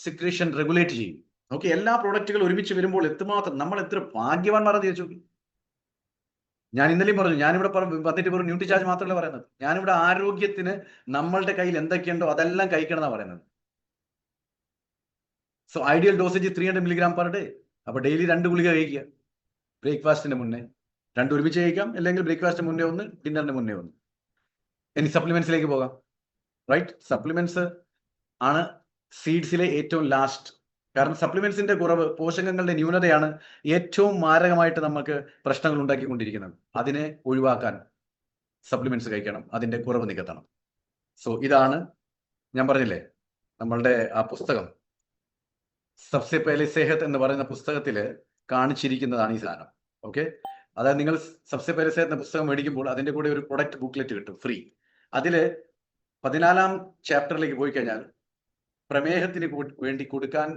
secretion regulate ചെയ്യും. ഓക്കെ, എല്ലാ പ്രോഡക്റ്റുകൾ ഒരുമിച്ച് വരുമ്പോൾ എത്രമാത്രം നമ്മൾ എത്ര ഭാഗ്യവാന്മാരെ തിരിച്ചു. ഞാൻ ഇന്നലെയും പറഞ്ഞു, ഞാനിവിടെ വന്നിട്ട് വെറും ന്യൂട്രിചാർജ് മാത്രമല്ല പറയുന്നത്, ഞാനിവിടെ ആരോഗ്യത്തിന് നമ്മളുടെ കയ്യിൽ എന്തൊക്കെയുണ്ടോ അതെല്ലാം കഴിക്കണം എന്നാണ് പറയുന്നത്. So ideal dosage 300 mg per day. അപ്പൊ ഡെയിലി 2 ഗുളിക കഴിക്കുക, ബ്രേക്ക്ഫാസ്റ്റിന് മുന്നേ. 2 ഒരുമിച്ച് കഴിക്കാം, അല്ലെങ്കിൽ ബ്രേക്ക്ഫാസ്റ്റിന് മുന്നേ ഒന്ന്, ഡിന്നറിന് മുന്നേ ഒന്ന്. ഇനി സപ്ലിമെന്റ്സിലേക്ക് പോകാം, റൈറ്റ്? സപ്ലിമെന്റ്സ് ആണ് സീഡ്സിലെ ഏറ്റവും ലാസ്റ്റ്. കാരണം സപ്ലിമെന്റ്സിന്റെ കുറവ്, പോഷകങ്ങളുടെ ന്യൂനതയാണ് ഏറ്റവും മാരകമായിട്ട് നമുക്ക് പ്രശ്നങ്ങൾ ഉണ്ടാക്കിക്കൊണ്ടിരിക്കുന്നത്. അതിനെ ഒഴിവാക്കാൻ സപ്ലിമെന്റ്സ് കഴിക്കണം, അതിന്റെ കുറവ് നികത്തണം. സോ ഇതാണ് ഞാൻ പറഞ്ഞില്ലേ, നമ്മളുടെ ആ പുസ്തകം സബ്സെ പെഹലെ സെഹത്ത് എന്ന് പറയുന്ന പുസ്തകത്തിൽ കാണിച്ചിരിക്കുന്നതാണ് ഈ സാധനം. ഓക്കെ, അതായത് നിങ്ങൾ സബ്സെ പെഹലെ സെഹത്ത് എന്ന പുസ്തകം മേടിക്കുമ്പോൾ അതിന്റെ കൂടെ ഒരു പ്രൊഡക്റ്റ് ബുക്ക്ലെറ്റ് കിട്ടും, ഫ്രീ. അതില് 14ാം ചാപ്റ്ററിലേക്ക് പോയി കഴിഞ്ഞാൽ പ്രമേഹത്തിന് വേണ്ടി കൊടുക്കാൻ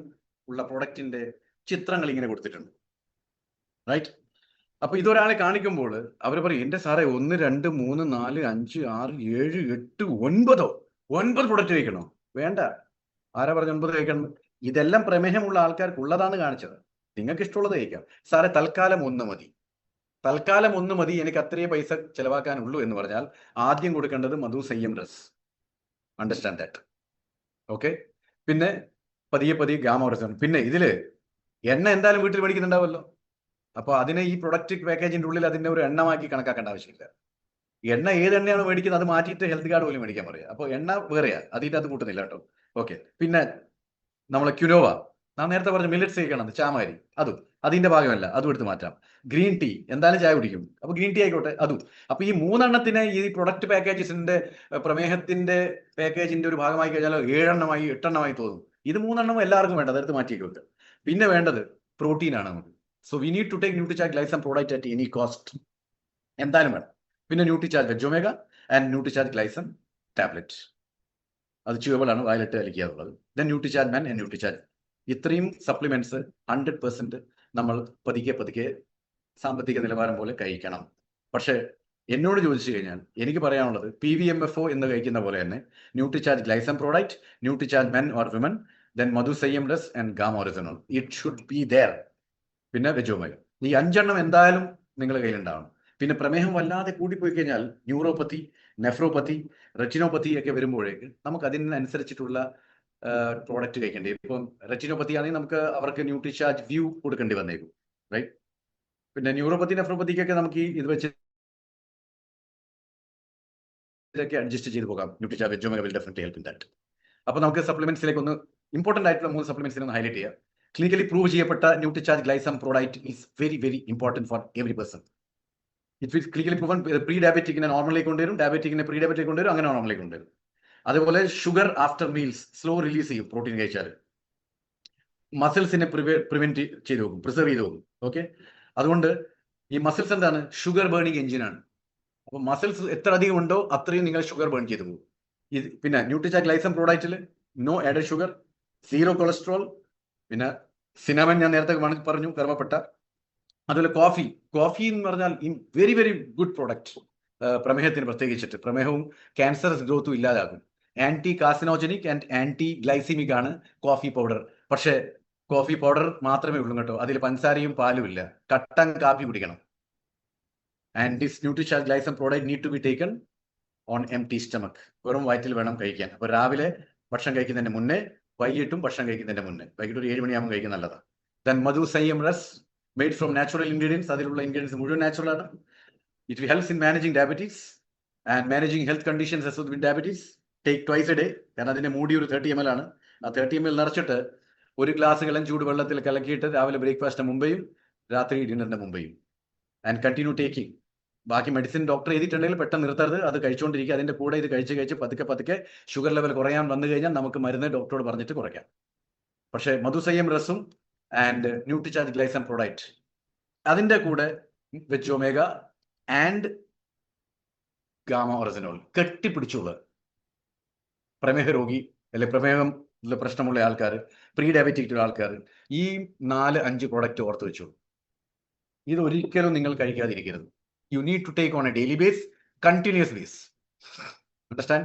ഉള്ള പ്രൊഡക്റ്റിന്റെ ചിത്രങ്ങൾ ഇങ്ങനെ കൊടുത്തിട്ടുണ്ട്, റൈറ്റ്? അപ്പൊ ഇതൊരാളെ കാണിക്കുമ്പോൾ അവർ പറയും, എന്റെ സാറേ 1 2 3 4 5 6 7 8 9 പ്രൊഡക്റ്റ് കഴിക്കണോ? വേണ്ട. ആരാ പറഞ്ഞ 9 കഴിക്കണം? ഇതെല്ലാം പ്രമേഹമുള്ള ആൾക്കാർക്ക് ഉള്ളതാണ് കാണിച്ചത്. നിങ്ങൾക്ക് ഇഷ്ടമുള്ളത് കഴിക്കാം. സാറേ തൽക്കാലം 1 മതി, തൽക്കാലം 1 മതി, എനിക്ക് അത്രയേ പൈസ ചെലവാക്കാനുള്ളൂ എന്ന് പറഞ്ഞാൽ ആദ്യം കൊടുക്കേണ്ടത് മധു Samyam dress. Understand that? Okay. പിന്നെ പതിയെ പതിയെ ഗാമ ഒറൈസനോൾ. പിന്നെ ഇതില് എണ്ണ എന്തായാലും വീട്ടിൽ മേടിക്കുന്നുണ്ടാവുമല്ലോ. അപ്പൊ അതിനെ ഈ പ്രൊഡക്റ്റ് പാക്കേജിന്റെ ഉള്ളിൽ അതിന്റെ ഒരു എണ്ണമാക്കി കണക്കാക്കേണ്ട ആവശ്യമില്ല. എണ്ണ ഏത് എണ്ണയാണ് മേടിക്കുന്നത് അത് മാറ്റിയിട്ട് ഹെൽത്ത് കാർഡ് പോലും മേടിക്കാൻ പറയാം. അപ്പൊ എണ്ണ വേറെയാ, അതിന്റെ അത് കൂട്ടുന്നില്ല കേട്ടോ. ഓക്കെ. പിന്നെ നമ്മളെ ക്യുനോവ, ഞാൻ നേരത്തെ പറഞ്ഞ മില്ലറ്റ്സ് കഴിക്കണം, ചാമാരി, അതും അതിന്റെ ഭാഗമല്ല, അതും എടുത്ത് മാറ്റാം. ഗ്രീൻ ടീ, എന്തായാലും ചായ കുടിക്കും, അപ്പൊ ഗ്രീൻ ടീ ആയിക്കോട്ടെ അതും. അപ്പൊ ഈ 3 എണ്ണത്തിനെ ഈ പ്രൊഡക്റ്റ് പാക്കേജസിന്റെ പ്രമേഹത്തിന്റെ പാക്കേജിന്റെ ഒരു ഭാഗമായി കഴിഞ്ഞാൽ 7 എണ്ണമായി 8 എണ്ണമായി തോന്നും. ഇത് 3 എണ്ണം എല്ലാവർക്കും വേണ്ട, അതെടുത്ത് മാറ്റിയേക്ക് വെക്കുക. പിന്നെ വേണ്ടത് പ്രോട്ടീൻ ആണ് നമുക്ക്. So we need to take Nutricharge Glycem product at any cost, എന്തായാലും വേണം. പിന്നെ Nutricharge veg omega and Nutricharge Glycem tablet, അത് ച്യൂവബിൾ ആണ്, വയലറ്റ് വലിക്കാറുള്ളത്. Then Nutricharge man and Nutricharge. ഇത്രയും സപ്ലിമെന്റ്സ് 100% നമ്മൾ പതുക്കെ പതുക്കെ സാമ്പത്തിക നിലവാരം പോലെ കഴിക്കണം. പക്ഷെ എന്നോട് ചോദിച്ചു കഴിഞ്ഞാൽ എനിക്ക് പറയാനുള്ളത് PVMFO എന്ന് കഴിക്കുന്ന പോലെ തന്നെ Nutricharge Glycem product, Nutricharge men or women, then Madhu Samyam ഡ്രസ് and gamma oryzanol, it should be there. പിന്നെ വെജോമേഗ, ഈ 5 എണ്ണം എന്തായാലും നിങ്ങളുടെ കയ്യിലുണ്ടാവണം. പിന്നെ പ്രമേഹം വല്ലാതെ കൂടിപ്പോയി കഴിഞ്ഞാൽ ന്യൂറോപ്പത്തി, നെഫ്രോപ്പത്തി, റെറ്റിനോപ്പത്തി ഒക്കെ വരുമ്പോഴേക്ക് നമുക്ക് അതിനനുസരിച്ചിട്ടുള്ള പ്രോഡക്റ്റ് കഴിക്കേണ്ടി വരും. ഇപ്പം റെറ്റിനോപ്പത്തി ആണെങ്കിൽ നമുക്ക് അവർക്ക് ന്യൂട്രിചാർജ് വ്യൂ കൊടുക്കേണ്ടി വന്നേക്കും, റൈറ്റ്? പിന്നെ ന്യൂറോപ്പത്തി, നെഫ്രോപ്പത്തിക്കൊക്കെ നമുക്ക് ഇത് വെച്ച് ഇതൊക്കെ അഡ്ജസ്റ്റ് ചെയ്ത് പോകാം. Nutricharge veg omega will definitely help in that. അപ്പൊ നമുക്ക് സപ്ലിമെന്റ്സിലേക്ക് ഒന്ന് ഇമ്പോർട്ടന്റ് ആയിട്ടുള്ള 3 സപ്ലിമെന്റ്സിനെ ഒന്ന് ഹൈലൈറ്റ് ചെയ്യാം. ക്ലിനിക്കലി പ്രൂവ് ചെയ്യപ്പെട്ട Nutricharge Glycem product is very very important for every person. It will clinically proven pre ഡയബറ്റിക്കിനെ നോർമലിലേക്ക് കൊണ്ടുവരും, ഡയബറ്റിക്കിനെ പ്രീ ഡയബറ്റിക് കൊണ്ടുവരും, അങ്ങനെ നോർമലിലേക്ക് കൊണ്ടുവരും. അതുപോലെ sugar after meals slow release ചെയ്യും പ്രോട്ടീൻ കഴിച്ചാൽ. മസിൽസിനെ പ്രിവെന്റ് ചെയ്ത് പോകും, പ്രിസർവ് ചെയ്ത് പോകും. ഓക്കെ, അതുകൊണ്ട് ഈ മസിൽസ് എന്താണ്? ഷുഗർ ബേണിംഗ് എഞ്ചിനാണ്. അപ്പൊ മസിൽസ് എത്ര അധികം ഉണ്ടോ അത്രയും നിങ്ങൾ ഷുഗർ ബേൺ ചെയ്ത് പോകും. ഇത് പിന്നെ ന്യൂട്രിചാർജ് ഗ്ലൈസം പ്രോഡക്റ്റിൽ no added sugar, zero cholesterol, പിന്നെ സിനമൻ ഞാൻ നേരത്തെ പറഞ്ഞു, കർമ്മപ്പെട്ട. അതുപോലെ കോഫി എന്ന് പറഞ്ഞാൽ വെരി വെരി ഗുഡ് പ്രോഡക്റ്റ്, പ്രമേഹത്തിന് പ്രത്യേകിച്ചിട്ട്. പ്രമേഹവും ക്യാൻസർ ഗ്രോത്തും ഇല്ലാതാകും. Anti carcinogenic and anti glycemic ആണ് കോഫി പൗഡർ. പക്ഷേ കോഫി പൗഡർ മാത്രമേ ഉള്ളൂ കേട്ടോ, അതിൽ പഞ്ചസാരയും പാലും ഇല്ല. കട്ടൻ കാപ്പി കുടിക്കണം. And this Nutricharge Glycem product need to be taken on empty stomach. വെറും വയറ്റിൽ വേണം കഴിക്കാൻ. അപ്പോൾ രാവിലെ ഭക്ഷണം കഴിക്കുന്നതിന് മുന്നേ, വൈകിട്ടും ഭക്ഷണം കഴിക്കുന്നതിന്റെ മുന്നേ. വൈകിട്ട് ഒരു 7 മണിയാകുമ്പോൾ കഴിക്കുന്ന നല്ലതാണ്. Then Madhu Samyam Ras made from natural ingredients. അതിലുള്ള ഇൻഗ്രീഡിയൻസ് മുഴുവൻ നാച്ചുറൽ ആണ്. It helps in managing diabetes and managing health conditions associated with diabetes. Take twice a day. കാരണം അതിന്റെ മൂടി ഒരു 30 ml ആണ്. ആ 30 ml നിറച്ചിട്ട് ഒരു ഗ്ലാസ് ഇളം ചൂട് വെള്ളത്തിൽ കലക്കിയിട്ട് രാവിലെ ബ്രേക്ക്ഫാസ്റ്റിന് മുമ്പേയും രാത്രി ഡിന്നറിന്റെ മുമ്പേയും. And continue taking. ബാക്കി മെഡിസിൻ ഡോക്ടർ എഴുതിയിട്ടുണ്ടെങ്കിൽ പെട്ടെന്ന് നിർത്തരുത്, അത് കഴിച്ചുകൊണ്ടിരിക്കുക. അതിന്റെ കൂടെ ഇത് കഴിച്ച് പതുക്കെ ഷുഗർ ലെവൽ കുറയാൻ വന്നു കഴിഞ്ഞാൽ നമുക്ക് മരുന്ന് ഡോക്ടറോട് പറഞ്ഞിട്ട് കുറയ്ക്കാം. പക്ഷേ മധുസംയം റസും ആൻഡ് ന്യൂട്രിചാർജ് ഗ്ലൈസം പ്രോഡക്റ്റ്, അതിന്റെ കൂടെ വെച്ച് ഒമേഗ ആൻഡ് ഗാമ ഒറിജിനോൾ കെട്ടിപ്പിടിച്ചുള്ള പ്രമേഹ രോഗി അല്ലെ പ്രമേഹം പ്രശ്നമുള്ള ആൾക്കാർ, പ്രീ ഡയബറ്റിക് ആൾക്കാർ, ഈ 4-5 പ്രോഡക്റ്റ് ഓർത്ത് വെച്ചു. ഇത് ഒരിക്കലും നിങ്ങൾ കഴിക്കാതിരിക്കരുത്. You need to take on a daily base, continuous base. Understand?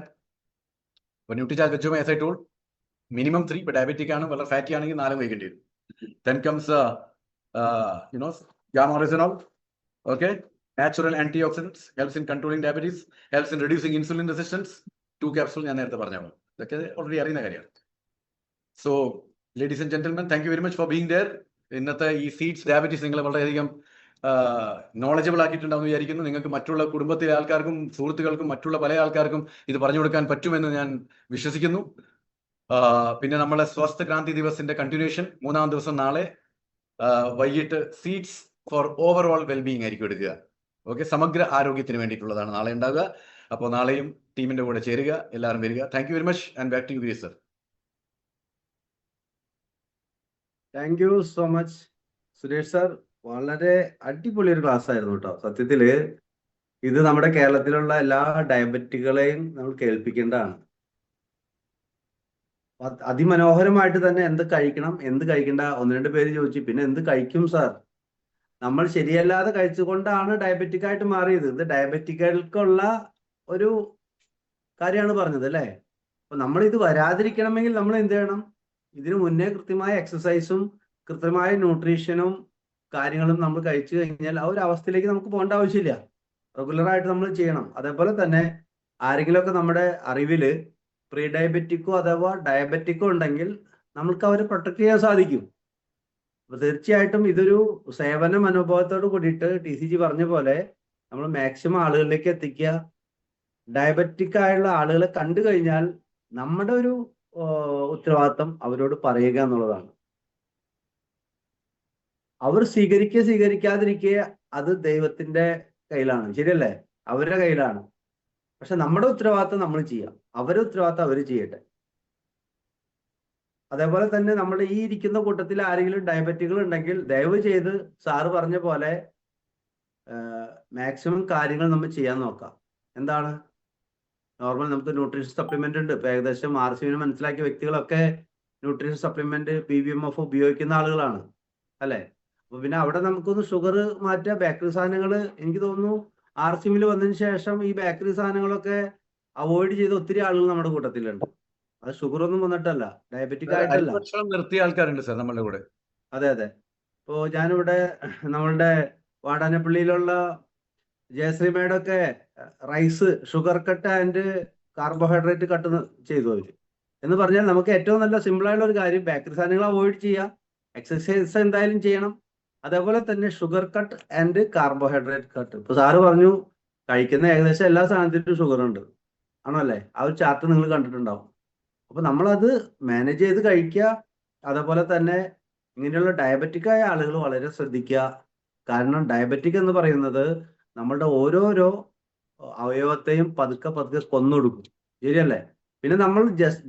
For Nutricharge Vechoma, as I told, minimum 3, but diabetic ആണ്, വളരെ fatty ആണെങ്കിൽ 4 കഴിക്കേണ്ടി വരും. Then comes gamma oryzanol. Okay, natural antioxidants, helps in controlling diabetes, helps in reducing insulin resistance. 2 capsules ഞാൻ നേരത്തെ പറഞ്ഞു. ഇതൊക്കെ already അറിയുന്ന കാര്യമാണ്. So, ladies and gentlemen, thank you very much for being there. ഇന്നത്തെ ഈ സീഡ്സ് ഡയബറ്റീസ് നിങ്ങളെ വളരെയധികം നോളജബിൾ ആക്കിയിട്ടുണ്ടാവുമെന്ന് വിചാരിക്കുന്നു. നിങ്ങൾക്ക് മറ്റുള്ള കുടുംബത്തിലെ ആൾക്കാർക്കും സുഹൃത്തുക്കൾക്കും മറ്റുള്ള പല ആൾക്കാർക്കും ഇത് പറഞ്ഞു കൊടുക്കാൻ പറ്റുമെന്ന് ഞാൻ വിശ്വസിക്കുന്നു. പിന്നെ നമ്മളെ സ്വസ്ഥ ക്രാന്തി ദിവസിന്റെ കണ്ടിന്യൂഷൻ 3-ാം ദിവസം നാളെ വൈകിട്ട് സീഡ്സ് ഫോർ ഓവറോൾ വെൽബീയിങ് ആയിരിക്കും എടുക്കുക. ഓക്കെ, സമഗ്ര ആരോഗ്യത്തിന് വേണ്ടിയിട്ടുള്ളതാണ് നാളെ ഉണ്ടാവുക. അപ്പോൾ നാളെയും ടീമിന്റെ കൂടെ ചേരുക, എല്ലാവരും വരിക. Thank you very much and back to you Girish sir. Thank you so much Suresh sir. വളരെ അടിപൊളി ഒരു ക്ലാസ് ആയിരുന്നു കേട്ടോ. സത്യത്തില് ഇത് നമ്മുടെ കേരളത്തിലുള്ള എല്ലാ ഡയബറ്റിക്കുകളെയും നമ്മൾ കേൾപ്പിക്കേണ്ടതാണ്. അതിമനോഹരമായിട്ട് തന്നെ എന്ത് കഴിക്കണം, എന്ത് കഴിക്കണ്ട, 1-2 പേര് ചോദിച്ചു. പിന്നെ എന്ത് കഴിക്കും സാർ? നമ്മൾ ശരിയല്ലാതെ കഴിച്ചുകൊണ്ടാണ് ഡയബറ്റിക് ആയിട്ട് മാറിയത്. ഇത് ഡയബറ്റിക്കുകൾക്കുള്ള ഒരു കാര്യമാണ് പറഞ്ഞത് അല്ലേ? അപ്പൊ നമ്മൾ ഇത് വരാതിരിക്കണമെങ്കിൽ നമ്മൾ എന്ത് ചെയ്യണം? ഇതിനു മുന്നേ കൃത്യമായ എക്സസൈസും കൃത്യമായ ന്യൂട്രീഷനും കാര്യങ്ങളും നമ്മൾ കഴിച്ചു കഴിഞ്ഞാൽ ആ ഒരു അവസ്ഥയിലേക്ക് നമുക്ക് പോകേണ്ട ആവശ്യമില്ല. റെഗുലറായിട്ട് നമ്മൾ ചെയ്യണം. അതേപോലെ തന്നെ ആരെങ്കിലുമൊക്കെ നമ്മുടെ അറിവില് പ്രീ ഡയബറ്റിക്കോ അഥവാ ഡയബറ്റിക്കോ ഉണ്ടെങ്കിൽ നമുക്ക് അവരെ പ്രൊട്ടക്ട് ചെയ്യാൻ സാധിക്കും. അപ്പൊ തീർച്ചയായിട്ടും ഇതൊരു സേവന മനോഭാവത്തോട് കൂടിയിട്ട് TCG പറഞ്ഞ പോലെ നമ്മൾ മാക്സിമം ആളുകളിലേക്ക് എത്തിക്കുക. ഡയബറ്റിക് ആയുള്ള ആളുകളെ കണ്ടു കഴിഞ്ഞാൽ നമ്മുടെ ഒരു ഉത്തരവാദിത്തം അവരോട് പറയുക എന്നുള്ളതാണ്. അവർ സ്വീകരിക്കാതിരിക്കുക അത് ദൈവത്തിന്റെ കയ്യിലാണ്, ശരിയല്ലേ? അവരുടെ കയ്യിലാണ്. പക്ഷെ നമ്മുടെ ഉത്തരവാദിത്തം നമ്മൾ ചെയ്യാം, അവരുടെ ഉത്തരവാദിത്തം അവർ ചെയ്യട്ടെ. അതേപോലെ തന്നെ നമ്മുടെ ഈ ഇരിക്കുന്ന കൂട്ടത്തിൽ ആരെങ്കിലും ഡയബറ്റിക്കുകൾ ഉണ്ടെങ്കിൽ ദയവ് ചെയ്ത് സാറ് പറഞ്ഞ പോലെ മാക്സിമം കാര്യങ്ങൾ നമ്മൾ ചെയ്യാൻ നോക്കാം. എന്താണ് നോർമൽ നമുക്ക് ന്യൂട്രീഷൻ സപ്ലിമെന്റ് ഉണ്ട്. ഇപ്പൊ ഏകദേശം RCVനെ മനസ്സിലാക്കിയ വ്യക്തികളൊക്കെ ന്യൂട്രീഷൻ സപ്ലിമെന്റ് BVMF ഉപയോഗിക്കുന്ന ആളുകളാണ് അല്ലെ? അപ്പൊ പിന്നെ അവിടെ നമുക്കൊന്ന് ഷുഗർ മാറ്റുക. ബേക്കറി സാധനങ്ങൾ എനിക്ക് തോന്നുന്നു RCVയിൽ വന്നതിന് ശേഷം ഈ ബേക്കറി സാധനങ്ങളൊക്കെ അവോയ്ഡ് ചെയ്ത ഒത്തിരി ആളുകൾ നമ്മുടെ കൂട്ടത്തിലുണ്ട്. അത് ഷുഗർ ഒന്നും വന്നിട്ടല്ല, ഡയബറ്റിക് ആയിട്ടല്ല, നിർത്തിയ ആൾക്കാരുണ്ട് സാർ നമ്മുടെ കൂടെ. അതെ അതെ. ഇപ്പോ ഞാനിവിടെ നമ്മളുടെ വാടാനപ്പള്ളിയിലുള്ള ജയശ്രീ മേഡൊക്കെ rice sugar cut and carbohydrate cut ചെയ്തു അവര്. എന്ന് പറഞ്ഞാൽ നമുക്ക് ഏറ്റവും നല്ല സിമ്പിൾ ആയിട്ടുള്ള ഒരു കാര്യം ബേക്കറി സാധനങ്ങൾ അവോയ്ഡ് ചെയ്യുക, എക്സസൈസ് എന്തായാലും ചെയ്യണം. അതേപോലെ തന്നെ sugar cut and carbohydrate cut. ഇപ്പൊ സാറ് പറഞ്ഞു കഴിക്കുന്ന ഏകദേശം എല്ലാ സാധനത്തിലും ഷുഗർ ഉണ്ട്, ആണോ അല്ലേ? ആ ഒരു ചാർട്ട് നിങ്ങൾ കണ്ടിട്ടുണ്ടാവും. അപ്പൊ നമ്മളത് മാനേജ് ചെയ്ത് കഴിക്കുക. അതേപോലെ തന്നെ ഇങ്ങനെയുള്ള ഡയബറ്റിക് ആയ ആളുകൾ വളരെ ശ്രദ്ധിക്കുക. കാരണം ഡയബറ്റിക് എന്ന് പറയുന്നത് നമ്മളുടെ ഓരോരോ അവയവത്തെയും പതുക്കെ കൊന്നൊടുക്കും, ശരിയല്ലേ? പിന്നെ നമ്മൾ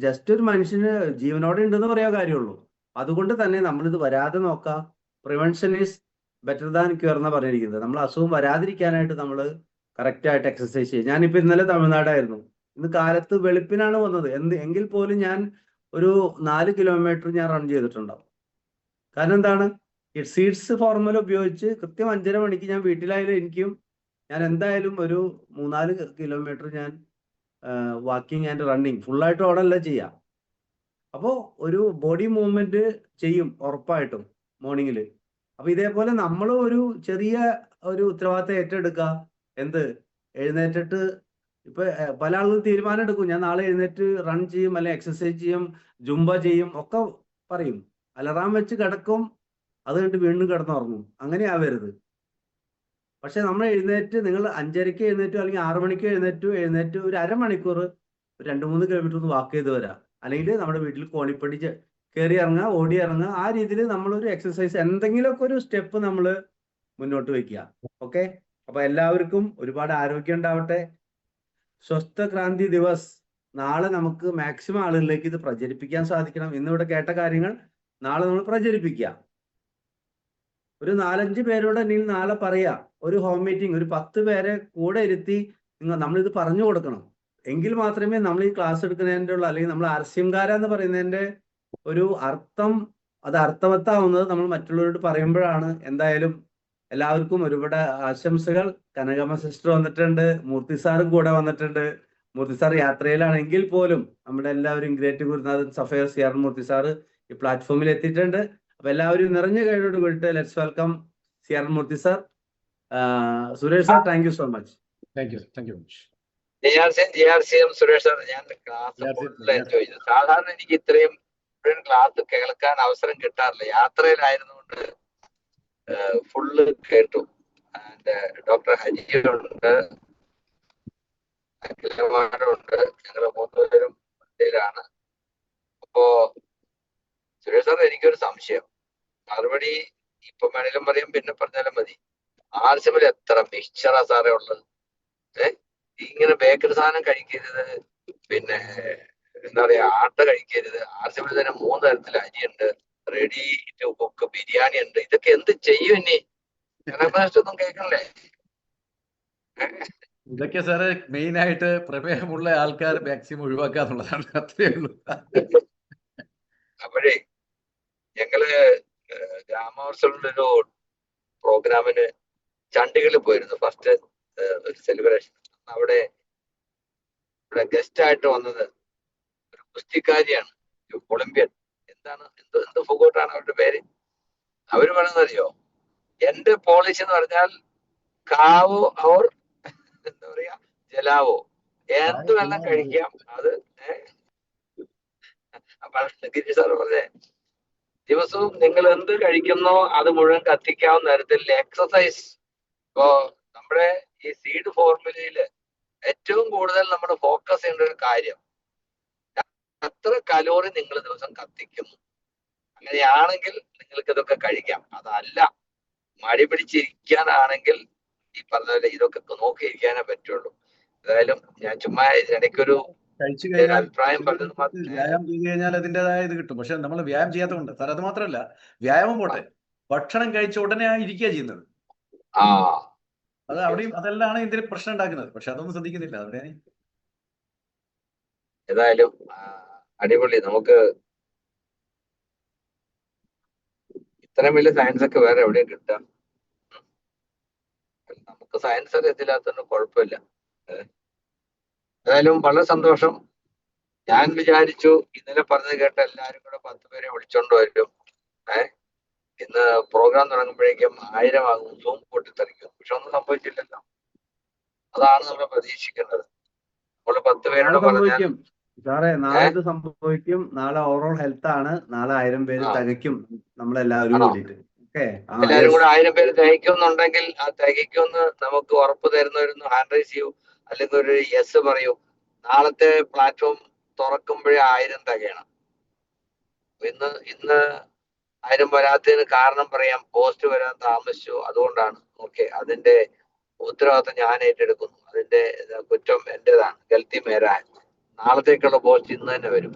ജസ്റ്റ് ഒരു മനുഷ്യന് ജീവനോടെ ഉണ്ടെന്ന് പറയാൻ കാര്യമുള്ളൂ. അതുകൊണ്ട് തന്നെ നമ്മളിത് വരാതെ നോക്കാം. Prevention is better than cure എന്ന് പറഞ്ഞിരിക്കുന്നത്. നമ്മൾ അസുഖം വരാതിരിക്കാനായിട്ട് നമ്മൾ കറക്റ്റായിട്ട് എക്സസൈസ് ചെയ്യും. ഞാനിപ്പോൾ ഇന്നലെ തമിഴ്നാടായിരുന്നു. ഇന്ന് കാലത്ത് വെളുപ്പിനാണ് വന്നത്. എങ്കിൽ പോലും ഞാൻ ഒരു 4 കിലോമീറ്റർ ഞാൻ റൺ ചെയ്തിട്ടുണ്ടാവും. കാരണം എന്താണ്, ഈ സീഡ്സ് ഫോർമുല ഉപയോഗിച്ച് കൃത്യം 5:30 മണിക്ക് ഞാൻ വീട്ടിലായാലും ഞാൻ എന്തായാലും ഒരു 3-4 കിലോമീറ്റർ ഞാൻ വാക്കിംഗ് ആൻഡ് റണ്ണിങ് ഫുള്ളായിട്ട് ഓടല്ല ചെയ്യാം. അപ്പോൾ ഒരു ബോഡി മൂവ്മെന്റ് ചെയ്യും ഉറപ്പായിട്ടും മോർണിംഗിൽ. അപ്പൊ ഇതേപോലെ നമ്മൾ ഒരു ചെറിയ ഒരു ഉത്തരവാദിത്തം ഏറ്റെടുക്കുക. എന്ത്, എഴുന്നേറ്റിട്ട് ഇപ്പൊ പല ആളുകളും തീരുമാനം എടുക്കും, ഞാൻ നാളെ എഴുന്നേറ്റ് റൺ ചെയ്യും, അല്ലെങ്കിൽ എക്സസൈസ് ചെയ്യും, ജുംബ ചെയ്യും ഒക്കെ പറയും. അലറാം വെച്ച് കിടക്കും, അത് കഴിഞ്ഞിട്ട് വീണ്ടും കിടന്നുറങ്ങും. അങ്ങനെ ആവരുത്. പക്ഷെ നമ്മൾ നിങ്ങൾ 5:30 എഴുന്നേറ്റു അല്ലെങ്കിൽ 6 മണിക്ക് എഴുന്നേറ്റ് ഒരു അരമണിക്കൂർ 2-3 കിലോമീറ്റർ ഒന്ന് വാക്ക് ചെയ്ത് വരാം. അല്ലെങ്കിൽ നമ്മുടെ വീട്ടിൽ കോണിപ്പടി കയറി ഇറങ്ങുക, ഓടി ഇറങ്ങുക. ആ രീതിയിൽ നമ്മളൊരു എക്സസൈസ്, എന്തെങ്കിലുമൊക്കെ ഒരു സ്റ്റെപ്പ് നമ്മൾ മുന്നോട്ട് വെക്കുക. ഓക്കെ, അപ്പൊ എല്ലാവർക്കും ഒരുപാട് ആരോഗ്യം ഉണ്ടാവട്ടെ. സ്വസ്ഥ ക്രാന്തി ദിവസ്. നാളെ നമുക്ക് മാക്സിമം ആളുകളിലേക്ക് ഇത് പ്രചരിപ്പിക്കാൻ സാധിക്കണം. ഇന്നിവിടെ കേട്ട കാര്യങ്ങൾ നാളെ നമ്മൾ പ്രചരിപ്പിക്കുക. ഒരു 4-5 പേരോട് നീ നാളെ പറയാ, ഒരു ഹോം മീറ്റിംഗ്, ഒരു 10 പേരെ കൂടെ ഇരുത്തി നമ്മളിത് പറഞ്ഞു കൊടുക്കണം. എങ്കിൽ മാത്രമേ നമ്മൾ ഈ ക്ലാസ് എടുക്കുന്നതിൻ്റെ ഉള്ള, അല്ലെങ്കിൽ നമ്മൾ ആർസ്യംകാര എന്ന് പറയുന്നതിന്റെ ഒരു അർത്ഥം, അത് അർത്ഥവത്താവുന്നത് നമ്മൾ മറ്റുള്ളവരോട് പറയുമ്പോഴാണ്. എന്തായാലും എല്ലാവർക്കും ഒരുപാട് ആശംസകൾ. കനകമ്മ സിസ്റ്റർ വന്നിട്ടുണ്ട്, മൂർത്തി സാറും കൂടെ വന്നിട്ടുണ്ട്. മൂർത്തി സാർ യാത്രയിലാണെങ്കിൽ പോലും നമ്മുടെ എല്ലാവരും ഗ്രേറ്റ് ഗുരുനാഥൻ സഫയർ സിആർ മൂർത്തി സാറ് ഈ പ്ലാറ്റ്ഫോമിൽ എത്തിയിട്ടുണ്ട്. അപ്പൊ എല്ലാവരും നിറഞ്ഞ കൈയോട് കൂടിയിട്ട് let's welcome CR Murthy sir. Suresh sir, thank you so much. Thank you much. Suresh sir, ഞാൻ ക്ലാസ് ഫുൾ എൻജോയ് ചെയ്തു. സാധാരണ എനിക്ക് ഇത്രയും ക്ലാസ് കേൾക്കാൻ അവസരം കിട്ടാറില്ല. യാത്രയിലായിരുന്നുകൊണ്ട് ഫുള്ള് കേട്ടു. ഡോക്ടർ ഹരിയുണ്ട്, അഖിലമാരുണ്ട്, ഞങ്ങള് 3 പേരും മറ്റേലാണ്. അപ്പോ സുരേഷ് സാർ, എനിക്കൊരു സംശയം, മറുപടി ഇപ്പൊ വേണേലും പറയും, പിന്നെ പറഞ്ഞാലും മതി. ആർസിമിൽ എത്ര മിക്സ്ചറാ സാറേ ഉള്ളത്? ഇങ്ങനെ ബേക്കറി സാധനം കഴിക്കരുത്, പിന്നെ എന്താ പറയാ, ആട്ട കഴിക്കരുത്. ആർസിമിൽ തന്നെ 3 തരത്തിൽ അരിയുണ്ട്, റെഡി ടു കുക്ക് ബിരിയാണി ഉണ്ട്. ഇതൊക്കെ എന്ത് ചെയ്യും ഇനി? ഒന്നും കേൾക്കണല്ലേ? ഇതൊക്കെ സാറ് മെയിൻ ആയിട്ട് പ്രമേഹമുള്ള ആൾക്കാർ മാക്സിമം ഒഴിവാക്കാന്നുള്ളതാണ്. അത്രയേ ഉള്ളൂ. അപ്പോഴേ ഞങ്ങള് ഗ്രാമോത്സവത്തിലൊരു പ്രോഗ്രാമിന് ചണ്ഡീഗഡിൽ പോയിരുന്നു. ഫസ്റ്റ് ഒരു സെലിബ്രേഷൻ. അവിടെ ഗസ്റ്റ് ആയിട്ട് വന്നത് ഒരു കുസ്തിക്കാരിയാണ്, ഒളിമ്പ്യൻ. എന്ത് ഫുഗോട്ടാണ് അവരുടെ പേര്. അവര് പറയുന്നറിയോ, എന്റെ പോളിസി എന്ന് പറഞ്ഞാൽ കാവോ ഓർ എന്താ പറയാ, ജലാവോ, എന്ത് വെള്ളം കഴിക്കാം. അത് അപ്പൊ ഗിരി സാർ പറഞ്ഞേ, ദിവസവും നിങ്ങൾ എന്ത് കഴിക്കുന്നോ അത് മുഴുവൻ കത്തിക്കാവുന്ന തരത്തിൽ എക്സസൈസ്. ഇപ്പോ നമ്മുടെ ഈ സീഡ് ഫോർമുലയില് ഏറ്റവും കൂടുതൽ നമ്മൾ ഫോക്കസ് ചെയ്യേണ്ട ഒരു കാര്യം, എത്ര കലോറി നിങ്ങൾ ദിവസം കത്തിക്കുന്നു. അങ്ങനെയാണെങ്കിൽ നിങ്ങൾക്ക് ഇതൊക്കെ കഴിക്കാം. അതല്ല, മടി പിടിച്ചിരിക്കാനാണെങ്കിൽ ഈ പറഞ്ഞ പോലെ ഇതൊക്കെ നോക്കിയിരിക്കാനേ പറ്റുള്ളൂ. ഏതായാലും ഞാൻ ചുമ്മാ ഇടയ്ക്കൊരു അഭിപ്രായം പറഞ്ഞത് മാത്രം. വ്യായാമം ചെയ്ത് കഴിഞ്ഞാൽ അതിൻ്റെതായ ഇത് കിട്ടും. പക്ഷെ നമ്മൾ വ്യായാമം ചെയ്യാത്തതുകൊണ്ട് സാർ, അത് മാത്രമല്ല, വ്യായാമം പോട്ടെ, ഭക്ഷണം കഴിച്ച ഉടനെ ഇരിക്കുക ചെയ്യുന്നത്. അത് അവിടെയും അതെല്ലാം ഇതിന് പ്രശ്നം ഉണ്ടാക്കുന്നത്. പക്ഷെ അതൊന്നും ശ്രദ്ധിക്കുന്നില്ല. അവിടെ ഏതായാലും അടിപൊളി. നമുക്ക് ഇത്രയും വലിയ സയൻസ് ഒക്കെ വേറെ എവിടെയും കിട്ടാം. നമുക്ക് സയൻസ് ഒക്കെ എത്തില്ലാത്തതുകൊണ്ട് കുഴപ്പമില്ല. ഏതായാലും വളരെ സന്തോഷം. ഞാൻ വിചാരിച്ചു ഇന്നലെ പറഞ്ഞത് കേട്ട എല്ലാരും കൂടെ 10 പേരെ വിളിച്ചോണ്ട് വരും. ഇന്ന് പ്രോഗ്രാം തുടങ്ങുമ്പോഴേക്കും 1000 ആകും, സൂം പൊട്ടിത്തെറിക്കും. പക്ഷെ ഒന്നും സംഭവിച്ചില്ലല്ലോ. അതാണ് നമ്മൾ പ്രതീക്ഷിക്കേണ്ടത്. നമ്മൾ 10 പേരോട് പറഞ്ഞാൽ സാറേ, നാളെ ഇത് സംഭവിക്കും. നാളെ ഓവറോൾ ഹെൽത്ത് ആണ്. നാളെ 1000 പേര് തികയ്ക്കും നമ്മളെല്ലാവരും കൂടിയിട്ട്. എല്ലാവരും കൂടെ 1000 പേര് തികയ്ക്കുന്നുണ്ടെങ്കിൽ ആ തികയ്ക്കുമെന്ന് നമുക്ക് ഉറപ്പ് തരുന്നവരൊന്ന് ഹാൻഡ് റൈസ് ചെയ്യൂ, അല്ലെങ്കിൽ ഒരു യെസ് പറയൂ. നാളത്തെ പ്ലാറ്റ്ഫോം തുറക്കുമ്പോഴേ 1000 തികയണം. ഇന്ന് 1000 വരാത്തതിന് കാരണം പറയാം, പോസ്റ്റ് വരാൻ താമസിച്ചു, അതുകൊണ്ടാണ്. ഓക്കെ, അതിന്റെ ഉത്തരവാദിത്തം ഞാൻ ഏറ്റെടുക്കുന്നു. അതിന്റെ കുറ്റം എന്റേതാണ്. ഗൽത്തി മേരാൻ. നാളത്തേക്കുള്ള പോസ്റ്റ് ഇന്ന് തന്നെ വരും.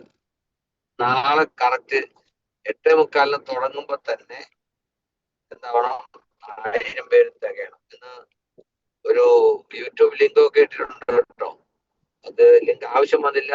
നാളെ കറക്റ്റ് 8:45 തുടങ്ങുമ്പോ തന്നെ എന്താവണം, 1000 പേര് തികയണം. ഇന്ന് ഒരു യൂട്യൂബ് ലിങ്ക് ഒക്കെ ഇട്ടിട്ടുണ്ട് കേട്ടോ. അത് ലിങ്ക് ആവശ്യം വന്നില്ല.